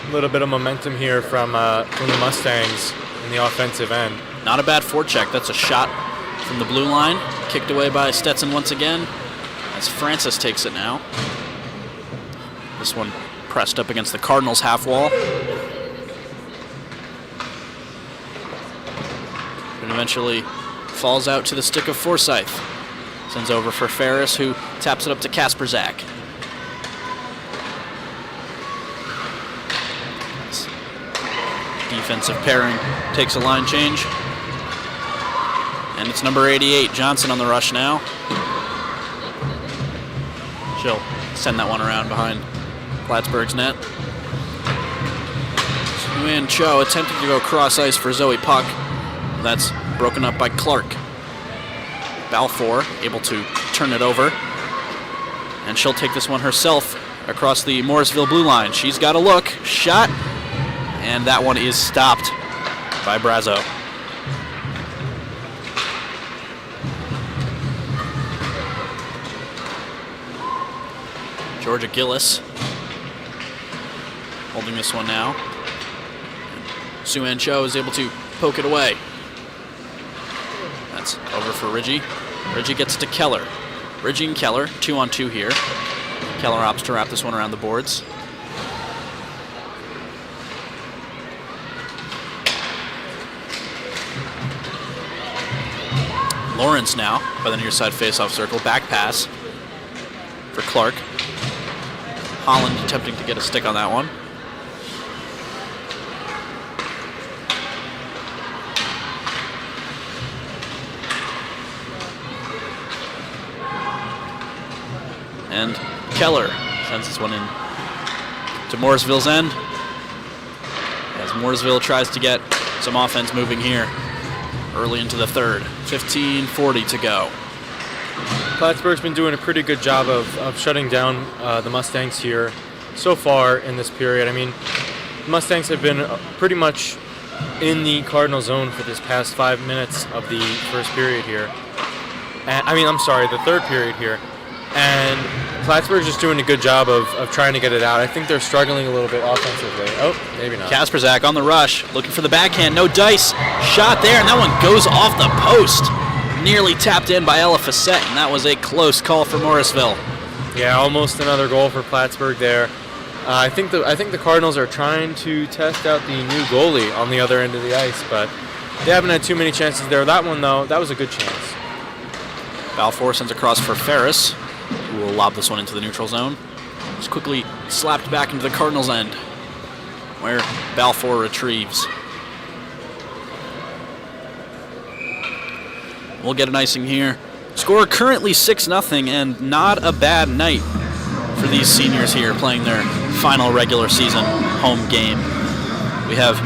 A little bit of momentum here from the Mustangs in the offensive end. Not a bad forecheck. That's a shot from the blue line. Kicked away by Stetson once again. As Francis takes it now. This one pressed up against the Cardinals' half wall. And eventually falls out to the stick of Forsyth. Sends over for Ferris, who taps it up to Kasperzak. Defensive pairing takes a line change. And it's number 88, Johnson on the rush now. She'll send that one around behind Plattsburgh's net. Nguyen Cho attempting to go cross ice for Zoe Puck. That's broken up by Clark. Balfour able to turn it over. And she'll take this one herself across the Morrisville blue line. She's got a look. Shot. And that one is stopped by Brazo. Georgia Gillis holding this one now. Sue-Ann Cho is able to poke it away. That's over for Ridgie. Ridgie gets it to Keller. Ridgie and Keller, 2-on-2 here. Keller opts to wrap this one around the boards. Lawrence now by the near side faceoff circle. Back pass for Clark. Holland attempting to get a stick on that one. And Keller sends this one in to Morrisville's end as Morrisville tries to get some offense moving here early into the third. 15:40 to go. Plattsburgh's been doing a pretty good job of shutting down the Mustangs here so far in this period. I mean, the Mustangs have been pretty much in the Cardinal zone for this past 5 minutes of the first period here. The third period here. And Plattsburgh's just doing a good job of trying to get it out. I think they're struggling a little bit offensively. Oh, maybe not. Kasperzak on the rush, looking for the backhand. No dice. Shot there, and that one goes off the post. Nearly tapped in by Ella Facette, and that was a close call for Morrisville. Yeah, almost another goal for Plattsburgh there. I think the Cardinals are trying to test out the new goalie on the other end of the ice, but they haven't had too many chances there. That one, though, that was a good chance. Balfour sends across for Ferris, who will lob this one into the neutral zone. Just quickly slapped back into the Cardinals' end, where Balfour retrieves. We'll get an icing here. Score currently 6-0, and not a bad night for these seniors here playing their final regular season home game. We have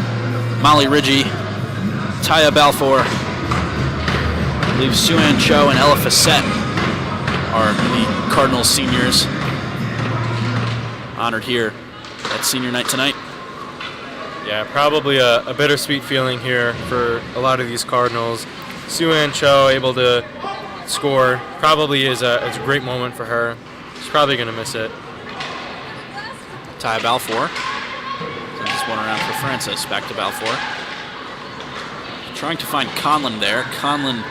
Molly Ridgey, Taya Balfour, I believe Sue-Ann Cho and Ella Facette are the Cardinals seniors honored here at senior night tonight. Yeah, probably a bittersweet feeling here for a lot of these Cardinals. Sue-Ann Cho able to score probably is a great moment for her. She's probably going to miss it. Taya Balfour sends this one around for Francis. Back to Balfour. Trying to find Conlon there. Conlon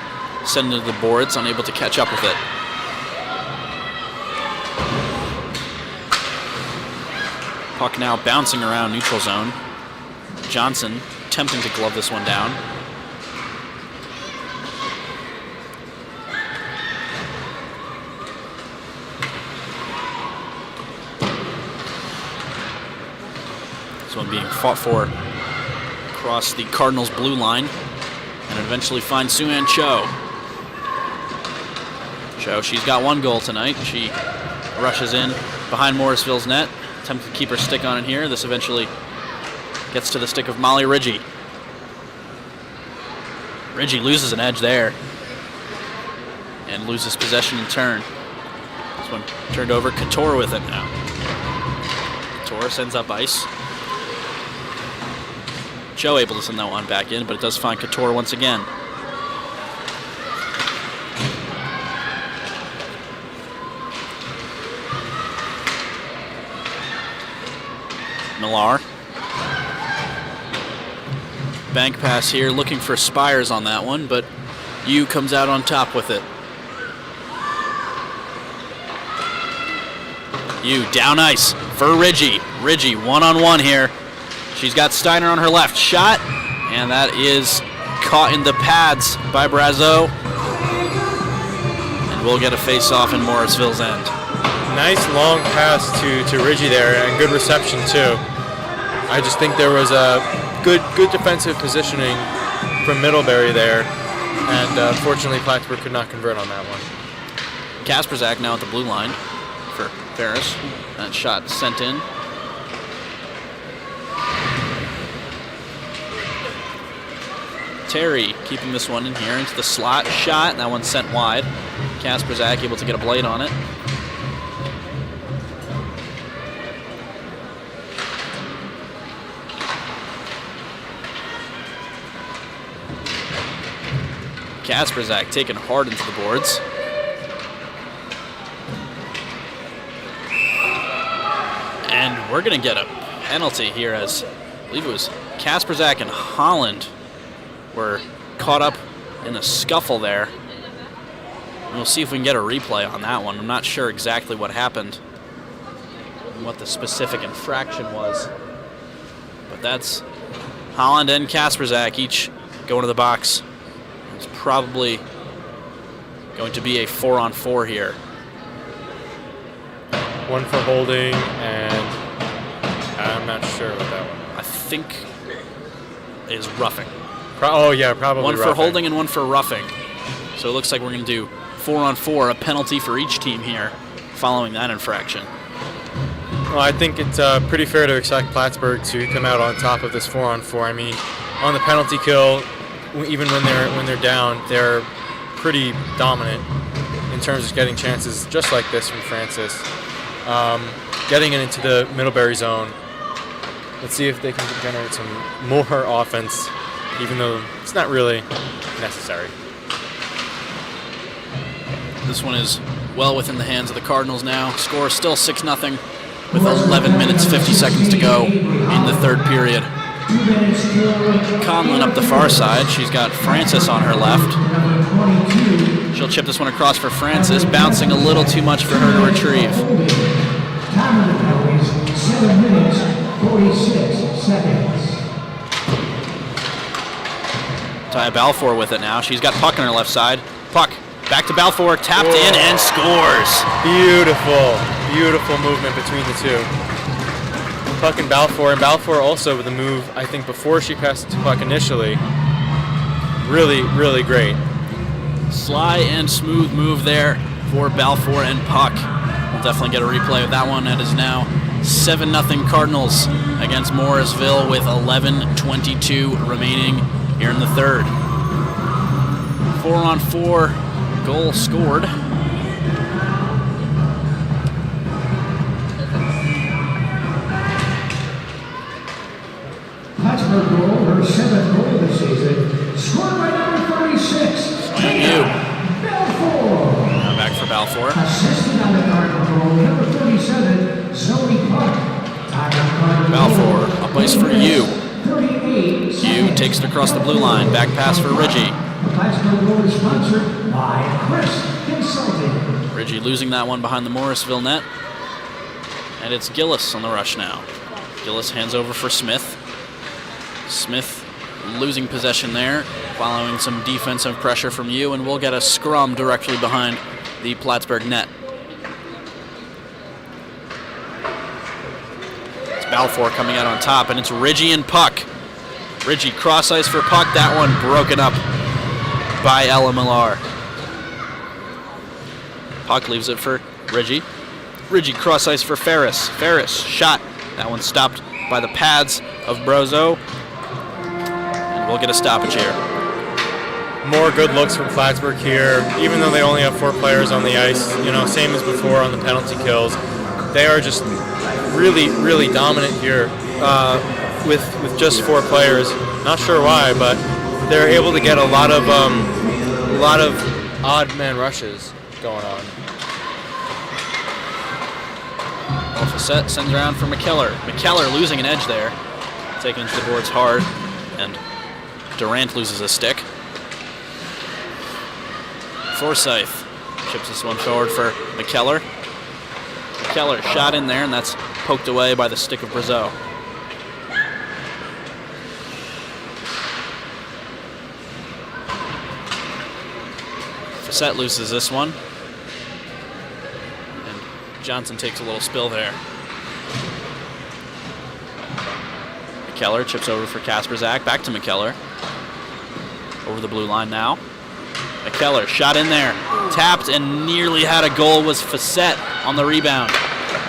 sending it to the boards, unable to catch up with it. Puck now bouncing around neutral zone. Johnson attempting to glove this one down. This one being fought for across the Cardinals' blue line, and eventually finds Sue-Ann Cho. Cho, she's got one goal tonight. She rushes in behind Morrisville's net, attempts to keep her stick on it here. This eventually gets to the stick of Molly Ridgey. Ridgey loses an edge there and loses possession in turn. This one turned over. Couture with it now. Couture sends up ice. Cho able to send that one back in, but it does find Couture once again. Millar. Bank pass here, looking for Spires on that one, but Yu comes out on top with it. Yu down ice for Ridgey. Ridgey one-on-one here. She's got Steiner on her left. Shot, and that is caught in the pads by Brazeau. And we'll get a face-off in Morrisville's end. Nice long pass to Ridgey there, and good reception too. I just think there was a good defensive positioning from Middlebury there, and unfortunately Plattsburgh could not convert on that one. Kasperzak now at the blue line for Ferris. That shot sent in. Terry keeping this one in here into the slot. Shot, and that one sent wide. Kasperzak able to get a blade on it. Kasperzak taken hard into the boards. And we're going to get a penalty here, as I believe it was Kasperzak and Holland were caught up in a scuffle there. We'll see if we can get a replay on that one. I'm not sure exactly what happened and what the specific infraction was. But that's Holland and Kasperzak each going to the box. It's probably going to be a 4-on-4 here. One for holding, and I'm not sure what that one. I think is roughing. Oh yeah, probably one roughing. For holding and one for roughing. So it looks like we're going to do 4-on-4, a penalty for each team here following that infraction. Well, I think it's pretty fair to expect Plattsburgh to come out on top of this 4-on-4. I mean, on the penalty kill, even when they're down, they're pretty dominant in terms of getting chances just like this from Francis. Getting it into the Middlebury zone. Let's see if they can generate some more offense, even though it's not really necessary. This one is well within the hands of the Cardinals now. Score still 6-0 with 11 minutes, 50 seconds to go in the third period. Conlon up the far side. She's got Francis on her left. She'll chip this one across for Francis, bouncing a little too much for her to retrieve. 7 minutes, 46 seconds. Taya Balfour with it now. She's got puck on her left side. Puck back to Balfour, tapped in and scores. Beautiful movement between the two. Puck and Balfour also with a move, I think, before she passed to Puck initially. Really great. Sly and smooth move there for Balfour and Puck. We'll definitely get a replay of that one. It is now 7-0 Cardinals against Morrisville with 11:22 remaining here in the third. 4-on-4 goal scored. Plattsburgh goal, her 7th goal this season, scored by number 36. Balfour. Now back for Balfour. Assisted on the Cardinal goal, number 37, Zoe Puck. Balfour, up ice for Yu. Yu takes it across the blue line. Back pass for Ridgie. The Plattsburgh goal is sponsored by Chris Consulting. Ridgie losing that one behind the Morrisville net. And it's Gillis on the rush now. Gillis hands over for Smith. Smith losing possession there, following some defensive pressure from Yu, and we'll get a scrum directly behind the Plattsburgh net. It's Balfour coming out on top, and it's Ridgie and Puck. Ridgie cross ice for Puck. That one broken up by Ella Millar. Puck leaves it for Ridgie. Ridgie cross ice for Ferris. Ferris shot. That one stopped by the pads of Brozo. And we'll get a stoppage here. More good looks from Plattsburgh here, even though they only have 4 players on the ice. You know, same as before on the penalty kills. They are just really dominant here with just 4 players. Not sure why, but they're able to get a lot of odd man rushes going on. Facette sends around for McKellar. McKellar losing an edge there, taking it to the boards hard, and Durant loses a stick. Forsyth chips this one forward for McKellar. McKellar shot in there, and that's poked away by the stick of Brazeau. Facette loses this one. And Johnson takes a little spill there. McKellar chips over for Kasperzak. Back to McKellar. Over the blue line now. McKellar shot in there. Tapped and nearly had a goal was Facette on the rebound.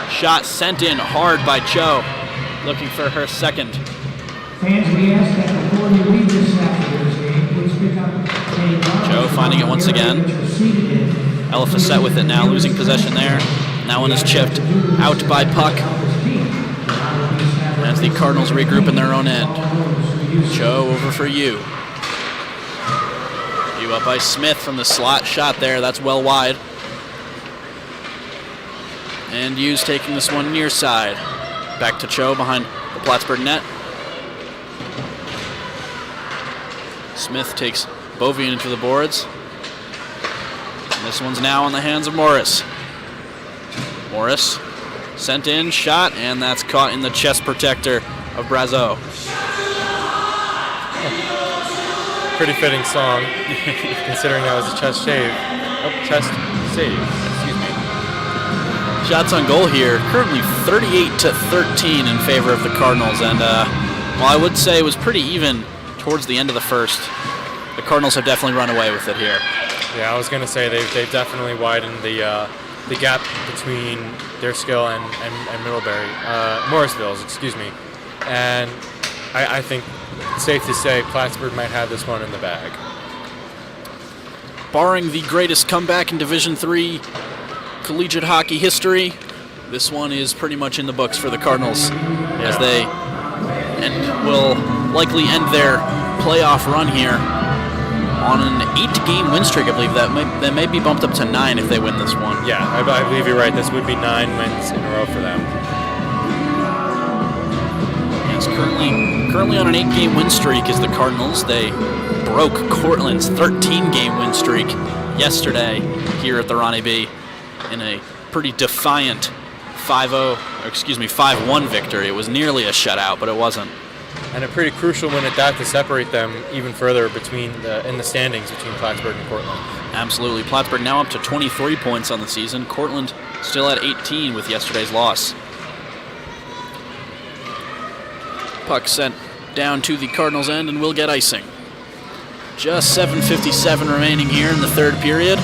Shot sent in hard by Cho. Looking for her second. Fans, we ask that before you leave this afternoon's game, please pick up a Cho finding it once again. Ella Facette with it now, losing possession there. That one is chipped out by Puck. As the Cardinals regroup in their own end. Cho over for Yu. Yu up by Smith from the slot shot there. That's well wide. And Yu's taking this one near side. Back to Cho behind the Plattsburgh net. Smith takes Bovian into the boards. And this one's now in the hands of Morris. Morris sent in, shot, and that's caught in the chest protector of Brazeau. Pretty fitting song, considering that was a chest shave. Oh, chest save, excuse me. Shots on goal here, currently 38-13 in favor of the Cardinals, and well, I would say it was pretty even towards the end of the first. The Cardinals have definitely run away with it here. Yeah, I was going to say they've definitely widened the gap between their skill and Middlebury, Morrisville's, excuse me. And I think it's safe to say Plattsburgh might have this one in the bag. Barring the greatest comeback in Division III collegiate hockey history, this one is pretty much in the books for the Cardinals, as they will likely end their playoff run here on an 8-game win streak, I believe. That may be bumped up to 9 if they win this one. Yeah, I believe you're right. This would be 9 wins in a row for them. Yes, currently on an 8-game win streak is the Cardinals. They broke Cortland's 13-game win streak yesterday here at the Ronnie B in a pretty defiant 5-1 victory. It was nearly a shutout, but it wasn't. And a pretty crucial win at that to separate them even further in the standings between Plattsburgh and Cortland. Absolutely. Plattsburgh now up to 23 points on the season. Cortland still at 18 with yesterday's loss. Puck sent down to the Cardinals' end and will get icing. Just 7:57 remaining here in the third period.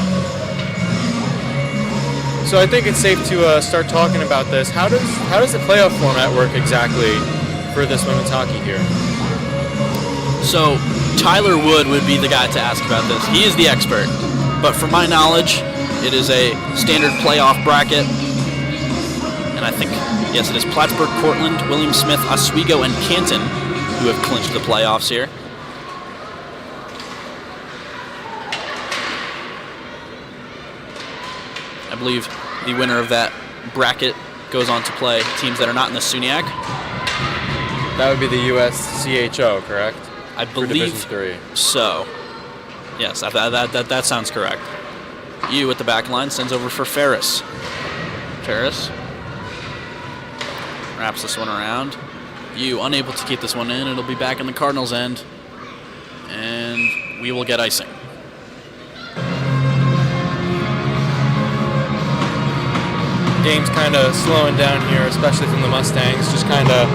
So I think it's safe to start talking about this. How does the playoff format work exactly for this women's hockey here? So Tyler Wood would be the guy to ask about this. He is the expert. But from my knowledge, it is a standard playoff bracket. And I think, yes, it is Plattsburgh, Cortland, William Smith, Oswego, and Canton who have clinched the playoffs here. I believe the winner of that bracket goes on to play teams that are not in the SUNYAC. That would be the USCHO, correct? I believe so. Yes, that sounds correct. You at the back line sends over for Ferris. Ferris wraps this one around. You unable to keep this one in. It'll be back in the Cardinals' end. And we will get icing. Game's kind of slowing down here, especially from the Mustangs, just kind of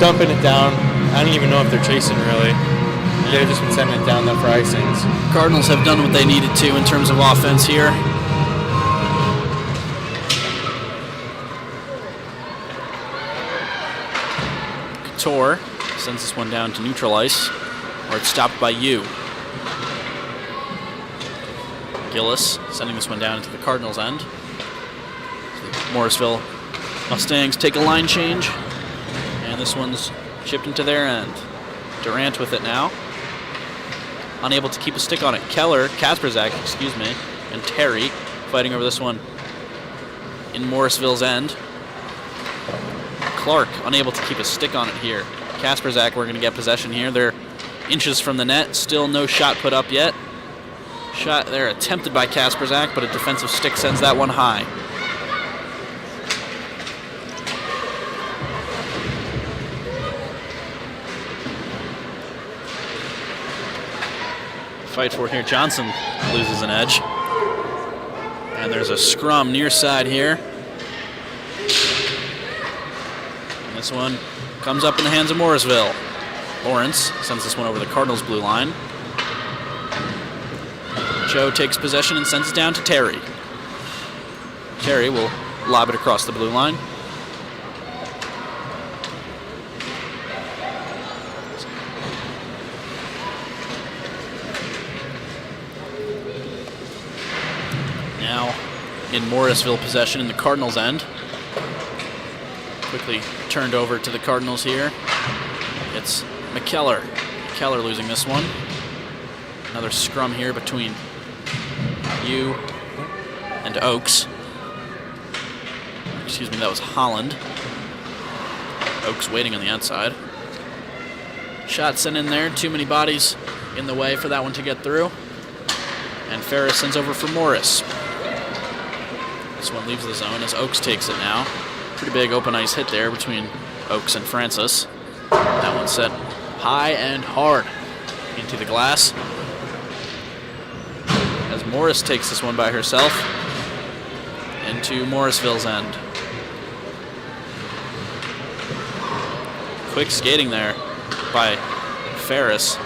dumping it down. I don't even know if they're chasing, really. They've just been sending it down there for icings. Cardinals have done what they needed to in terms of offense here. Couture sends this one down to neutral ice, where it's stopped by you. Gillis sending this one down into the Cardinals' end. Morrisville Mustangs take a line change, and this one's chipped into their end. Durant with it now. Unable to keep a stick on it. Kasperzak, and Terry fighting over this one in Morrisville's end. Clark unable to keep a stick on it here. Kasperzak, we're going to get possession here. They're inches from the net. Still no shot put up yet. Shot there attempted by Kasperzak, but a defensive stick sends that one high. Fight for it here. Johnson loses an edge. And there's a scrum near side here. And this one comes up in the hands of Morrisville. Lawrence sends this one over the Cardinals' blue line. Joe takes possession and sends it down to Terry. Terry will lob it across the blue line. Now in Morrisville possession in the Cardinals' end. Quickly turned over to the Cardinals here. It's McKellar. McKellar losing this one. Another scrum here between you and Oakes. Excuse me, that was Holland. Oakes waiting on the outside. Shot sent in there. Too many bodies in the way for that one to get through. And Ferris sends over for Morris. This one leaves the zone as Oakes takes it now. Pretty big open ice hit there between Oakes and Francis. That one set high and hard into the glass. As Morris takes this one by herself into Morrisville's end. Quick skating there by Ferris.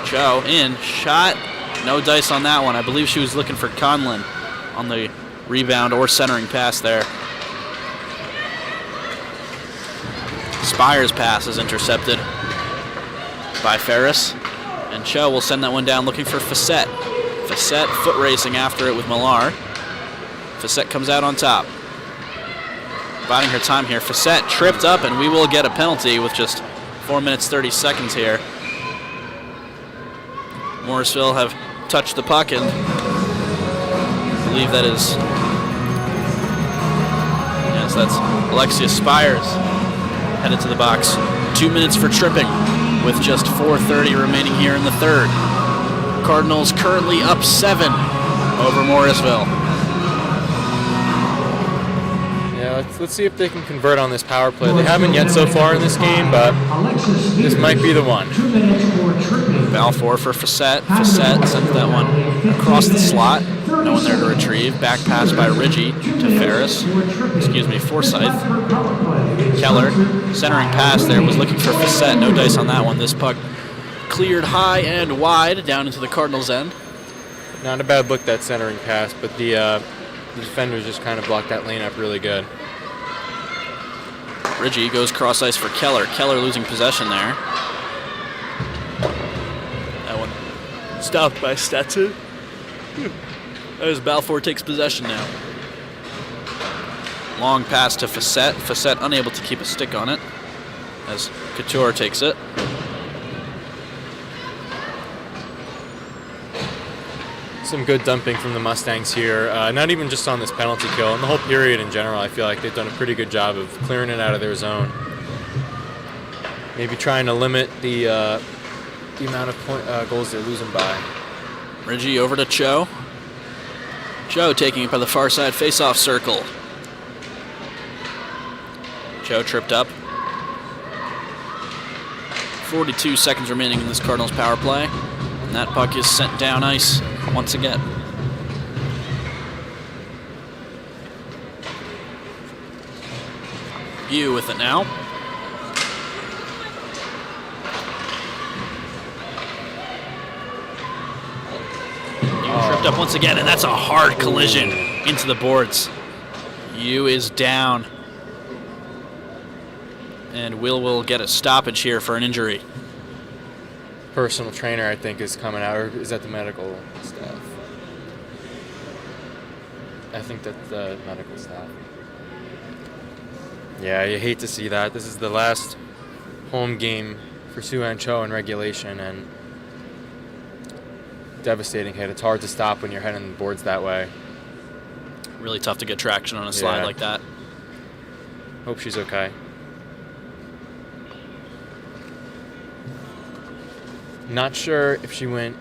Joe in, shot, no dice on that one. I believe she was looking for Conlon on the rebound or centering pass there. Spire's pass is intercepted by Ferris. And Cho will send that one down looking for Facette. Facette foot racing after it with Millar. Facette comes out on top. Biding her time here. Facette tripped up, and we will get a penalty with just 4 minutes 30 seconds here. Morrisville have touched the puck, and I believe that is, yes, that's Alexia Spires headed to the box. 2 minutes for tripping with just 4:30 remaining here in the third. Cardinals currently up 7 over Morrisville. Yeah, let's see if they can convert on this power play. They haven't yet so far in this game, but this might be the one. Balfour for Facette. Facette sends that one across the slot. No one there to retrieve. Back pass by Ridgie to Ferris. Forsyth. Keller, centering pass there, was looking for Facette. No dice on that one. This puck cleared high and wide down into the Cardinals' end. Not a bad look, that centering pass, but the defenders just kind of blocked that lane up really good. Ridgie goes cross ice for Keller. Keller losing possession there. That one stopped by Stetson. As Balfour takes possession now. Long pass to Facette. Facette unable to keep a stick on it as Couture takes it. Some good dumping from the Mustangs here, not even just on this penalty kill. In the whole period in general, I feel like they've done a pretty good job of clearing it out of their zone. Maybe trying to limit the amount of goals they're losing by. Ridgie over to Cho. Cho taking it by the far side face-off circle. Cho tripped up. 42 seconds remaining in this Cardinals power play. And that puck is sent down ice once again. View with it now. Tripped up once again, and that's a hard collision into the boards. Yu is down. And will get a stoppage here for an injury. Personal trainer, I think, is coming out, or is that the medical staff? I think that's the medical staff. Yeah, you hate to see that. This is the last home game for Soo-Ann Cho in regulation, and devastating hit. It's hard to stop when you're heading the boards that way. Really tough to get traction on a slide like that. Hope she's okay. Not sure if she went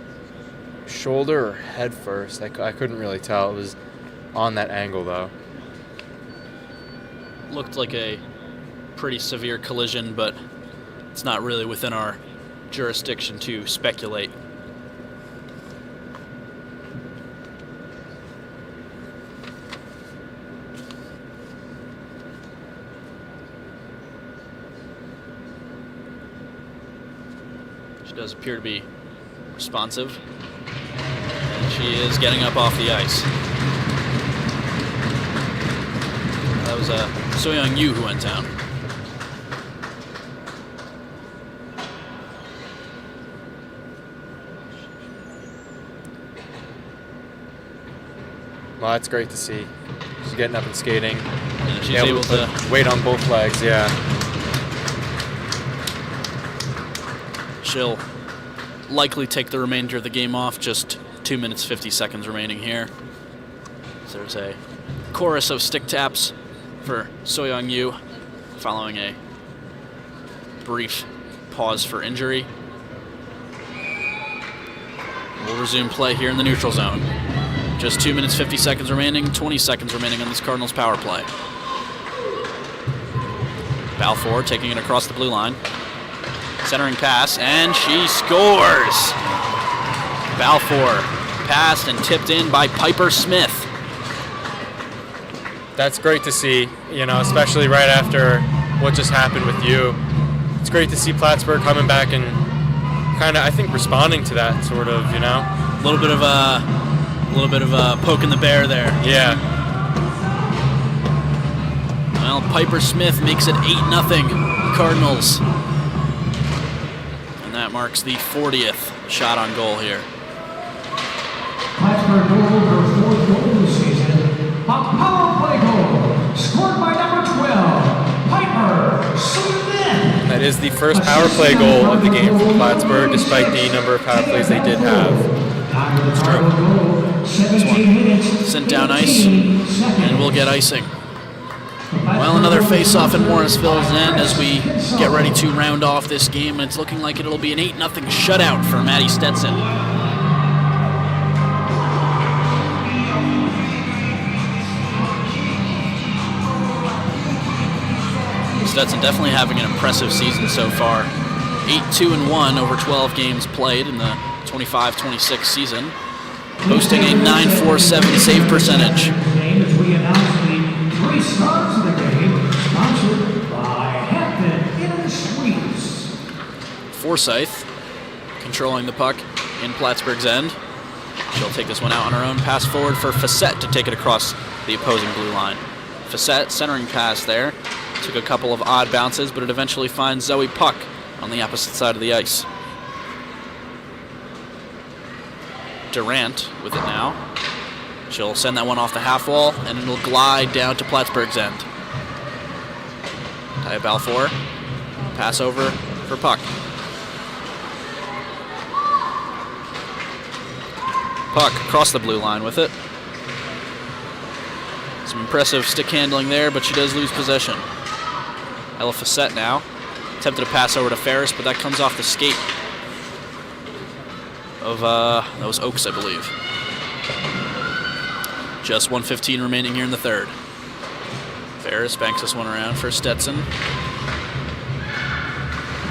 shoulder or head first. I couldn't really tell. It was on that angle, though. Looked like a pretty severe collision, but it's not really within our jurisdiction to speculate. Does appear to be responsive. And she is getting up off the ice. That was So-Young Yu who went down. Well, that's great to see. She's getting up and skating. And she's able to weight on both legs, yeah. She'll likely take the remainder of the game off. Just 2 minutes, 50 seconds remaining here. So there's a chorus of stick taps for So-Young Yu following a brief pause for injury. We'll resume play here in the neutral zone. Just 2 minutes, 50 seconds remaining, 20 seconds remaining on this Cardinals power play. Balfour taking it across the blue line. Centering pass, and she scores! Balfour passed and tipped in by Piper Smith. That's great to see, especially right after what just happened with you. It's great to see Plattsburgh coming back and kind of, I think, responding to that sort of, A little bit of a poke in the bear there. Yeah. Well, Piper Smith makes it 8-0 Cardinals. And that marks the 40th shot on goal here. Plattsburgh goal, her fourth goal of the season. A power play goal, scored by number 12, Piper Smith. That is the first power play goal of the game for Plattsburgh, despite the number of power plays they did have. It's true. This one sent down ice, and we'll get icing. Well, another face-off in Morrisville's end as we get ready to round off this game, and it's looking like it'll be an 8-0 shutout for Maddie Stetson. Stetson definitely having an impressive season so far. 8-2-1 over 12 games played in the 25-26 season, boasting a .947 save percentage. Forsyth controlling the puck in Plattsburgh's end. She'll take this one out on her own. Pass forward for Facette to take it across the opposing blue line. Facette centering pass there. Took a couple of odd bounces, but it eventually finds Zoe Puck on the opposite side of the ice. Durant with it now. She'll send that one off the half wall, and it'll glide down to Plattsburgh's end. Taya Balfour, pass over for Puck. Puck across the blue line with it. Some impressive stick handling there, but she does lose possession. Ella Facette now. Attempted to pass over to Ferris, but that comes off the skate of, that was Oaks, I believe. Just 1:15 remaining here in the third. Ferris banks this one around for Stetson.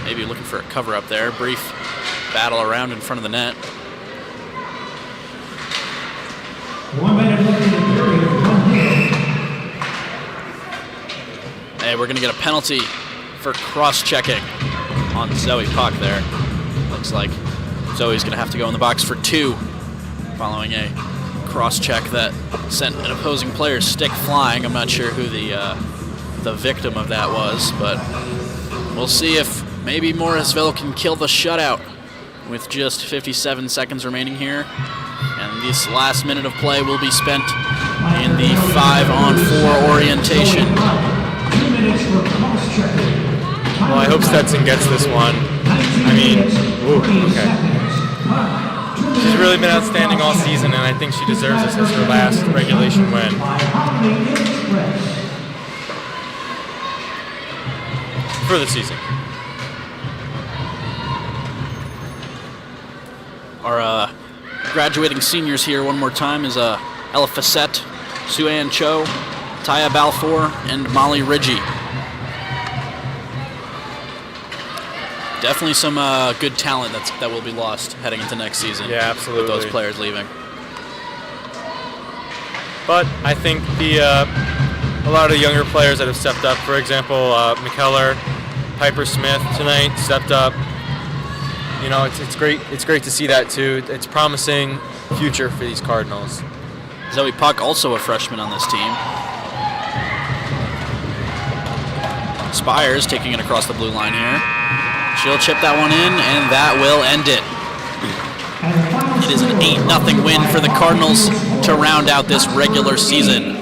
Maybe looking for a cover up there. Brief battle around in front of the net. 1 minute left in the period. Hey, we're going to get a penalty for cross-checking on Zoe Puck there. Looks like Zoe's going to have to go in the box for 2 following a cross-check that sent an opposing player's stick flying. I'm not sure who the victim of that was, but we'll see if maybe Morrisville can kill the shutout with just 57 seconds remaining here. And this last minute of play will be spent in the 5-on-4 orientation. Well, I hope Stetson gets this one. I mean, okay. She's really been outstanding all season, and I think she deserves this as her last regulation win. For the season. Our graduating seniors here one more time is Ella Facette, Sue-Ann Cho, Taya Balfour, and Molly Ridgie. Definitely some good talent that will be lost heading into next season. Yeah, absolutely. With those players leaving. But I think a lot of the younger players that have stepped up, for example, McKellar, Piper Smith tonight stepped up. You know, it's great. It's great to see that too. It's promising future for these Cardinals. Zoe Puck, also a freshman on this team. Spires taking it across the blue line here. She'll chip that one in, and that will end it. It is an 8-0 win for the Cardinals to round out this regular season.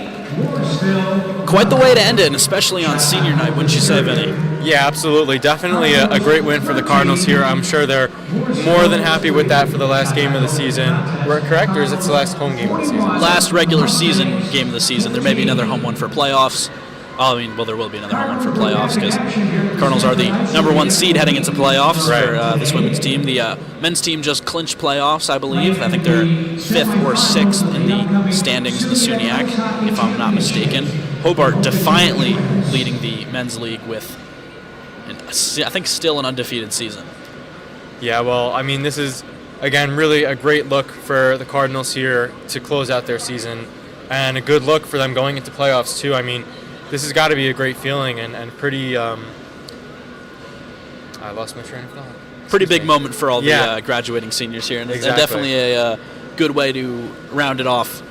Quite the way to end it, and especially on senior night, wouldn't you say, Vinny? Yeah, absolutely. Definitely a great win for the Cardinals here. I'm sure they're more than happy with that for the last game of the season. We're correct, or is it the last home game of the season? Last regular season game of the season. There may be another home one for playoffs. Oh, I mean, well, there will be another home one for playoffs because Cardinals are the #1 seed heading into playoffs for this women's team. The men's team just clinched playoffs, I believe. I think they're 5th or 6th in the standings in the SUNYAC, if I'm not mistaken. Hobart defiantly leading the men's league with, I think, still an undefeated season. Yeah, well, I mean, this is, again, really a great look for the Cardinals here to close out their season, and a good look for them going into playoffs, too. I mean, this has got to be a great feeling and pretty, I lost my train of thought. Pretty big moment for all the graduating seniors here, and Exactly. definitely a good way to round off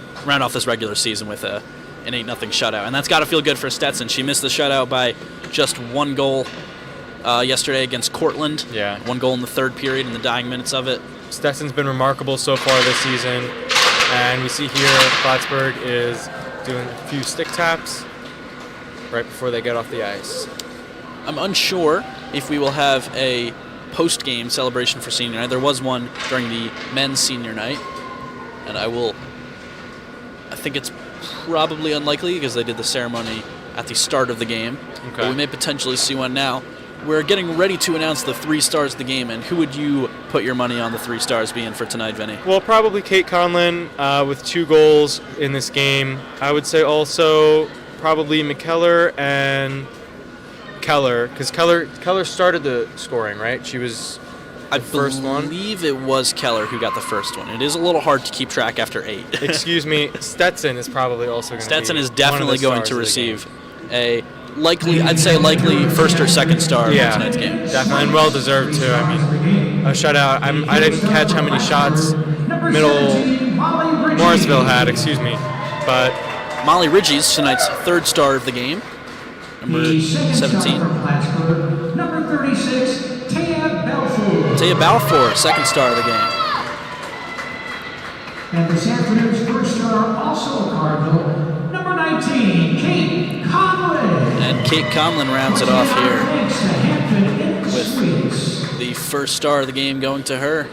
this regular season with an 8-0 shutout. And that's got to feel good for Stetson. She missed the shutout by just 1 goal yesterday against Cortland. Yeah. 1 goal in the third period in the dying minutes of it. Stetson's been remarkable so far this season, and we see here Plattsburgh is doing a few stick taps right before they get off the ice. I'm unsure if we will have a post-game celebration for senior night. There was one during the men's senior night, and I think it's probably unlikely because they did the ceremony at the start of the game. Okay. But we may potentially see one now. We're getting ready to announce the 3 stars of the game, and who would you put your money on the 3 stars being for tonight, Vinny? Well, probably Kate Conlon with 2 goals in this game. I would say also probably McKellar and Keller, because Keller started the scoring, right? She was the first one. I believe it was Keller who got the first one. It is a little hard to keep track after 8. Excuse me, Stetson is probably also going to be Stetson is definitely going to receive a likely first or second star for tonight's game. Definitely, and well deserved too. I mean, a shutout. I didn't catch how many shots Morrisville had. Excuse me, but Molly Ridgey's tonight's 3rd star of the game, number 17. Number 36, Taya Balfour. Taya Balfour, 2nd star of the game. And this afternoon's 1st star, also a Cardinal, number 19, Kate Conlon. And Kate Conlon rounds it off here with the 1st star of the game going to her.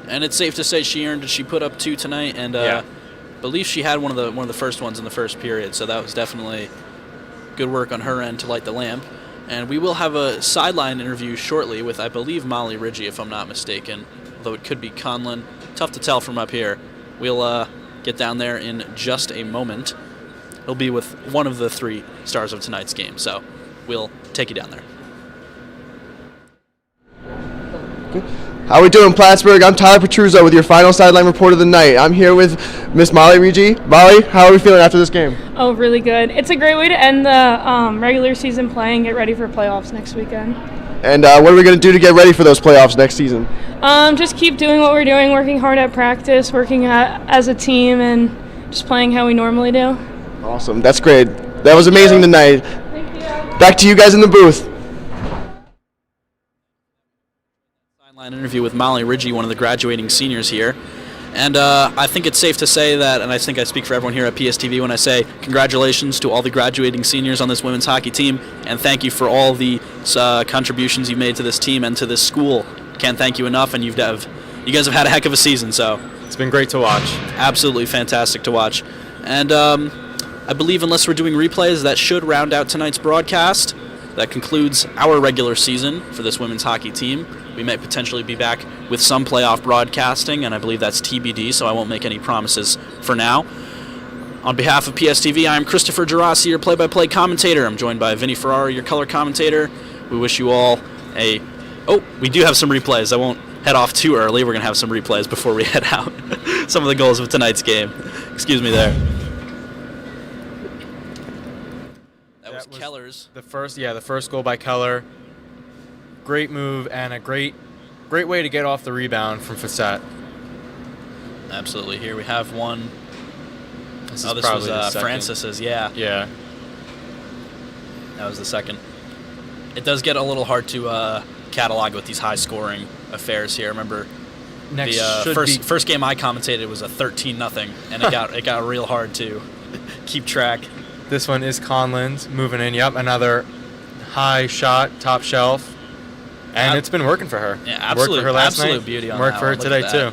And it's safe to say she earned it. She put up 2 tonight, and I believe she had one of the first ones in the first period. So that was definitely good work on her end to light the lamp. And we will have a sideline interview shortly with, I believe, Molly Ridgey, if I'm not mistaken. Although it could be Conlon. Tough to tell from up here. We'll get down there in just a moment. He'll be with one of the 3 stars of tonight's game, so we'll take you down there. How are we doing, Plattsburgh? I'm Tyler Petruzzo with your final sideline report of the night. I'm here with Miss Molly Ridgey. Molly, how are we feeling after this game? Oh, really good. It's a great way to end the regular season play and get ready for playoffs next weekend. And what are we going to do to get ready for those playoffs next season? Just keep doing what we're doing, working hard at practice, working as a team, and just playing how we normally do. Awesome. That's great. That was amazing tonight. Thank you. Back to you guys in the booth. Sideline interview with Molly Ridgey, one of the graduating seniors here. And I think it's safe to say that, and I think I speak for everyone here at PSTV when I say congratulations to all the graduating seniors on this women's hockey team, and thank you for all the contributions you've made to this team and to this school. Can't thank you enough, and you guys have had a heck of a season, so it's been great to watch. Absolutely fantastic to watch. And I believe unless we're doing replays, that should round out tonight's broadcast. That concludes our regular season for this women's hockey team. We may potentially be back with some playoff broadcasting, and I believe that's TBD, so I won't make any promises for now. On behalf of PSTV, I'm Christopher Gerasi, your play-by-play commentator. I'm joined by Vinny Ferrari, your color commentator. We wish you all a... Oh, we do have some replays. I won't head off too early. We're going to have some replays before we head out. Some of the goals of tonight's game. Excuse me there. That was Keller's. The first goal by Keller. Great move and a great way to get off the rebound from Facette. Absolutely. Here we have one. This was Francis's, yeah. Yeah. That was the second. It does get a little hard to catalog with these high-scoring affairs here. Remember, the first game I commentated was a 13-0, and it got real hard to keep track. This one is Conlon's moving in. Yep, another high shot, top shelf. And it's been working for her. Yeah, absolute, worked for her last absolute night. beauty on Worked that for her one. today, Look at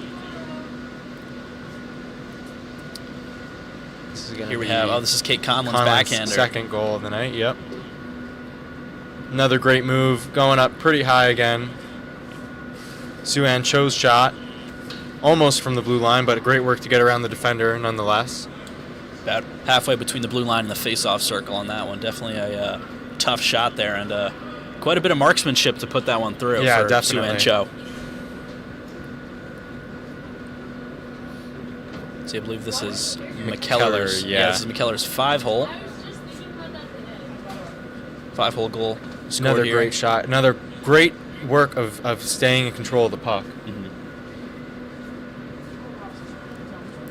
too. Here we have, this is Kate Conlon's backhander. Second goal of the night, yep. Another great move, going up pretty high again. Sue-Ann Cho's shot, almost from the blue line, but great work to get around the defender nonetheless. About halfway between the blue line and the face-off circle on that one. Definitely a tough shot there, and quite a bit of marksmanship to put that one through for Sue-Ann Cho. See, I believe this is McKellar's. Yeah, this is McKellar's 5-hole. 5-hole goal scored Another here. great shot. Another great work of staying in control of the puck. Mm-hmm.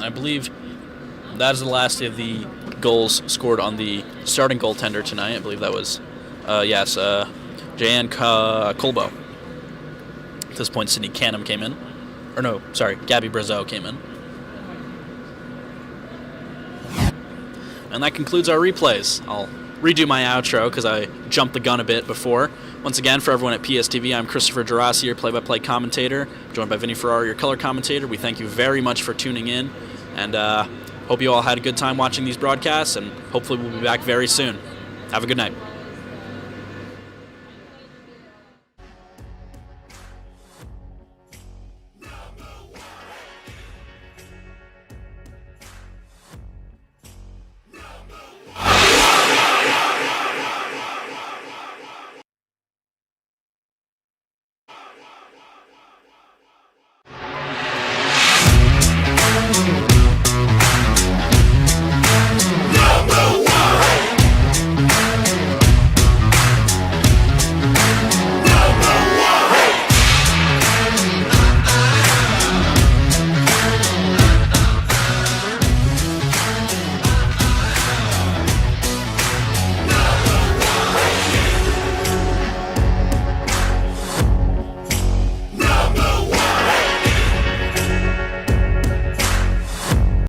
I believe that is the last of the goals scored on the starting goaltender tonight. I believe that was, Jan Colbo. At this point, Sydney Canham came in. Or no, sorry, Gabby Brazeau came in. And that concludes our replays. I'll redo my outro because I jumped the gun a bit before. Once again, for everyone at PSTV, I'm Christopher Gerasi, your play-by-play commentator, joined by Vinny Ferrari, your color commentator. We thank you very much for tuning in, and hope you all had a good time watching these broadcasts, and hopefully we'll be back very soon. Have a good night.